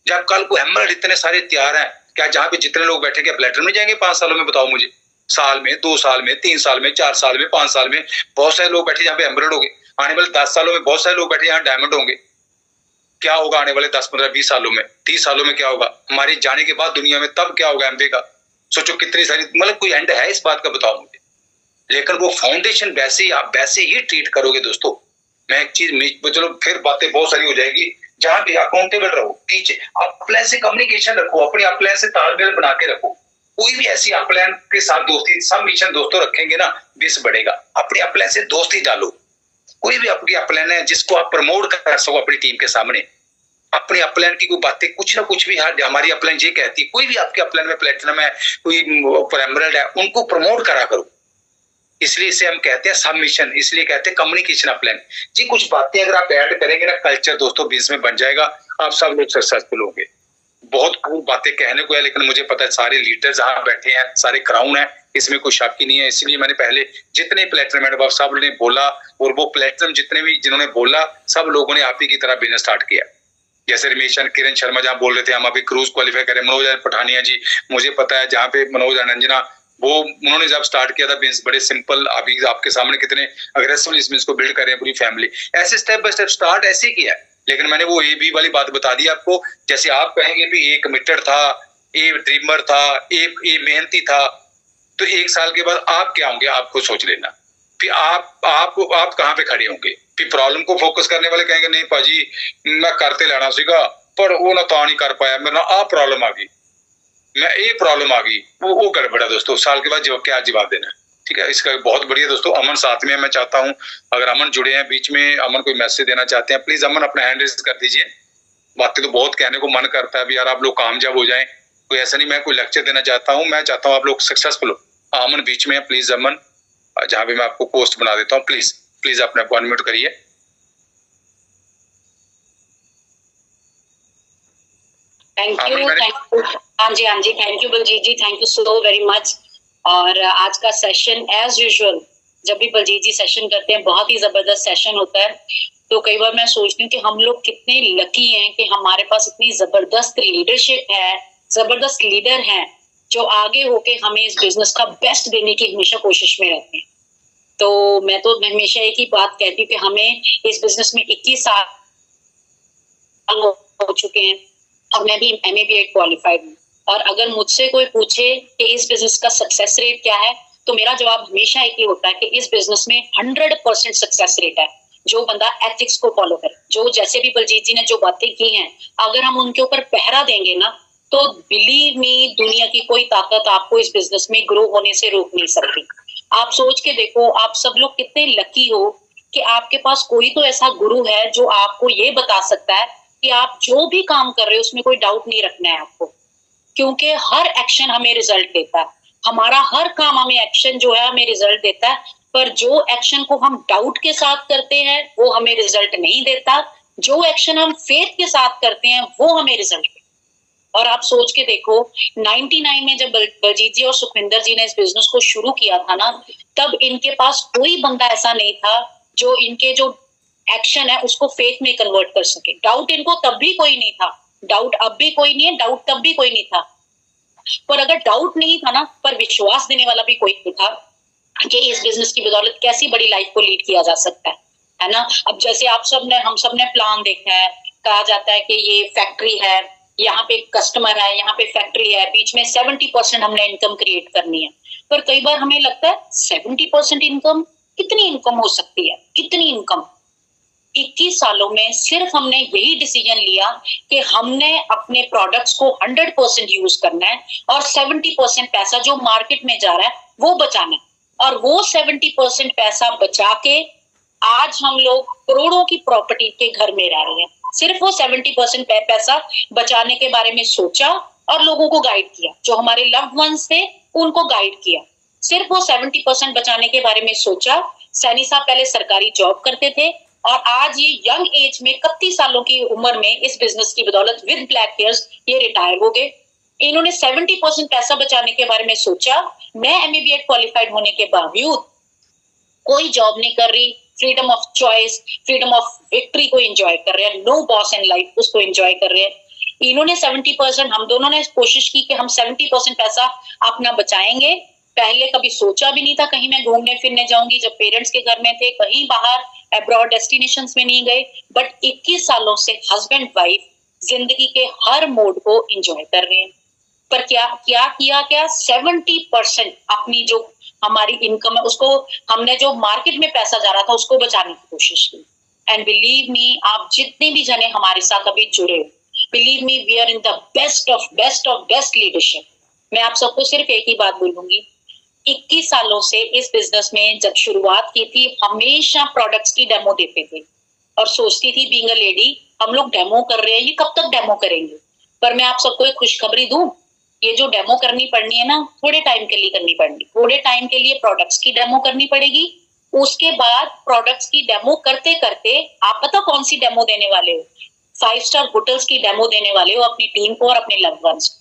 जब कल को एमरल्ड इतने सारे तैयार हैं, क्या जहां पे जितने लोग बैठे क्या प्लेटिनम में जाएंगे 5 सालों में? बताओ मुझे। साल में, 2 साल में, 3 साल में, 4 साल में, 5 साल में बहुत सारे लोग बैठे जहां पे एमरल्ड होंगे। आने वाले 10 सालों में बहुत सारे लोग बैठे जहां डायमंड होंगे। क्या होगा आने वाले 10-15-20 सालों में, 30 सालों में क्या होगा हमारे जाने के बाद दुनिया में? तब क्या होगा एमबी का? सोचो कितनी सारी, मतलब कोई एंड है इस बात का? बताओ मुझे। लेकिन वो फाउंडेशन वैसे ही, आप वैसे ही ट्रीट करोगे दोस्तों। मैं एक चीज, चलो फिर बातें बहुत सारी हो जाएगी। जहां भी अकाउंटेबल रहो, टीचर अपलाइन से कम्युनिकेशन रखो, अपने अपलाइन से तालमेल बना के रखो। कोई भी ऐसी अपलाइन के साथ दोस्ती, सब मिशन दोस्तों रखेंगे ना, बिस बढ़ेगा। अपने अपलाइन से दोस्ती डालो। कोई भी आपकी अपलाइन है जिसको आप प्रमोट कर सको अपनी टीम के सामने, अपने अपलाइन की कोई बातें, कुछ ना कुछ भी हमारी अपलाइन ये कहती है, कोई भी आपके अपलाइन में प्लेटिनम है, कोई एमरल्ड है, उनको प्रमोट करा करो। इसलिए इसे हम कहते हैं सबमिशन, इसलिए कहते हैं कम्युनिकेशन अपलाइन जी। कुछ बातें अगर आप ऐड करेंगे ना, कल्चर दोस्तों बीच में बन जाएगा, आप सब लोग सक्सेसफुल होंगे। बहुत खूब बातें कहने को है, लेकिन मुझे पता है सारे लीडर जहां बैठे हैं, सारे क्राउन है, इसमें कोई शक ही नहीं है। इसलिए मैंने पहले जितने प्लेटिनम एंड सब ने बोला, और वो प्लेटिनम जितने भी जिन्होंने बोला, सब लोगों ने आप ही की तरह बिजनेस स्टार्ट किया। जैसे रमेश किरण शर्मा जहाँ बोल रहे थे हम अभी क्रूज क्वालिफाई करें, मनोज पठानिया जी, मुझे पता है जहाँ पे मनोज अंजना, वो उन्होंने जब स्टार्ट किया था बिजनेस बड़े सिंपल, अभी आपके सामने कितने अग्रेसिवली इस बिजनेस को बिल्ड कर रहे हैं पूरी फैमिली। ऐसे स्टेप बाय स्टेप स्टार्ट ऐसे ही किया है। लेकिन मैंने वो ए बी वाली बात बता दी आपको। जैसे आप कहेंगे भी ए कमिटेड था, ए ड्रीमर था, ए मेहनती था, तो 1 साल के बाद आप क्या होंगे आप खुद सोच लेना। फिर आप कहाँ पे खड़े होंगे? फिर प्रॉब्लम को फोकस करने वाले कहेंगे नहीं पाजी मैं करते लेना सीगा, पर वो ना तो नहीं कर पाया, मेरे ना आ प्रॉब्लम आ गई, मैं ये प्रॉब्लम आ गई, वो गड़बड़ा दोस्तों। साल के बाद क्या जवाब देना? ठीक है, इसका बहुत बढ़िया दोस्तों। अमन साथ में, मैं चाहता हूं अगर अमन जुड़े हैं बीच में, अमन कोई मैसेज देना चाहते हैं, प्लीज अमन अपना हैंड रेज कर दीजिए। बातें तो बहुत कहने को मन करता है भी यार आप लोग कामयाब हो जाएं, कोई ऐसा नहीं मैं कोई लेक्चर देना चाहता हूँ, मैं चाहता हूँ आप लोग सक्सेसफुल हो। अमन बीच में है, प्लीज अमन, जहां भी मैं आपको पोस्ट बना देता हूँ, प्लीज अपने आप को अनम्यूट करिए। Thank you. हाँ जी, thank you Baljit ji, thank you so very much. और आज का सेशन एज यूजुअल, जब भी बलजीत जी सेशन करते हैं, बहुत ही जबरदस्त सेशन होता है। तो कई बार मैं सोचती हूँ कि हम लोग कितने लकी हैं कि हमारे पास इतनी जबरदस्त लीडरशिप है, जबरदस्त लीडर हैं जो आगे होके हमें इस बिजनेस का बेस्ट देने की हमेशा कोशिश में रहते हैं। तो मैं तो हमेशा एक ही बात कहती हूँ कि हमें इस बिजनेस में 21 साल हो चुके हैं और मैं भी MABA क्वालिफाइड हूँ। और अगर मुझसे कोई पूछे कि इस बिजनेस का सक्सेस रेट क्या है, तो मेरा जवाब हमेशा एक ही होता है कि इस बिजनेस में 100% सक्सेस रेट है। जो बंदा एथिक्स को फॉलो करे, जो जैसे भी बलजीत जी ने जो बातें की हैं, अगर हम उनके ऊपर पहरा देंगे ना, तो बिलीव मी, दुनिया की कोई ताकत आपको इस बिजनेस में ग्रो होने से रोक नहीं सकती। आप सोच के देखो, आप सब लोग कितने लकी हो कि आपके पास कोई तो ऐसा गुरु है जो आपको ये बता सकता है कि आप जो भी काम कर रहे हो उसमें कोई डाउट नहीं रखना है आपको, क्योंकि हर एक्शन हमें रिजल्ट देता है, हमारा हर काम हमें एक्शन जो है हमें रिजल्ट देता है, पर जो एक्शन को हम डाउट के साथ करते हैं वो हमें रिजल्ट नहीं देता, जो एक्शन हम फेथ के साथ करते हैं वो हमें रिजल्ट देता है। और आप सोच के देखो, 99 में जब बलजीत जी और सुखविंदर जी ने इस बिजनेस को शुरू किया था ना, तब इनके पास कोई बंदा ऐसा नहीं था जो इनके जो एक्शन है उसको फेथ में कन्वर्ट कर सके। डाउट इनको तब भी कोई नहीं था, डाउट अब भी कोई नहीं है, डाउट तब भी कोई नहीं था, पर अगर डाउट नहीं था ना, पर विश्वास देने वाला भी कोई नहीं था कि इस बिजनेस की बदौलत कैसी बड़ी लाइफ को लीड किया जा सकता है ना। अब जैसे आप सब ने, हम सब ने प्लान देखा है, कहा जाता है कि ये फैक्ट्री है, यहाँ पे कस्टमर है, यहाँ पे फैक्ट्री है, बीच में 70% हमने इनकम क्रिएट करनी है, पर कई बार हमें लगता है 70% इनकम, कितनी इनकम हो सकती है, कितनी इनकम। 21 सालों में सिर्फ हमने यही डिसीजन लिया कि हमने अपने प्रोडक्ट्स को 100% यूज करना है और 70% पैसा जो मार्केट में जा रहा है वो बचाना है, और वो 70% पैसा बचा के आज हम लोग करोड़ों की प्रॉपर्टी के घर में रह रहे हैं। सिर्फ वो 70% पैसा बचाने के बारे में सोचा और लोगों को गाइड किया, जो हमारे लव्ड वंस थे उनको गाइड किया। सिर्फ वो 70% बचाने के बारे में सोचा। सैनी साहब पहले सरकारी जॉब करते थे और आज ये यंग एज में 31 सालों की उम्र में इस बिजनेस की बदौलत विद ब्लैक हेयर्स ये रिटायर हो गए। इन्होंने 70% पैसा बचाने के बारे में सोचा। मैं एमबीए क्वालिफाइड होने के बावजूद कोई जॉब नहीं कर रही, freedom of choice, freedom of victory को एंजॉय कर रहे हैं, नो बॉस इन लाइफ उसको एंजॉय कर रहे हैं। इन्होंने 70%, हम दोनों ने कोशिश की कि हम 70% पैसा अपना बचाएंगे। पहले कभी सोचा भी नहीं था कहीं मैं घूमने फिरने जाऊंगी, जब पेरेंट्स के घर में थे, कहीं बाहर अब्रॉड डेस्टिनेशंस में नहीं गए, बट 21 सालों से हस्बैंड वाइफ जिंदगी के हर मोड को एंजॉय कर रहे हैं। पर क्या क्या किया, क्या 70% अपनी जो हमारी इनकम है उसको हमने, जो मार्केट में पैसा जा रहा था उसको बचाने की कोशिश की। एंड बिलीव मी, आप जितने भी जने हमारे साथ अभी जुड़े हो, believe me, we are in the best of best leadership. मैं आप सबको सिर्फ एक ही बात बोलूंगी, 21 सालों से इस बिजनेस में जब शुरुआत की थी, हमेशा प्रोडक्ट्स की डेमो देते थे और सोचती थी बीइंग अ लेडी, हम लोग डेमो कर रहे हैं, ये कब तक डेमो करेंगे। पर मैं आप सबको एक खुशखबरी दूं, ये जो डेमो करनी पड़नी है ना, थोड़े टाइम के लिए करनी पड़नी, थोड़े टाइम के लिए प्रोडक्ट्स की डेमो करनी पड़ेगी। उसके बाद प्रोडक्ट्स की डेमो करते करते आप पता कौन सी डेमो देने वाले हो, 5 स्टार होटल्स की डेमो देने वाले हो अपनी टीम को और अपने लव्ड वंस को।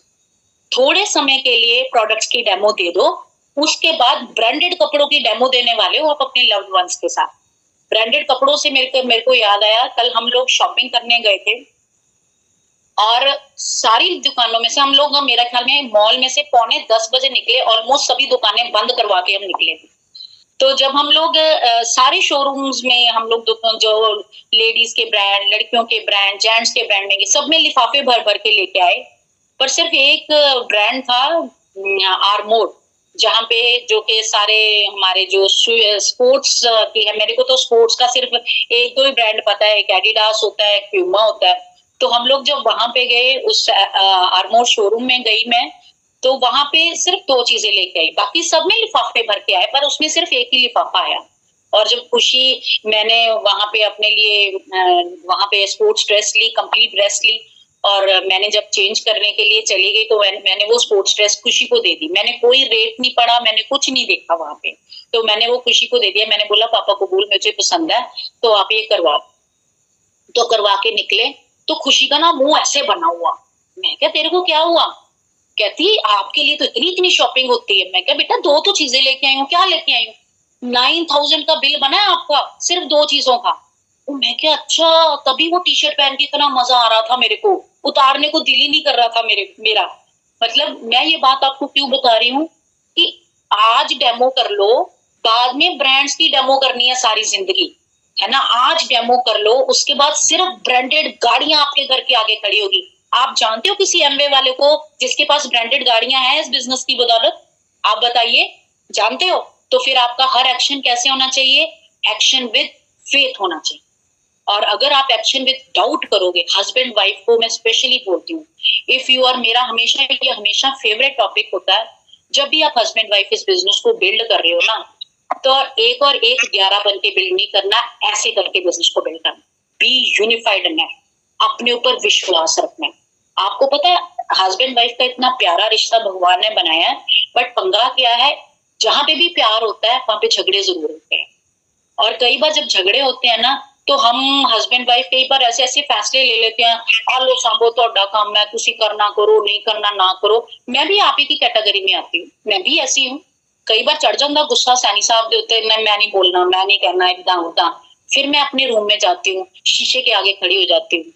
थोड़े समय के लिए प्रोडक्ट्स की डेमो दे दो, उसके बाद ब्रांडेड कपड़ों की डेमो देने वाले हो आप अपने लव्ड वंस के साथ। ब्रांडेड कपड़ों से मेरे को याद आया, कल हम लोग शॉपिंग करने गए थे और सारी दुकानों में से हम लोग, मेरा ख्याल में मॉल में से 9:45 बजे निकले, ऑलमोस्ट सभी दुकानें बंद करवा के हम निकले थे। तो जब हम लोग सारे शोरूम्स में हम लोग जो लेडीज के ब्रांड, लड़कियों के ब्रांड, जेंट्स के ब्रांड में, सब में लिफाफे भर भर के लेके आए, पर सिर्फ एक ब्रांड था आरमोर, जहाँ पे जो के सारे हमारे जो स्पोर्ट्स की है, मेरे को तो स्पोर्ट्स का सिर्फ एक दो ही ब्रांड पता है, एक एडिडास होता है, एक प्यूमा होता है। तो हम लोग जब वहां पे गए, उस आरमोर शोरूम में गई मैं, तो वहां पे सिर्फ 2 चीजें लेके आई, बाकी सब में लिफाफे भर के आए, पर उसमें सिर्फ एक ही लिफाफा आया। और जब खुशी, मैंने वहां पे अपने लिए वहां पे स्पोर्ट्स ड्रेस ली, कंप्लीट ड्रेस ली, और मैंने जब चेंज करने के लिए चली गई तो मैंने वो स्पोर्ट्स ड्रेस खुशी को दे दी। मैंने कोई रेट नहीं पढ़ा, मैंने कुछ नहीं देखा वहां पे, तो मैंने वो खुशी को दे दिया। मैंने बोला पापा को बोल मुझे पसंद है तो आप ये करवाओ। तो करवा के निकले तो खुशी का ना मुंह ऐसे बना हुआ। मैं क्या तेरे को क्या हुआ? कहती आपके लिए तो इतनी इतनी शॉपिंग होती है। मैं क्या बेटा 2 तो चीजें लेके आई हूँ। क्या लेके आई हूँ? 9,000 का बिल बना है आपका सिर्फ 2 चीजों का। मैं क्या अच्छा, तभी वो टी शर्ट पहन के इतना मजा आ रहा था, मेरे को उतारने को दिल ही नहीं कर रहा था मेरा। मतलब मैं ये बात आपको क्यों बता रही हूँ कि आज डेमो कर लो, बाद में ब्रांड्स की डेमो करनी है सारी जिंदगी, है ना। आज डेमो कर लो, उसके बाद सिर्फ ब्रांडेड गाड़ियां आपके घर के आगे खड़ी होगी। आप जानते हो किसी एमवे वाले को जिसके पास ब्रांडेड गाड़ियां हैं इस बिजनेस की बदौलत? आप बताइए, जानते हो? तो फिर आपका हर एक्शन कैसे होना चाहिए? एक्शन विद फेथ होना चाहिए। और अगर आप एक्शन विद डाउट करोगे, हस्बैंड वाइफ को मैं स्पेशली बोलती हूँ, इफ यू आर, मेरा हमेशा फेवरेट टॉपिक होता है जब भी आप हस्बैंड वाइफ इस बिजनेस को बिल्ड कर रहे हो ना, तो एक और एक 11 बन के बिल्ड नहीं करना, ऐसे करके बिजनेस को बिल्ड करना। बी यूनिफाइड है, अपने ऊपर विश्वास रखना है। आपको पता है हस्बैंड वाइफ का इतना प्यारा रिश्ता भगवान ने बनाया है, बट पंगा क्या है, जहां पे भी प्यार होता है वहां पे झगड़े जरूर होते हैं। और कई बार जब झगड़े होते हैं ना, तो हम हस्बैंड वाइफ कई बार ऐसे ऐसे फैसले ले लेते हैं, आलो सांभो तोड़ा काम है, तुसी करना करो, नहीं करना ना करो। मैं भी आप ही की कैटेगरी में आती हूँ, मैं भी ऐसी हूँ। कई बार चढ़ जाता गुस्सा, सैनी साहब देते, मैं नहीं बोलना, मैं नहीं करना, इतना उदा। फिर मैं अपने रूम में जाती हूँ, शीशे के आगे खड़ी हो जाती हूँ।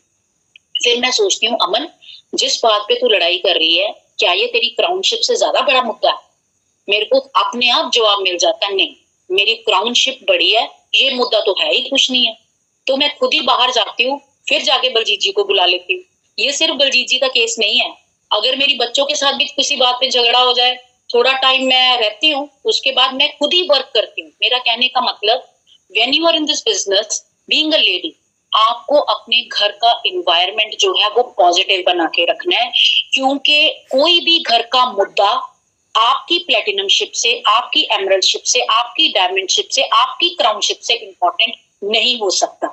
फिर मैं सोचती हूँ, अमन जिस बात पे तू लड़ाई कर रही है, क्या ये तेरी क्राउनशिप से ज्यादा बड़ा मुद्दा है? मेरे को अपने आप जवाब मिल जाता है, नहीं मेरी क्राउनशिप बड़ी है, ये मुद्दा तो है ही कुछ नहीं है। तो मैं खुद ही बाहर जाती हूँ, फिर जाके बलजीत जी को बुला लेती हूँ। ये सिर्फ बलजीत जी का केस नहीं है, अगर मेरी बच्चों के साथ भी किसी बात पे झगड़ा हो जाए, थोड़ा टाइम मैं रहती हूँ, उसके बाद मैं खुद ही वर्क करती हूँ। मेरा कहने का मतलब, when you are in this business, being a lady, आपको अपने घर का एनवायरनमेंट जो है वो पॉजिटिव बना के रखना है, क्योंकि कोई भी घर का मुद्दा आपकी प्लेटिनम शिप से, आपकी एमरल्ड शिप से, आपकी डायमंड शिप से, आपकी क्राउन शिप से इंपॉर्टेंट नहीं हो सकता।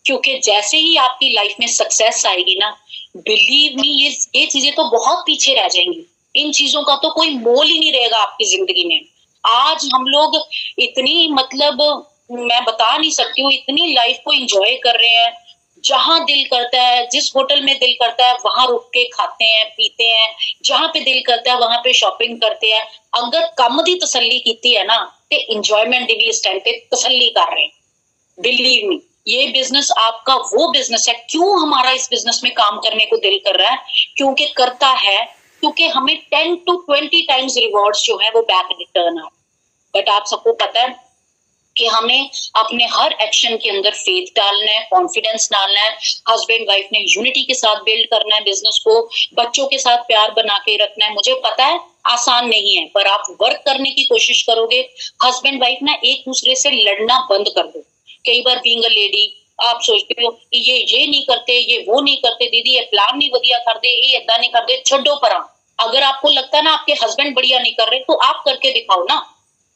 क्योंकि जैसे ही आपकी लाइफ में सक्सेस आएगी ना, बिलीव मी, ये चीजें तो बहुत पीछे रह जाएंगी। इन चीजों का तो कोई मोल ही नहीं रहेगा आपकी जिंदगी में। आज हम लोग इतनी, मतलब मैं बता नहीं सकती हूँ, इतनी लाइफ को एंजॉय कर रहे हैं, जहां दिल करता है, जिस होटल में दिल करता है वहां रुक के खाते हैं पीते हैं, जहां पे दिल करता है वहां पे शॉपिंग करते हैं। अगर कम दी तसल्ली की है ना, तो इंजॉयमेंट भी इस टाइम पे तसल्ली कर रहे हैं। बिलीव मी, ये बिजनेस आपका वो बिजनेस है। क्यों हमारा इस बिजनेस में काम करने को दिल कर रहा है? क्योंकि करता है, क्योंकि हमें 10 to 20 टाइम्स रिवॉर्ड्स जो है वो बैक रिटर्न आ। बट आप सबको पता है कि हमें अपने हर एक्शन के अंदर फेथ डालना है, कॉन्फिडेंस डालना है। हस्बैंड वाइफ ने यूनिटी के साथ बिल्ड करना है बिजनेस को, बच्चों के साथ प्यार बना के रखना है। मुझे पता है आसान नहीं है, पर आप वर्क करने की कोशिश करोगे। हस्बैंड वाइफ ना एक दूसरे से लड़ना बंद कर दो। कई बार बीइंग अ लेडी आप सोचते हो ये नहीं करते, ये वो नहीं करते, दीदी ये प्लान नहीं बढ़िया कर दे, ये ऐसा नहीं कर दे, छोड़ो परा। अगर आपको लगता है ना आपके हस्बैंड बढ़िया नहीं कर रहे, तो आप करके दिखाओ ना।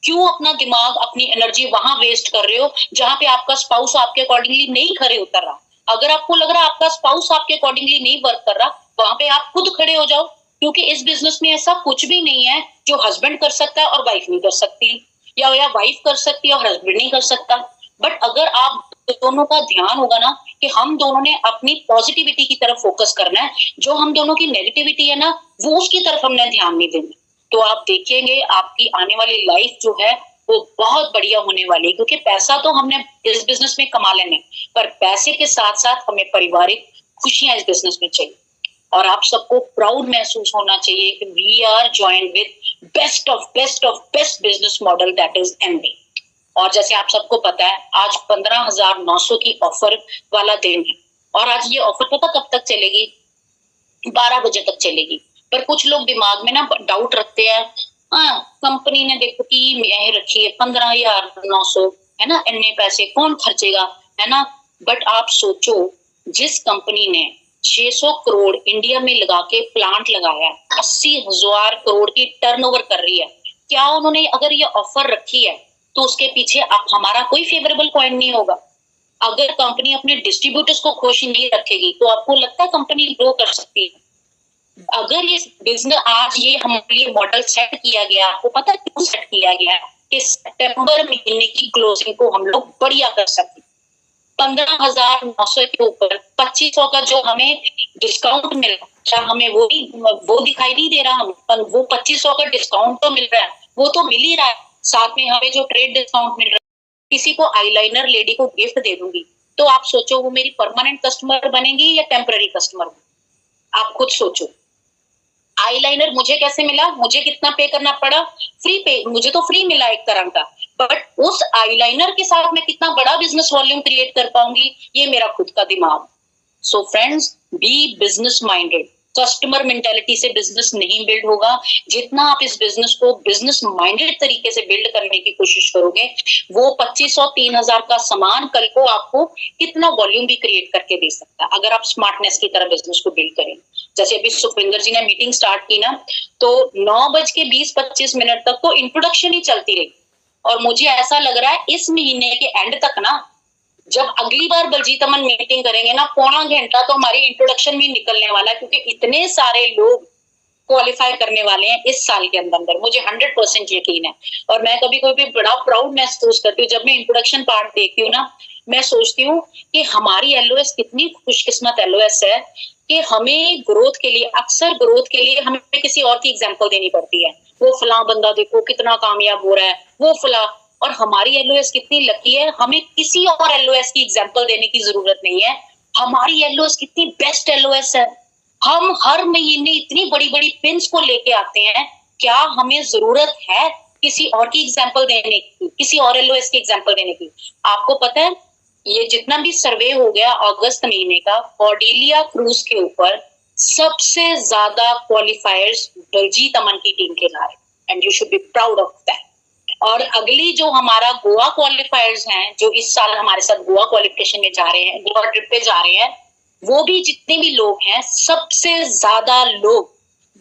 क्यों अपना दिमाग, अपनी एनर्जी वहां वेस्ट कर रहे हो जहां पे आपका स्पाउस आपके अकॉर्डिंगली नहीं खड़े उतर रहा? अगर आपको लग रहा है आपका स्पाउस आपके अकॉर्डिंगली नहीं वर्क कर रहा, वहां पे आप खुद खड़े हो जाओ। क्योंकि इस बिजनेस में ऐसा कुछ भी नहीं है जो हस्बैंड कर सकता है और वाइफ नहीं कर सकती, या वाइफ कर सकती है और हस्बैंड नहीं कर सकता। बट अगर आप दोनों का ध्यान होगा ना कि हम दोनों ने अपनी पॉजिटिविटी की तरफ फोकस करना है, जो हम दोनों की नेगेटिविटी है ना, वो उसकी तरफ हमने ध्यान नहीं देना, तो आप देखेंगे आपकी आने वाली लाइफ जो है वो बहुत बढ़िया होने वाली है। क्योंकि पैसा तो हमने इस बिजनेस में कमा लेने, पर पैसे के साथ साथ हमें पारिवारिक खुशियां इस बिजनेस में चाहिए। और आप सबको प्राउड महसूस होना चाहिए कि we are joined with best of best business model, that is MB. और जैसे आप सबको पता है, आज 15,900 की ऑफर वाला दिन है, और आज ये ऑफर पता कब तक चलेगी? 12 बजे तक चलेगी। पर कुछ लोग दिमाग में ना डाउट रखते हैं, कंपनी ने देखो कि रखी है 15,900, है ना, इतने पैसे कौन खर्चेगा, है ना। बट आप सोचो, जिस कंपनी ने 600 करोड़ इंडिया में लगा के प्लांट लगाया, 80,000 करोड़ की टर्नओवर कर रही है, क्या उन्होंने अगर ये ऑफर रखी है तो उसके पीछे आप हमारा कोई फेवरेबल पॉइंट नहीं होगा? अगर कंपनी अपने डिस्ट्रीब्यूटर्स को खुश नहीं रखेगी, तो आपको लगता है कंपनी ग्रो कर सकती है? अगर ये बिजनेस आज ये हमारे लिए मॉडल सेट किया गया, आपको पता है क्यों सेट किया गया? कि सितंबर महीने की क्लोजिंग को हम लोग बढ़िया कर सकते। 15,900 के ऊपर 2500 का जो हमें डिस्काउंट मिल रहा है, क्या हमें वो दिखाई नहीं दे रहा? हम वो 2500 का डिस्काउंट तो मिल रहा है, वो तो मिल ही रहा है। साथ में हमें जो ट्रेड डिस्काउंट मिल रहा है, किसी को आईलाइनर लेडी को गिफ्ट दे दूंगी, तो आप सोचो वो मेरी परमानेंट कस्टमर बनेगी या टेम्पररी कस्टमर? आप खुद सोचो। आईलाइनर मुझे कैसे मिला, मुझे कितना पे करना पड़ा? फ्री पे, मुझे तो फ्री मिला एक तरह का। बट उस आईलाइनर के साथ मैं कितना बड़ा बिजनेस वॉल्यूम क्रिएट कर पाऊंगी, ये मेरा खुद का दिमाग। So friends, be business minded. Customer mentality से बिजनेस नहीं बिल्ड होगा। जितना आप इस बिजनेस को बिजनेस माइंडेड तरीके से बिल्ड करने की कोशिश करोगे, वो 2500 3000 का सामान कल को आपको कितना वॉल्यूम भी क्रिएट करके दे सकता है, अगर आप स्मार्टनेस की तरह बिजनेस को बिल्ड करें। जैसे अभी सुखविंदर जी ने मीटिंग स्टार्ट की ना, तो 9:20-25 तक तो इंट्रोडक्शन ही चलती रही, और मुझे ऐसा लग रहा है इस महीने के एंड तक ना, जब अगली बार बलजीत अमन मीटिंग करेंगे ना, पौना घंटा तो हमारी इंट्रोडक्शन में निकलने वाला है, क्योंकि इतने सारे लोग क्वालिफाई करने वाले हैं इस साल के अंदर, मुझे 100% यकीन है। और मैं कभी कभी बड़ा प्राउड महसूस करती हूँ जब मैं इंट्रोडक्शन पार्ट देखती हूँ ना, मैं सोचती हूँ कि हमारी एलओएस कितनी खुशकिस्मत एलओएस है कि हमें ग्रोथ के लिए, अक्सर ग्रोथ के लिए हमें किसी और की एग्जाम्पल देनी पड़ती है। वो फला बंदा देखो कितना कामयाब हो रहा है, वो फला। और हमारी एलओएस कितनी लकी है, हमें किसी और एलओएस की एग्जाम्पल देने की जरूरत नहीं है। हमारी एलओएस कितनी बेस्ट एलओएस है, हम हर महीने इतनी बड़ी बड़ी पिन्स को लेके आते हैं, क्या हमें जरूरत है किसी और की एग्जाम्पल देने की, किसी और एलओएस की एग्जाम्पल देने की? आपको पता है ये जितना भी सर्वे हो गया अगस्त महीने का, कॉर्डेलिया क्रूज के ऊपर सबसे ज्यादा क्वालिफायर्स बलजीत अमन की टीम के रहा है, and you should be proud of that. और अगली जो हमारा गोवा क्वालिफायर्स हैं, जो इस साल हमारे साथ गोवा क्वालिफिकेशन में जा रहे हैं, गोवा ट्रिप पे जा रहे हैं, वो भी जितने भी लोग हैं, सबसे ज्यादा लोग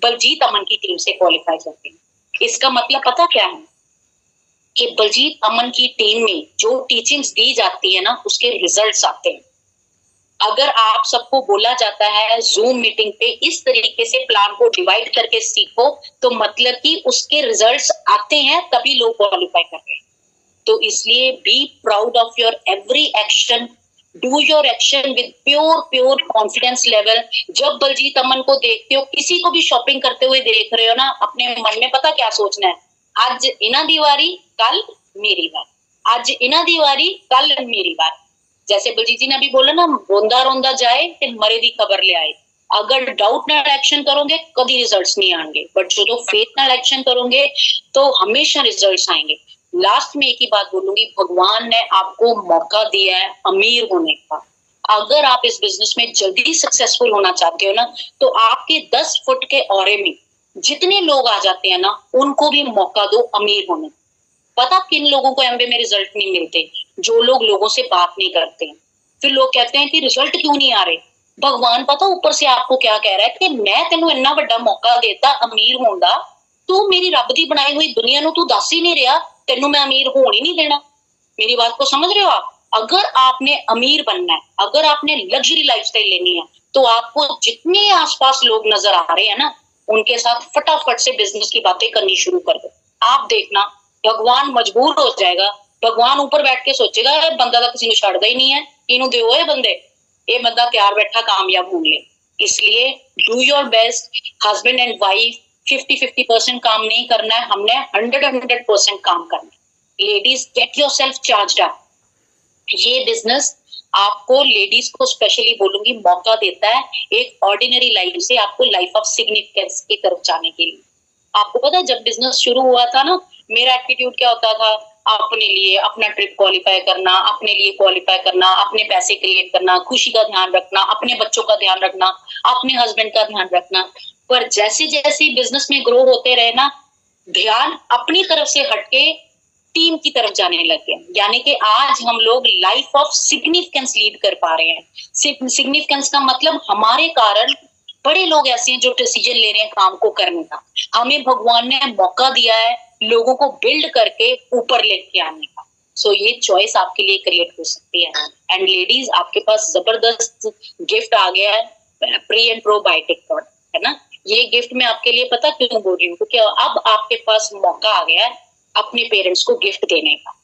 बलजीत अमन की टीम से क्वालिफाई करते हैं। इसका मतलब पता क्या है कि बलजीत अमन की टीम में जो टीचिंग्स दी जाती है ना, उसके रिजल्ट्स आते हैं। अगर आप सबको बोला जाता है जूम मीटिंग पे इस तरीके से प्लान को डिवाइड करके सीखो, तो मतलब कि उसके रिजल्ट्स आते हैं, तभी लोग क्वालिफाई कर रहे हैं। तो इसलिए be proud of your every action, do your action with pure confidence level. जब बलजीत अमन को देखते हो, किसी को भी शॉपिंग करते हुए देख रहे हो ना, अपने मन में पता क्या सोचना है, आज इना दीवारी कल मेरी बार, आज इना दीवारी कल मेरी बार। जैसे बलजीत जी ने अभी बोला ना, रोंदा रोंदा जाए ते मरे दी खबर ले आए। अगर डाउट नाल एक्शन करोगे कभी रिजल्ट्स नहीं आएंगे, बट जो फेथ नाल एक्शन करोगे तो हमेशा रिजल्ट्स आएंगे। लास्ट में एक ही बात बोलूंगी, भगवान ने आपको मौका दिया है अमीर होने का। अगर आप इस बिजनेस में जल्दी सक्सेसफुल होना चाहते हो ना, तो आपके 10 फुट के औरे में जितने लोग आ जाते हैं ना, उनको भी मौका दो अमीर होने। पता किन लोगों को एमबीए में रिजल्ट नहीं मिलते? जो लोग लोगों से बात नहीं करते। फिर लोग कहते हैं कि रिजल्ट क्यों नहीं आ रहे? भगवान पता ऊपर से आपको क्या कह रहा है कि मैं तेनू इतना बड़ा मौका देता अमीर होने दा, तू मेरी रब दी बनाई हुई दुनिया नू तू दस ही नहीं रहा, तेनू मैं अमीर होने ही नहीं देना। मेरी बात को समझ रहे हो आप? अगर आपने अमीर बनना है, अगर आपने लग्जरी लाइफस्टाइल लेनी है, तो आपको जितने आसपास लोग नजर आ रहे हैं ना, उनके साथ फटाफट से बिजनेस की बातें करनी शुरू कर दो। आप देखना भगवान मजबूर हो जाएगा, भगवान ऊपर बैठ के सोचेगा बंदा तो किसी ने छड़दा ही नहीं है, इनू दो ये बंदे, ये बंदा तैयार बैठा कामयाब होने। इसलिए do your best. Husband and wife 50-50% काम नहीं करना है, हमने 100% काम करना है। Ladies get yourself charged up. ये बिजनेस आपको, लेडीज को स्पेशली बोलूंगी, मौका देता है एक ऑर्डिनरी लाइफ से आपको लाइफ ऑफ सिग्निफिकेंस की तरफ जाने के लिए। आपको पता है जब बिजनेस शुरू हुआ था ना, मेरा एटीट्यूड क्या होता था? अपने लिए अपना ट्रिप क्वालिफाई करना, अपने लिए क्वालिफाई करना, अपने पैसे क्रिएट करना, खुशी का ध्यान रखना, अपने बच्चों का ध्यान रखना, अपने हस्बैंड का ध्यान रखना। पर जैसे जैसे बिजनेस में ग्रो होते रहे ना, ध्यान अपनी तरफ से हटके टीम की तरफ जाने लग गया। यानी कि आज हम लोग लाइफ ऑफ सिग्निफिकेंस लीड कर पा रहे हैं। सिग्निफिकेंस का मतलब हमारे कारण बड़े लोग ऐसे हैं जो डिसीजन ले रहे हैं काम को करने का। हमें भगवान ने मौका दिया है लोगों को बिल्ड करके ऊपर लेके आने का। सो ये चॉइस आपके लिए क्रिएट हो सकती है। एंड लेडीज, आपके पास जबरदस्त गिफ्ट आ गया है, प्री एंड प्रोबायोटिक प्रोडक्ट, है ना। ये गिफ्ट मैं आपके लिए पता क्यों बोल रही हूँ, क्योंकि अब आपके पास मौका आ गया है अपने पेरेंट्स को गिफ्ट देने का।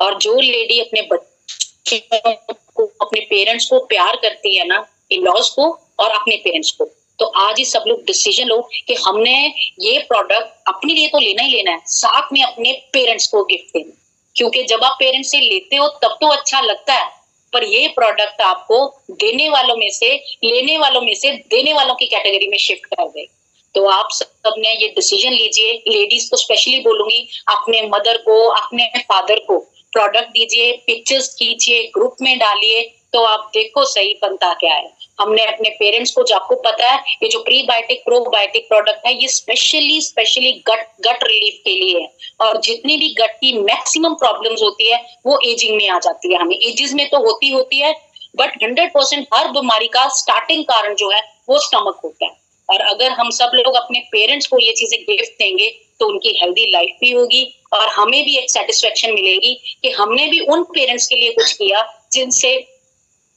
और जो लेडी अपने बच्चे को, अपने पेरेंट्स को प्यार करती है ना, इन-लॉज को और अपने पेरेंट्स को, तो आज ही सब लोग डिसीजन लो कि हमने ये प्रोडक्ट अपने लिए तो लेना ही लेना है, साथ में अपने पेरेंट्स को गिफ्ट देना। क्योंकि जब आप पेरेंट्स से लेते हो तब तो अच्छा लगता है, पर ये प्रोडक्ट आपको देने वालों में से, लेने वालों में से देने वालों की कैटेगरी में शिफ्ट कर दे। तो आप सब ने ये डिसीजन लीजिए। लेडीज को स्पेशली बोलूंगी, अपने मदर को, अपने फादर को प्रोडक्ट दीजिए, पिक्चर्स खींचिए, ग्रुप में डालिए, तो आप देखो सही बनता क्या है। हमने अपने पेरेंट्स को, जो आपको पता है ये जो प्रीबायोटिक प्रोबायोटिक प्रोडक्ट है ये स्पेशली गट रिलीफ के लिए है, और जितनी भी गट की मैक्सिमम प्रॉब्लम्स होती है वो एजिंग में आ जाती है। हमें एजिस में तो होती है, बट 100% हर बीमारी का स्टार्टिंग कारण जो है वो स्टमक होता है। और अगर हम सब लोग अपने पेरेंट्स को ये चीजें गिफ्ट देंगे तो उनकी हेल्दी लाइफ भी होगी, और हमें भी एक सेटिस्फेक्शन मिलेगी कि हमने भी उन पेरेंट्स के लिए कुछ किया जिनसे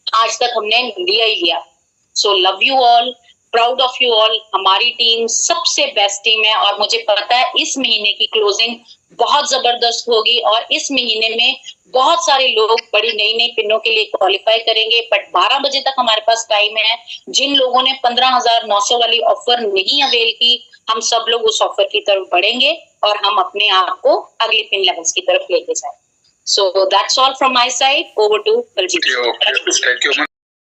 आज तक हमने लिया ही लिया। So love you all, proud of you all. हमारी टीम सबसे बेस्ट टीम है, और मुझे पता है इस महीने की क्लोजिंग बहुत जबरदस्त होगी, और इस महीने में बहुत सारे लोग बड़ी नई नई पिनों के लिए क्वालिफाई करेंगे। बट 12 बजे तक हमारे पास टाइम है। जिन लोगों ने 15,900 वाली ऑफर नहीं अवेल की, हम सब लोग उस ऑफर की तरफ बढ़ेंगे और हम अपने आप को अगले पिन लेवल्स की तरफ लेके जाए। So that's all from my side. Over to Baljeet. Okay. Thank you.